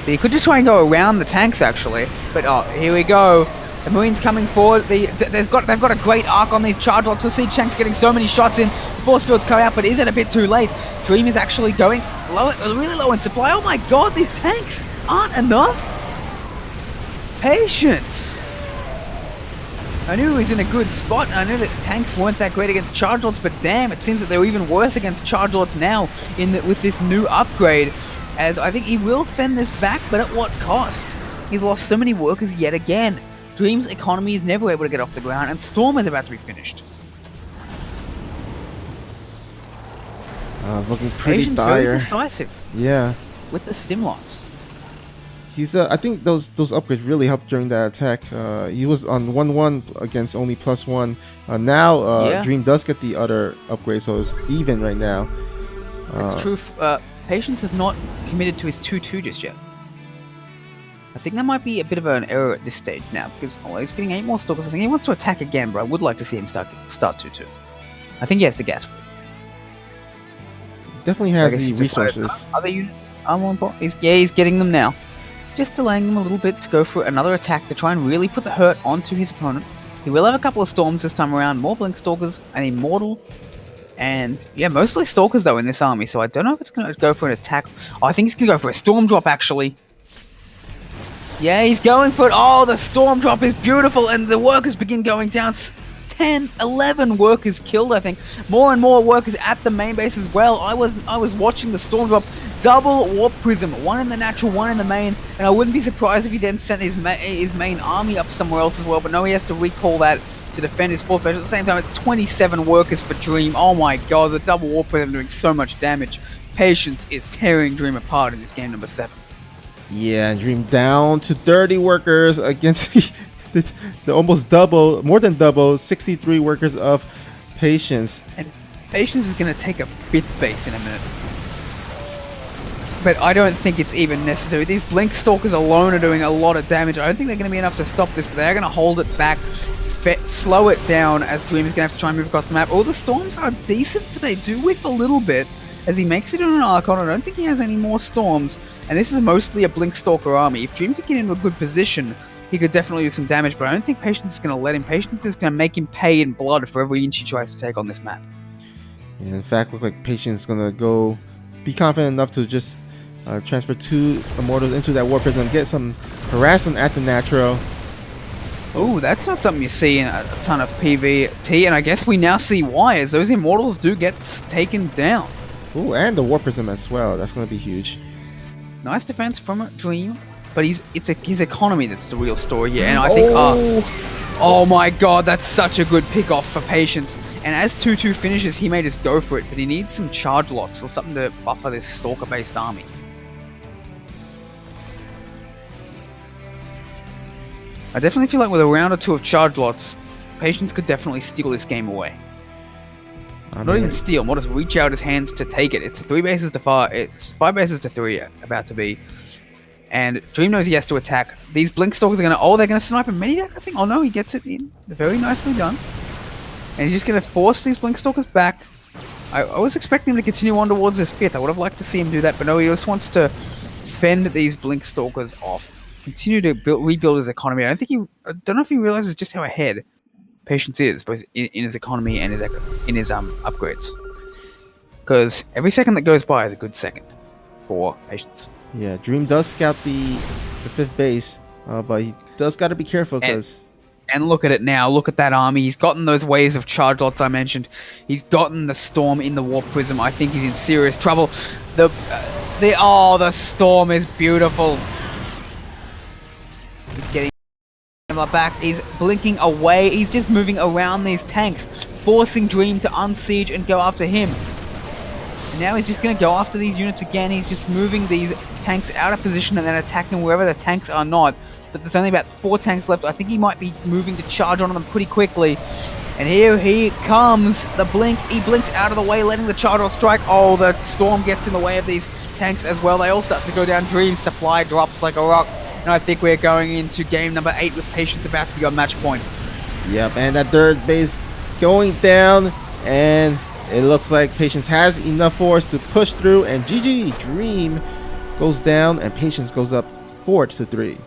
S3: So you could just try and go around the tanks, actually. But, oh, here we go. The Marines coming forward. They've got a great arc on these charge lots. The siege tanks getting so many shots in. The force field's coming out, but is it a bit too late? Dream is actually going really low in supply. Oh my god, these tanks aren't enough. Patience. I knew he was in a good spot. I knew that tanks weren't that great against charge lots, but damn, it seems that they're even worse against charge lots now with this new upgrade. As I think he will fend this back, but at what cost? He's lost so many workers yet again. Dream's economy is never able to get off the ground, and Storm is about to be finished.
S2: It's looking pretty
S3: Patience
S2: dire.
S3: very decisive.
S2: Yeah.
S3: With the stim lots.
S2: He's I think those upgrades really helped during that attack. He was on 1/1 against only +1. Now Dream does get the other upgrade, so it's even right now.
S3: It's true. Patience is not committed to his 2/2 just yet. I think that might be a bit of an error at this stage now, because he's getting 8 more stalkers. I think he wants to attack again, but I would like to see him start 2/2. I think he has the gas for it.
S2: Definitely has the resources.
S3: Other units are more important. He's getting them now. Just delaying them a little bit to go for another attack to try and really put the hurt onto his opponent. He will have a couple of Storms this time around, more Blink Stalkers, an Immortal, and yeah, mostly Stalkers though in this army, so I don't know if it's going to go for an attack. Oh, I think he's going to go for a Storm Drop actually. Yeah, he's going for it. Oh, the Storm Drop is beautiful, and the workers begin going down. 10, 11 workers killed, I think. More and more workers at the main base as well. I was watching the Storm Drop. Double Warp Prism, one in the natural, one in the main, and I wouldn't be surprised if he then sent his main army up somewhere else as well, but no, he has to recall that to defend his 4th base. At the same time, it's 27 workers for Dream. Oh my god, the double warp prism doing so much damage. Patience is tearing Dream apart in this game number 7.
S2: Yeah, and Dream down to 30 workers against the almost double, more than double, 63 workers of Patience.
S3: And Patience is going to take a 5th base in a minute. But I don't think it's even necessary. These Blink Stalkers alone are doing a lot of damage. I don't think they're going to be enough to stop this, but they're going to hold it back, slow it down, as Dream is going to have to try and move across the map. All the Storms are decent, but they do whiff a little bit, as he makes it in an Archon. I don't think he has any more Storms, and this is mostly a Blink Stalker army. If Dream could get into a good position, he could definitely do some damage, but I don't think Patience is going to let him. Patience is going to make him pay in blood for every inch he tries to take on this map.
S2: And in fact, looks like Patience is going to be confident enough to just transfer 2 Immortals into that Warp Prism, get some harassment at the Natural.
S3: Oh, that's not something you see in a ton of PvT, and I guess we now see why, as those Immortals do get taken down.
S2: Ooh, and the Warp Prism as well. That's going to be huge.
S3: Nice defense from Dream, but it's his economy that's the real story here, and I think, oh my god, that's such a good pick off for Patience. And as 2-2 finishes, he may just go for it, but he needs some charge lots or something to buffer this Stalker-based army. I definitely feel like with a round or 2 of charge lots, Patience could definitely steal this game away. Not even steal, more just reach out his hands to take it. It's 3 bases to 5, it's 5 bases to 3 about to be. And Dream knows he has to attack. These Blink Stalkers are they're gonna snipe a Medivac, I think. Oh no, he gets it in. Very nicely done. And he's just gonna force these Blink Stalkers back. I was expecting him to continue on towards his 5th. I would have liked to see him do that, but no, he just wants to fend these Blink Stalkers off. Continue to rebuild his economy. I don't know if he realizes just how ahead Patience is, both in his economy and in his upgrades. Because every second that goes by is a good second for Patience.
S2: Yeah, Dream does scout the 5th base, but he does got to be careful because.
S3: And look at it now. Look at that army. He's gotten those waves of charge lots I mentioned. He's gotten the Storm in the Warp Prism. I think he's in serious trouble. The Storm is beautiful. He's getting back. He's blinking away. He's just moving around these tanks, forcing Dream to unsiege and go after him. And now he's just going to go after these units again. He's just moving these tanks out of position and then attacking wherever the tanks are not. But there's only about 4 tanks left. I think he might be moving to charge on them pretty quickly. And here he comes. The blink. He blinks out of the way, letting the charge strike. Oh, the Storm gets in the way of these tanks as well. They all start to go down. Dream's supply drops like a rock. And I think we're going into game number 8 with Patience about to be on match point.
S2: Yep, and that 3rd base going down. And it looks like Patience has enough force to push through. And GG, Dream goes down and Patience goes up 4-3.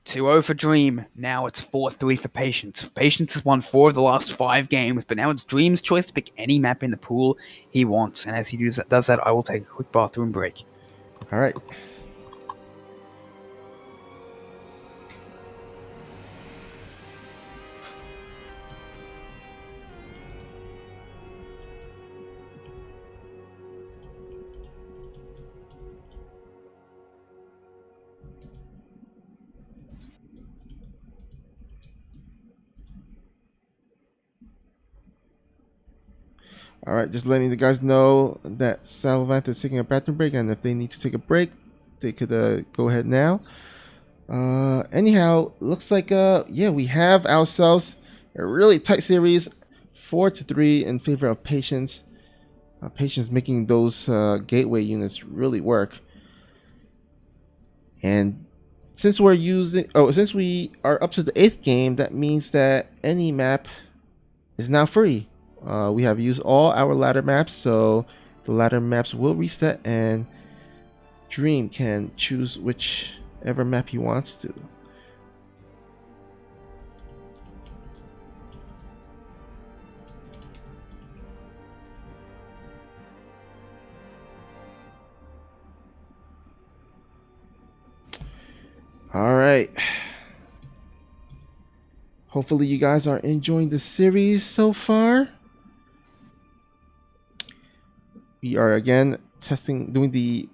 S3: 2-0 for Dream. Now it's 4-3 for Patience. Patience has won 4 of the last 5 games, but now it's Dream's choice to pick any map in the pool he wants. And as he does that, I will take a quick bathroom break.
S2: All right. All right, just letting the guys know that Salvant is taking a bathroom break, and if they need to take a break, they could go ahead now. Anyhow, looks like yeah, we have ourselves a really tight series, 4-3 in favor of Patience. Patience making those gateway units really work. And since we are up to the 8th game, that means that any map is now free. We have used all our ladder maps, so the ladder maps will reset and Dream can choose whichever map he wants to. All right. Hopefully you guys are enjoying the series so far. We are again doing the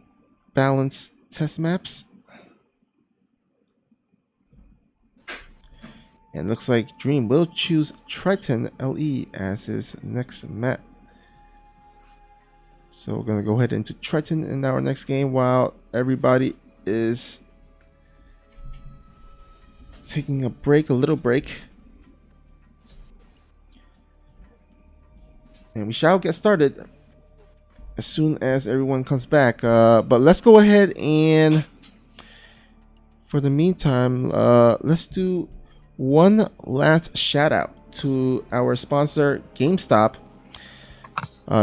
S2: balance test maps. And looks like Dream will choose Triton LE as his next map. So we're going to go ahead into Triton in our next game while everybody is taking a break, a little break. And we shall get started as soon as everyone comes back. But let's go ahead and, for the meantime, let's do one last shout out to our sponsor, GameStop.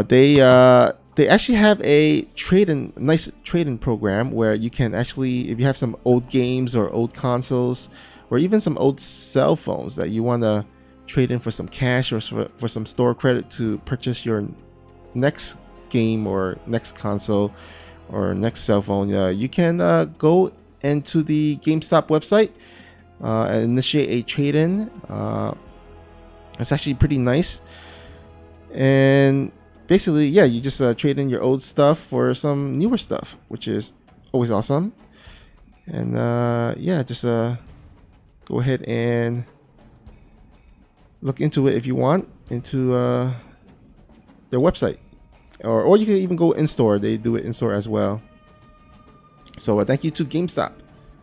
S2: They actually have a nice trade-in program where you can actually, if you have some old games or old consoles, or even some old cell phones that you want to trade in for some cash or for some store credit to purchase your next game or next console or next cell phone, you can go into the GameStop website and initiate a trade-in. It's actually pretty nice, and basically, yeah, you just trade in your old stuff for some newer stuff, which is always awesome. And yeah, just go ahead and look into it if you want, into their website, or you can even go in store. They do it in store as well. So thank you to GameStop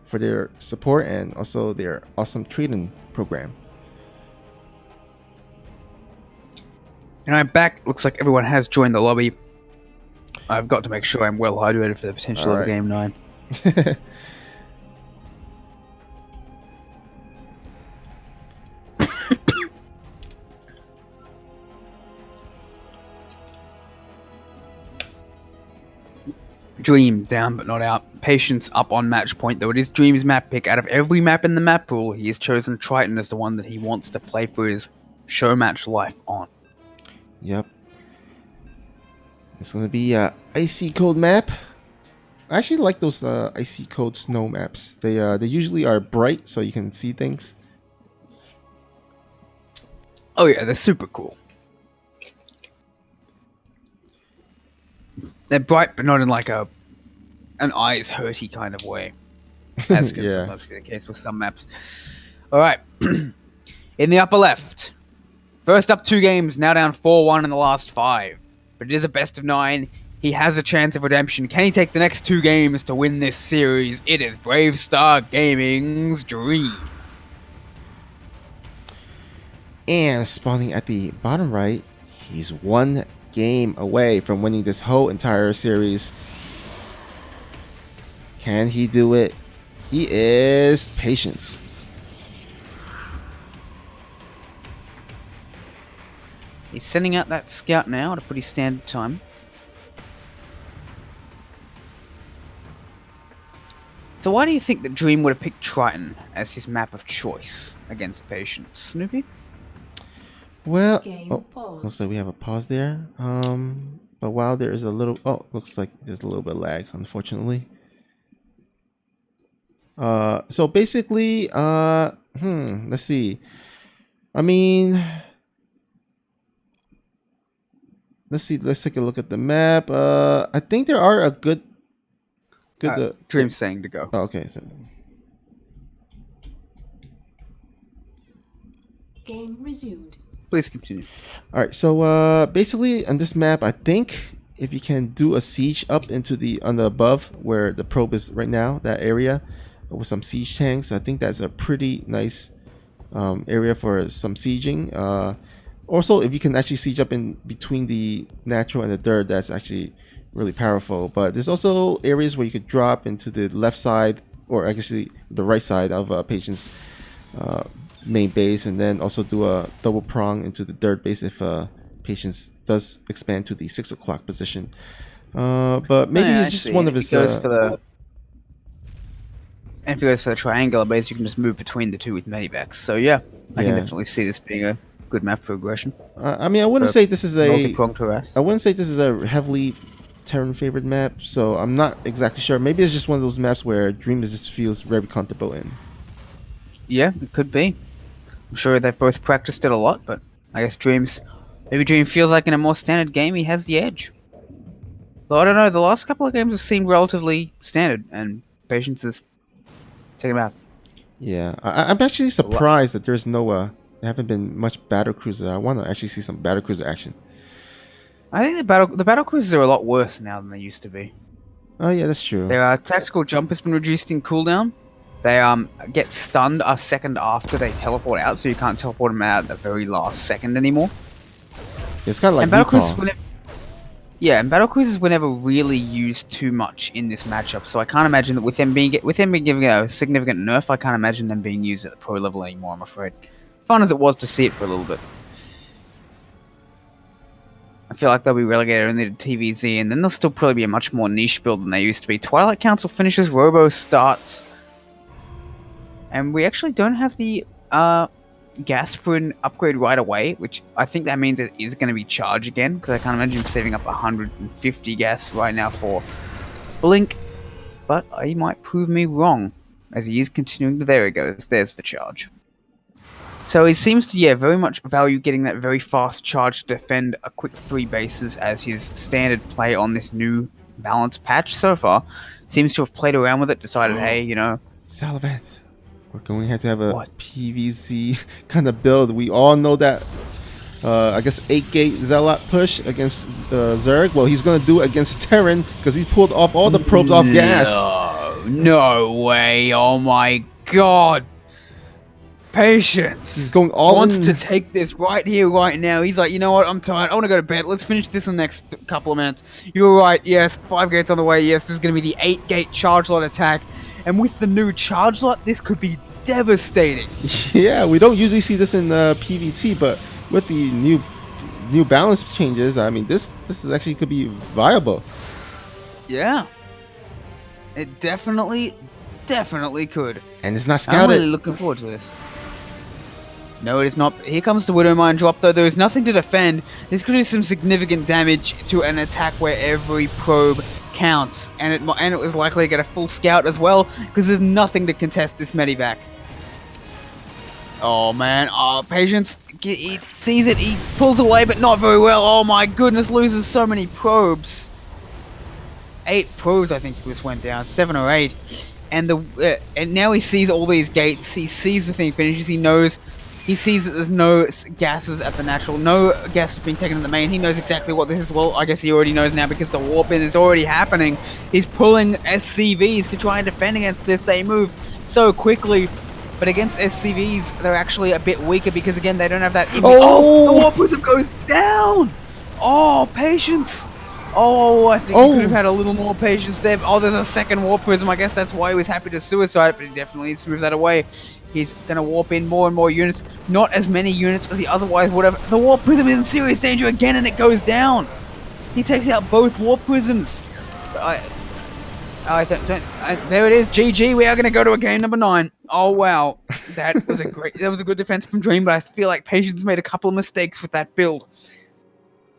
S2: for their support and also their awesome trade-in program.
S3: And I'm back. Looks like everyone has joined the lobby. I've got to make sure I'm well hydrated for the potential of Game 9. Dream down but not out. Patience up on match point, though it is Dream's map pick. Out of every map in the map pool, he has chosen Triton as the one that he wants to play for his show match life on.
S2: Yep. It's going to be a icy cold map. I actually like those icy cold snow maps. They usually are bright so you can see things.
S3: Oh yeah, they're super cool. They're bright, but not in like an eyes hurty kind of way. As can
S2: Yeah.
S3: sometimes be the case with some maps. Alright. In the upper left. First up 2 games, now down 4-1 in the last 5. But it is a best of 9. He has a chance of redemption. Can he take the next 2 games to win this series? It is Brave Star Gaming's Dream.
S2: And spawning at the bottom right, he's 1 game away from winning this whole entire series. Can he do it? He is Patience.
S3: He's sending out that scout now at a pretty standard time. So why do you think that Dream would have picked Triton as his map of choice against Patience, Snoopy?
S2: Well,
S1: Game pause.
S2: looks like we have a pause there. But while there is a little, looks like there's a little bit of lag, unfortunately. So basically, let's see. I mean, let's see. Let's take a look at the map. I think there are a good.
S3: Dream's saying to go.
S2: Oh, okay. So
S1: Game resumed.
S3: Please continue.
S2: all right. So basically, on this map, I think if you can do a siege up into on the above where the probe is right now, that area with some siege tanks, I think that's a pretty nice area for some sieging. Also, if you can actually siege up in between the natural and the dirt, that's actually really powerful. But there's also areas where you could drop into the left side, or actually the right side of Patience main base, and then also do a double prong into the dirt base if Patience does expand to the 6 o'clock position. But maybe it's just one of his.
S3: And if he goes for the triangular base, you can just move between the two with medivacs. So yeah, I can definitely see this being a good map for aggression.
S2: I mean, I wouldn't say this is a.
S3: Multi-pronged harass.
S2: I wouldn't say this is a heavily Terran favored map, so I'm not exactly sure. Maybe it's just one of those maps where Dream just feels very comfortable in.
S3: Yeah, it could be. I'm sure they've both practiced it a lot, but I guess Dream feels like in a more standard game he has the edge. Though I don't know, the last couple of games have seemed relatively standard, and Patience is taking him out.
S2: Yeah, I'm actually surprised that there's no there haven't been much battle cruiser. I want to actually see some battle cruiser action.
S3: I think the battle cruisers are a lot worse now than they used to be.
S2: Oh yeah, that's true.
S3: Their tactical jump has been reduced in cooldown. They get stunned a second after they teleport out, so you can't teleport them out at the very last second anymore.
S2: It's kind of like
S3: And battle
S2: recall.
S3: cruisers and battle cruisers were never really used too much in this matchup, so I can't imagine that with them being given a significant nerf, I can't imagine them being used at the pro level anymore. I'm afraid. Fun as it was to see it for a little bit, I feel like they'll be relegated only to TVZ, and then they'll still probably be a much more niche build than they used to be. Twilight Council finishes, Robo starts, and we actually don't have the gas for an upgrade right away, which I think that means it is going to be charged again, because I can't imagine him saving up 150 gas right now for Blink, but he might prove me wrong, as he is continuing to... There he goes, there's the charge. So he seems to, very much value getting that very fast charge to defend a quick 3 bases as his standard play on this new balance patch so far. Seems to have played around with it, decided, hey,
S2: Salavanth, we're going to have a
S3: What?
S2: PVZ kind of build. We all know that, I guess, 8-gate Zealot push against Zerg. Well, he's going to do it against Terran because he pulled off all the probes off gas.
S3: No way, oh my god. Patience.
S2: He's going all
S3: wants
S2: in.
S3: to take this right here, right now. He's like, you know what? I'm tired. I want to go to bed. Let's finish this in the next couple of minutes. You're right. Yes, 5 gates on the way. Yes, this is going to be the 8-gate charge lot attack. And with the new charge lot, this could be devastating.
S2: Yeah, we don't usually see this in PvT, but with the new balance changes, I mean, this is actually could be viable.
S3: Yeah. It definitely could.
S2: And it's not
S3: I'm
S2: scouted.
S3: really looking forward to this. No, it is not. Here comes the Widowmine drop, though. There is nothing to defend. This could do some significant damage to an attack where every probe counts. And it was likely to get a full scout as well, because there's nothing to contest this medivac. Oh, man. Oh, Patience. He sees it. He pulls away, but not very well. Oh, my goodness. Loses so many probes. 8 probes, I think this went down. 7 or 8. And and now he sees all these gates. He sees the thing finishes. He sees that there's no gases at the natural, no gases being taken in the main. He knows exactly what this is. Well, I guess he already knows now because the warp in is already happening. He's pulling SCVs to try and defend against this. They move so quickly, but against SCVs, they're actually a bit weaker because again, they don't have that. Oh, the warp prism goes down. Oh, Patience. Oh, I think he could have had a little more patience there. Oh, there's a second warp prism. I guess that's why he was happy to suicide, but he definitely needs to move that away. He's going to warp in more and more units. Not as many units as he otherwise would have. The warp prism is in serious danger again, and it goes down. He takes out both warp prisms. There it is. GG. We are going to go to a game number 9. Oh, wow. That was a good defense from Dream, but I feel like Patience made a couple of mistakes with that build.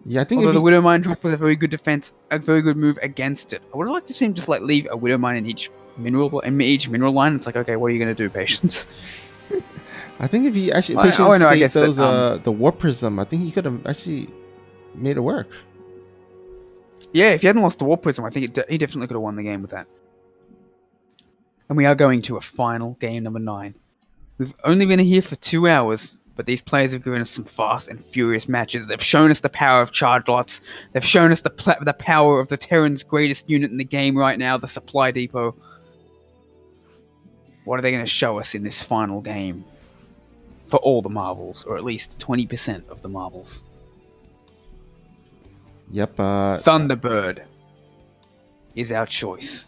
S2: Yeah, I think
S3: although the Widowmine drop was a very good defense, a very good move against it. I would have liked to see him just leave a Widowmine in each mineral line. It's like, okay, what are you going to do, Patience?
S2: I think if he actually saved those the warp prism, I think he could have actually made it work.
S3: Yeah, if he hadn't lost the warp prism, I think he definitely could have won the game with that. And we are going to a final game number 9. We've only been here for 2 hours. But these players have given us some fast and furious matches. They've shown us the power of charge lots. They've shown us the power of the Terran's greatest unit in the game right now, the Supply Depot. What are they going to show us in this final game? For all the marbles, or at least 20% of the marbles.
S2: Yep.
S3: Thunderbird is our choice.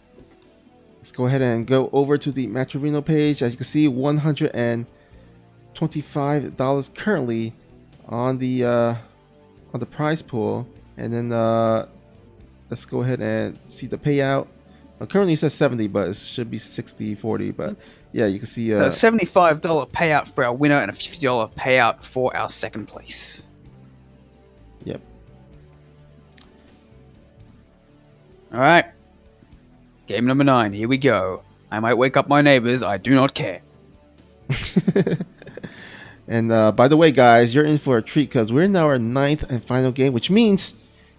S2: Let's go ahead and go over to the Matcherino page. As you can see, $125 currently on the prize pool, and then let's go ahead and see the payout. Currently it says 70, but it should be 60-40. But yeah, you can see
S3: so $75 payout for our winner and a $50 payout for our second place.
S2: Yep.
S3: All right, game number 9. Here we go. I might wake up my neighbors. I do not care.
S2: And by the way, guys, you're in for a treat because we're in our 9th and final game, which means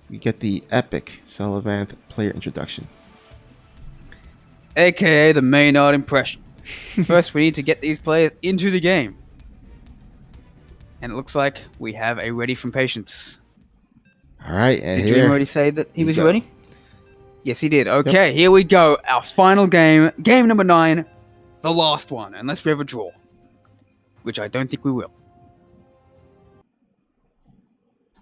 S2: we get the epic Salavanth player introduction.
S3: AKA the Maynard impression. First, we need to get these players into the game. And it looks like we have a ready from Patience.
S2: All right, and
S3: Did Dream
S2: here
S3: already say that he
S2: you
S3: was
S2: go.
S3: ready? Yes, he did. Okay, here we go. Our final game. Game number 9. The last one, unless we have a draw. Which I don't think we will.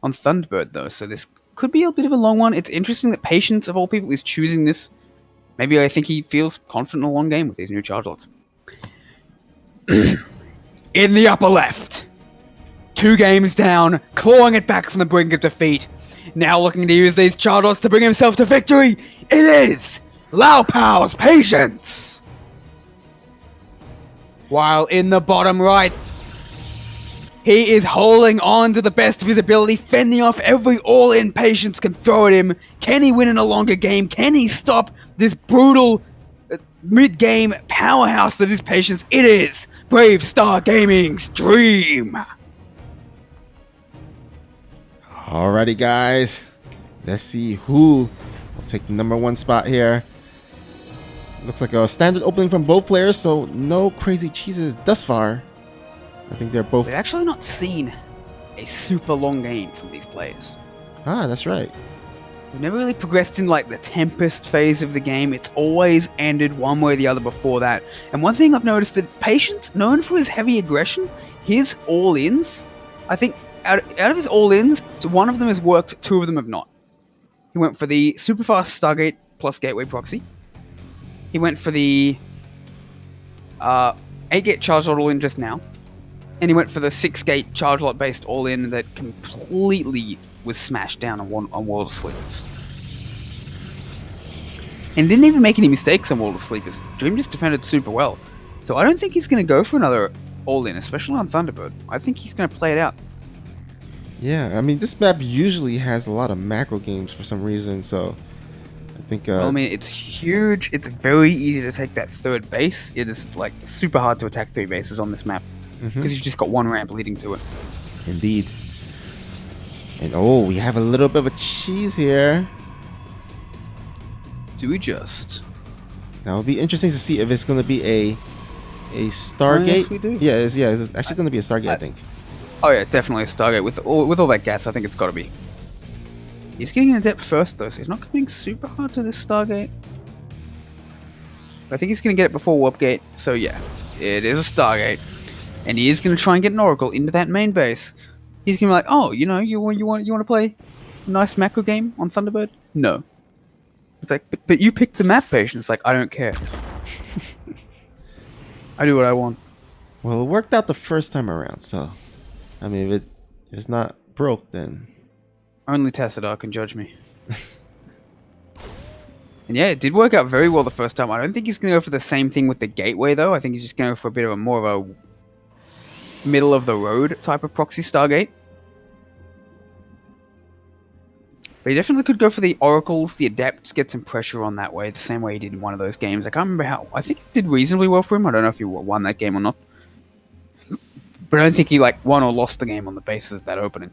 S3: On Thunderbird, though, so this could be a bit of a long one. It's interesting that Patience, of all people, is choosing this. Maybe I think he feels confident in a long game with these new charge lots. In the upper left. 2 games down, clawing it back from the brink of defeat. Now looking to use these charge lots to bring himself to victory. It is Lao Pao's Patience. While in the bottom right, he is holding on to the best of his ability, fending off every all-in Patience can throw at him. Can he win in a longer game? Can he stop this brutal mid-game powerhouse that is Patience? It is Brave Star Gaming's Dream.
S2: Alrighty, guys. Let's see who will take the number 1 spot here. Looks like a standard opening from both players, so no crazy cheeses thus far. I think they're both...
S3: We've actually not seen a super long game from these players.
S2: Ah, that's right.
S3: We've never really progressed in like the Tempest phase of the game. It's always ended one way or the other before that. And one thing I've noticed that Patience, known for his heavy aggression, his all-ins, I think out of his all-ins, so one of them has worked, 2 of them have not. He went for the super fast Stargate plus Gateway Proxy. He went for the 8-gate charge lot all-in just now. And he went for the 6-gate charge lot based all-in that completely was smashed down on World of Sleepers. And didn't even make any mistakes on World of Sleepers. Dream just defended super well. So I don't think he's going to go for another all-in, especially on Thunderbird. I think he's going to play it out.
S2: Yeah, I mean, this map usually has a lot of macro games for some reason, so I think...
S3: Well, I mean, it's huge. It's very easy to take that 3rd base. It is, like, super hard to attack 3 bases on this map. Because you've just got 1 ramp leading to it.
S2: Indeed. And oh, we have a little bit of a cheese here.
S3: Do we just?
S2: Now it'll be interesting to see if it's going to be a Stargate.
S3: yes, we do.
S2: Yeah, it's actually going to be a Stargate, I think.
S3: Oh yeah, definitely a Stargate. With all that gas, I think it's got to be. He's getting in depth first, though, so he's not coming super hard to this Stargate. But I think he's going to get it before Warp Gate, so yeah. It is a Stargate. And he is going to try and get an Oracle into that main base. He's going to be like, oh, you know, you want to play a nice macro game on Thunderbird? No. It's like, but you picked the map, Patience. It's like, I don't care. I do what I want.
S2: Well, it worked out the first time around, so... I mean, if it's not broke, then...
S3: Only Tassadar can judge me. And yeah, it did work out very well the first time. I don't think he's going to go for the same thing with the Gateway, though. I think he's just going to go for a bit of a more of a middle-of-the-road type of proxy Stargate. But he definitely could go for the Oracles, the Adepts, get some pressure on that way, the same way he did in one of those games. I can't remember how... I think it did reasonably well for him. I don't know if he won that game or not. But I don't think he won or lost the game on the basis of that opening.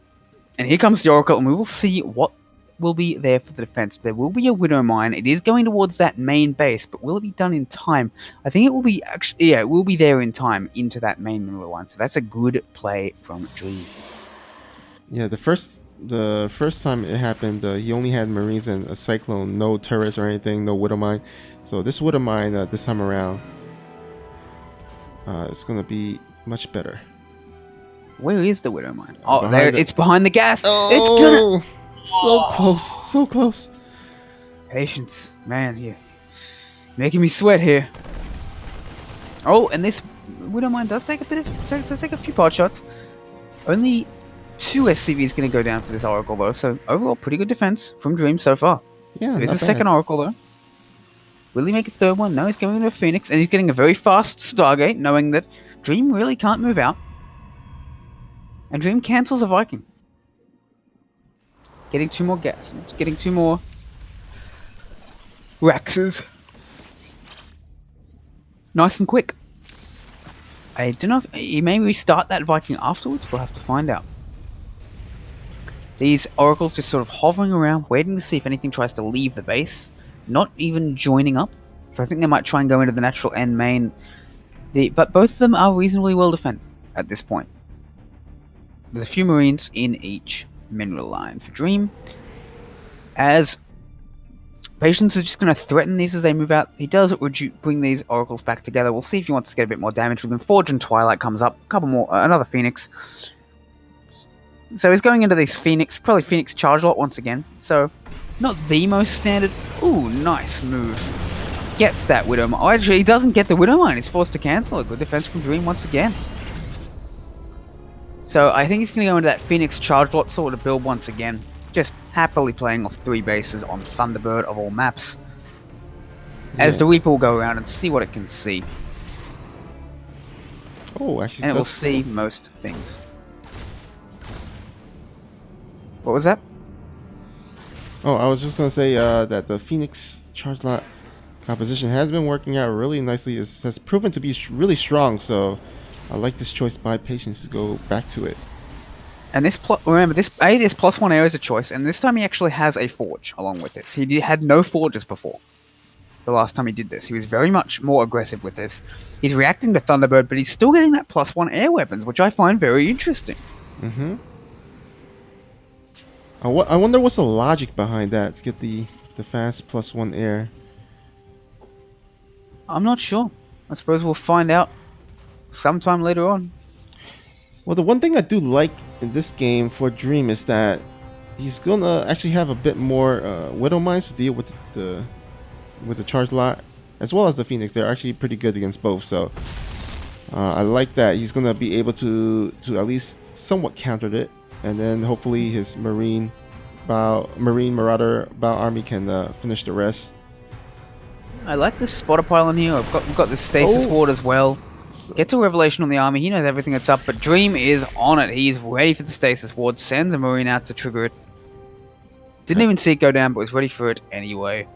S3: And here comes the Oracle, and we will see what will be there for the defense. There will be a Widow Mine. It is going towards that main base, but will it be done in time? I think it will be it will be there in time into that main middle line. So that's a good play from Dream.
S2: Yeah, the first time it happened, he only had Marines and a Cyclone, no turrets or anything, no Widow Mine. So this Widow Mine this time around, it's gonna be much better.
S3: Where is the Widow Mine? Oh,
S2: Behind
S3: there!
S2: it.
S3: It's behind the gas.
S2: Oh,
S3: It's gonna.
S2: so close, so close.
S3: Patience, man, you're making me sweat here. Oh, and this Widow Mine does take a few pod shots. Only 2 SCVs going to go down for this Oracle though, so overall pretty good defense from Dream so far.
S2: Yeah,
S3: There's
S2: not
S3: a
S2: bad.
S3: second Oracle though. Will he make a 3rd one? No, he's going into a Phoenix, and he's getting a very fast Stargate, knowing that Dream really can't move out. And Dream cancels a Viking. Getting 2 more gas. Getting 2 more Raxes. Nice and quick. I don't know if he may restart that Viking afterwards. We'll have to find out. These Oracles just sort of hovering around, waiting to see if anything tries to leave the base. Not even joining up. So I think they might try and go into the natural end main But both of them are reasonably well defended at this point. There's a few Marines in each mineral line for Dream. As Patience is just going to threaten these as they move out. He does bring these oracles back together. We'll see if he wants to get a bit more damage with them. Forge and Twilight comes up. A couple more. Another Phoenix. So he's going into this Phoenix. Probably Phoenix charge lot once again. So not the most standard. Ooh, nice move. Gets that Widowmine. Oh, actually, he doesn't get the Widowmine. He's forced to cancel it. Good defense from Dream once again. So I think he's going to go into that Phoenix charge lot sort of build once again. Just happily playing off 3 bases on Thunderbird of all maps. As the Reaper will go around and see what it can see.
S2: Oh, actually,
S3: and it will see most things. What was that?
S2: Oh, I was just gonna say that the Phoenix charge lot composition has been working out really nicely. It has proven to be really strong, so I like this choice by Patience to go back to it.
S3: And this remember, this +1 air is a choice, and this time he actually has a forge along with this. He had no forges before. The last time he did this, he was very much more aggressive with this. He's reacting to Thunderbird, but he's still getting that +1 air weapons, which I find very interesting.
S2: Mm-hmm. I wonder what's the logic behind that to get the fast +1 air.
S3: I'm not sure. I suppose we'll find out sometime later on.
S2: Well, the one thing I do like in this game for Dream is that he's gonna actually have a bit more Widow Mines to deal with the charge lot, as well as the Phoenix. They're actually pretty good against both, so I like that he's gonna be able to at least somewhat counter it, and then hopefully his Marine Marauder Bow army can finish the rest.
S3: I like this spotter pile in here. We've got the stasis ward as well. Get to Revelation on the army. He knows everything that's up, but Dream is on it. He's ready for the stasis ward. Sends a Marine out to trigger it. Didn't even see it go down, but was ready for it anyway.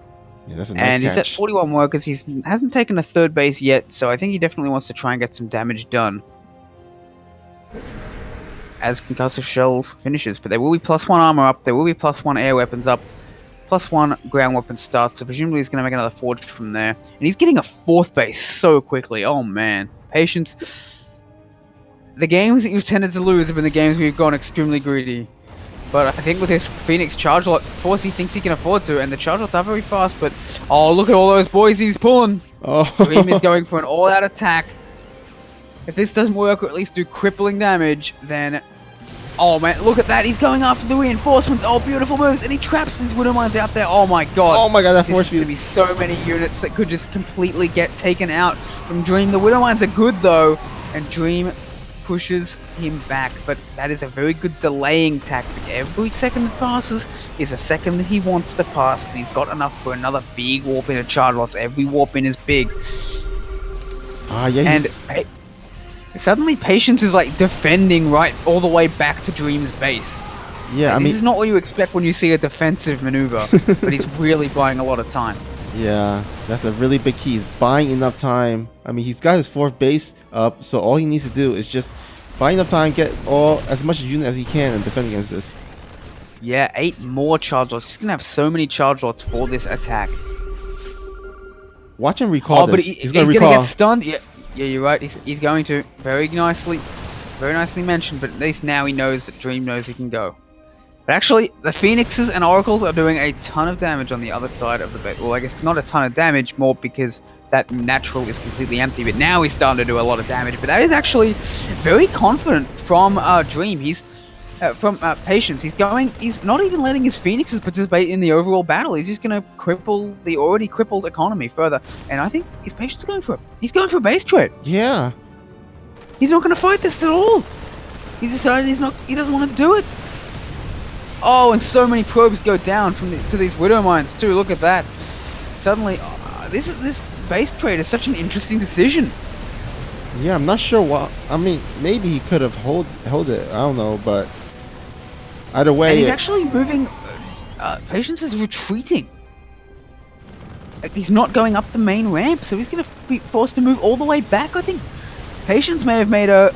S2: Yeah, that's a nice
S3: and
S2: catch.
S3: He's at 41 workers. He hasn't taken a 3rd base yet, so I think he definitely wants to try and get some damage done as Concussive Shells finishes. But there will be +1 armor up. There will be +1 air weapons up. +1 ground weapon starts, so presumably he's going to make another forge from there. And he's getting a 4th base so quickly. Oh man. Patience. The games that you've tended to lose have been the games where you've gone extremely greedy. But I think with his Phoenix charge lot force, he thinks he can afford to, and the charge lots are very fast, but oh, look at all those boys he's pulling.
S2: Oh.
S3: Dream is going for an all-out attack. If this doesn't work, or at least do crippling damage, then... Oh man, look at that, he's going after the reinforcements. Oh, beautiful moves, and he traps these Widow Mines out there. Oh my god.
S2: Oh my god, that force
S3: field. There's going to be so many units that could just completely get taken out from Dream. The Widow Mines are good though, and Dream pushes him back, but that is a very good delaying tactic. Every second that passes is a second that he wants to pass, and he's got enough for another big warp in of charge lots. Every warp in is big.
S2: Yeah,
S3: and suddenly Patience is like defending right all the way back to Dream's base.
S2: Yeah,
S3: like,
S2: I mean,
S3: this is not what you expect when you see a defensive maneuver, but he's really buying a lot of time.
S2: Yeah, that's a really big key. He's buying enough time. I mean, he's got his 4th base up, so all he needs to do is just buy enough time, get as much unit as he can, and defend against this.
S3: Yeah, 8 more charge lots. He's gonna have so many charge lots for this attack.
S2: Watch him recall this.
S3: But
S2: he's gonna
S3: gonna
S2: recall.
S3: get stunned. Yeah, you're right. He's going to very nicely mentioned. But at least now he knows that Dream knows he can go. But actually, the Phoenixes and Oracles are doing a ton of damage on the other side of the base. Well, I guess not a ton of damage, more because that natural is completely empty. But now he's starting to do a lot of damage. But that is actually very confident from Dream. He's from Patience. He's not even letting his Phoenixes participate in the overall battle. He's just going to cripple the already crippled economy further. And I think his Patience is going for it. He's going for a base trade.
S2: Yeah.
S3: He's not going to fight this at all. He's decided he doesn't want to do it. Oh, and so many probes go down to these Widow Mines too. Look at that. Suddenly, this base trade is such an interesting decision.
S2: Yeah, I'm not sure what. I mean, maybe he could have hold it. I don't know, but either way,
S3: and he's actually moving. Patience is retreating. Like, he's not going up the main ramp, so he's going to be forced to move all the way back. I think Patience may have made a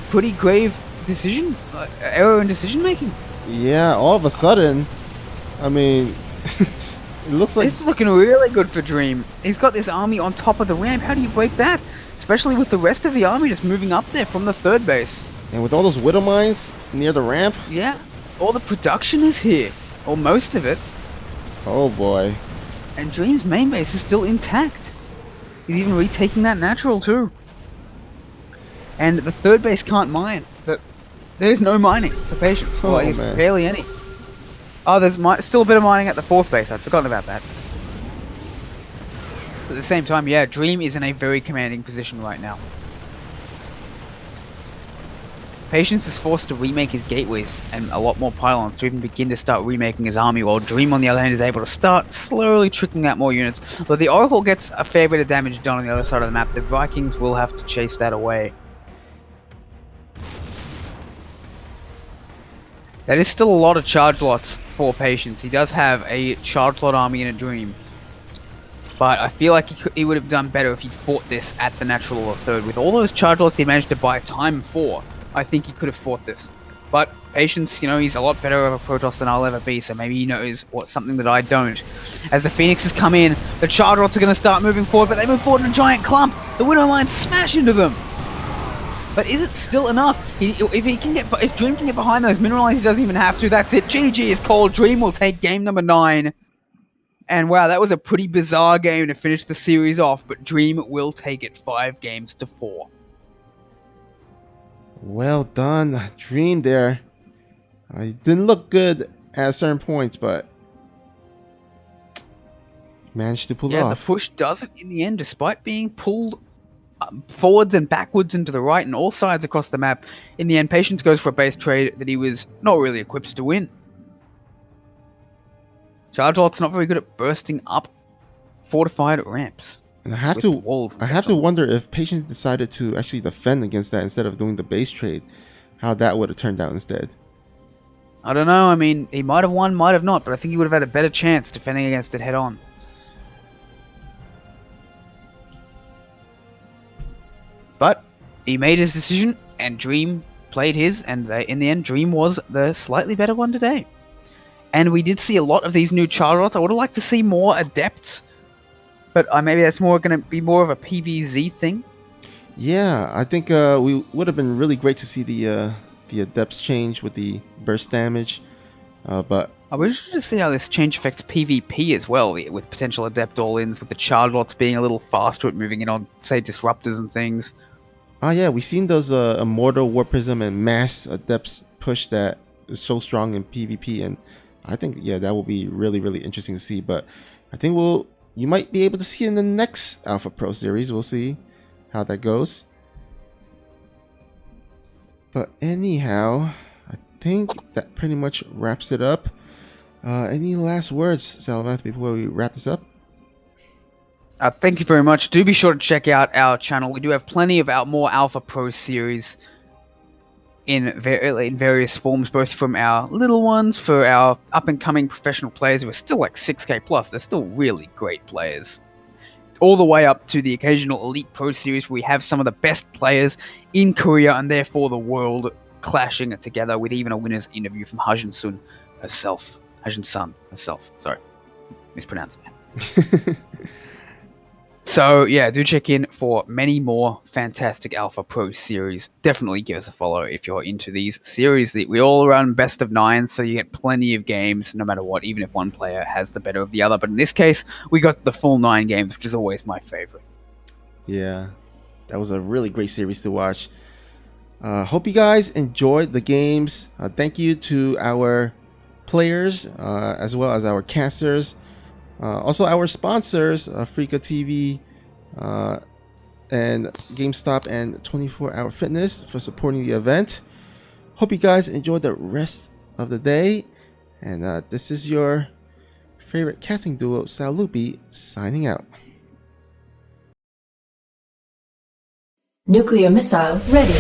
S3: pretty grave decision, error in decision making.
S2: Yeah, all of a sudden, I mean, it looks like
S3: this is looking really good for Dream. He's got this army on top of the ramp. How do you break that? especially with the rest of the army just moving up there from the third base.
S2: And with all those Widow Mines near the ramp.
S3: Yeah, all the production is here, or most of it.
S2: Oh boy.
S3: And Dream's main base is still intact. He's even retaking that natural too. And the third base can't mine. There's no mining for Patience.
S2: Oh,
S3: Well,
S2: man.
S3: barely any. Oh, there's still a bit of mining at the fourth base. I'd forgotten about that. But at the same time, yeah, Dream is in a very commanding position right now. Patience is forced to remake his gateways and a lot more pylons to even begin to start remaking his army, while Dream on the other hand is able to start slowly trickling out more units. But the Oracle gets a fair bit of damage done on the other side of the map. The Vikings will have to chase that away. That is still a lot of charge lots for Patience. He does have a charge lot army and a Dream. But I feel like he would have done better if he fought this at the natural or third. With all those charge lots he managed to buy time for, I think he could have fought this. But Patience, you know, he's a lot better of a Protoss than I'll ever be, so maybe he knows something that I don't. As the Phoenixes come in, the charge lots are going to start moving forward, but they move forward in a giant clump. The Widow Mines smash into them. But is it still enough? If Dream can get behind those mineralized, he doesn't even have to. That's it. GG is called. Dream will take game number 9. And wow, that was a pretty bizarre game to finish the series off, but Dream will take it 5 games to 4.
S2: Well done, Dream there. I didn't look good at certain points, but managed to pull it
S3: Yeah,
S2: off.
S3: the push does it in the end, despite being pulled forwards and backwards and to the right and all sides across the map. In the end, Patience goes for a base trade that he was not really equipped to win. Charge Lot's not very good at bursting up fortified ramps.
S2: And I have
S3: with
S2: to
S3: walls and
S2: I have
S3: stuff.
S2: to wonder if Patience decided to actually defend against that instead of doing the base trade, how that would have turned out instead.
S3: I don't know, I mean, he might have won, might have not, but I think he would have had a better chance defending against it head on. But he made his decision, and Dream played his, and in the end, Dream was the slightly better one today. And we did see a lot of these new charge lots. I would have liked to see more Adepts, but maybe that's going to be more of a PvZ thing.
S2: Yeah, I think we would have been really great to see the Adepts change with the burst damage, but
S3: I wish to see how this change affects PvP as well, with potential Adept all-ins, with the charge lots being a little faster at moving in on, say, Disruptors and things.
S2: yeah, we've seen those Immortal, War Prism, and Mass Adepts push that is so strong in PvP, and I think, yeah, that will be really, really interesting to see. But I think you might be able to see in the next Alpha Pro series. We'll see how that goes. But anyhow, I think that pretty much wraps it up. Any last words, Salamath, before we wrap this up?
S3: Thank you very much. Do be sure to check out our channel. We do have plenty of more Alpha Pro series in various forms, both from our little ones, for our up-and-coming professional players who are still like 6k plus. They're still really great players. All the way up to the occasional Elite Pro series where we have some of the best players in Korea and therefore the world clashing together, with even a winner's interview from Hajin Sun herself. Hajin Sun herself. Sorry. Mispronounced that. So, yeah, do check in for many more fantastic Alpha Pro series. Definitely give us a follow if you're into these series. We all run best of 9, so you get plenty of games no matter what, even if one player has the better of the other. But in this case, we got the full 9 games, which is always my favorite.
S2: Yeah, that was a really great series to watch. Hope you guys enjoyed the games. Thank you to our players, as well as our casters. Also our sponsors, Freaka TV, and GameStop and 24 Hour Fitness for supporting the event. Hope you guys enjoy the rest of the day. And this is your favorite casting duo, Salupi, signing out.
S1: Nuclear missile ready.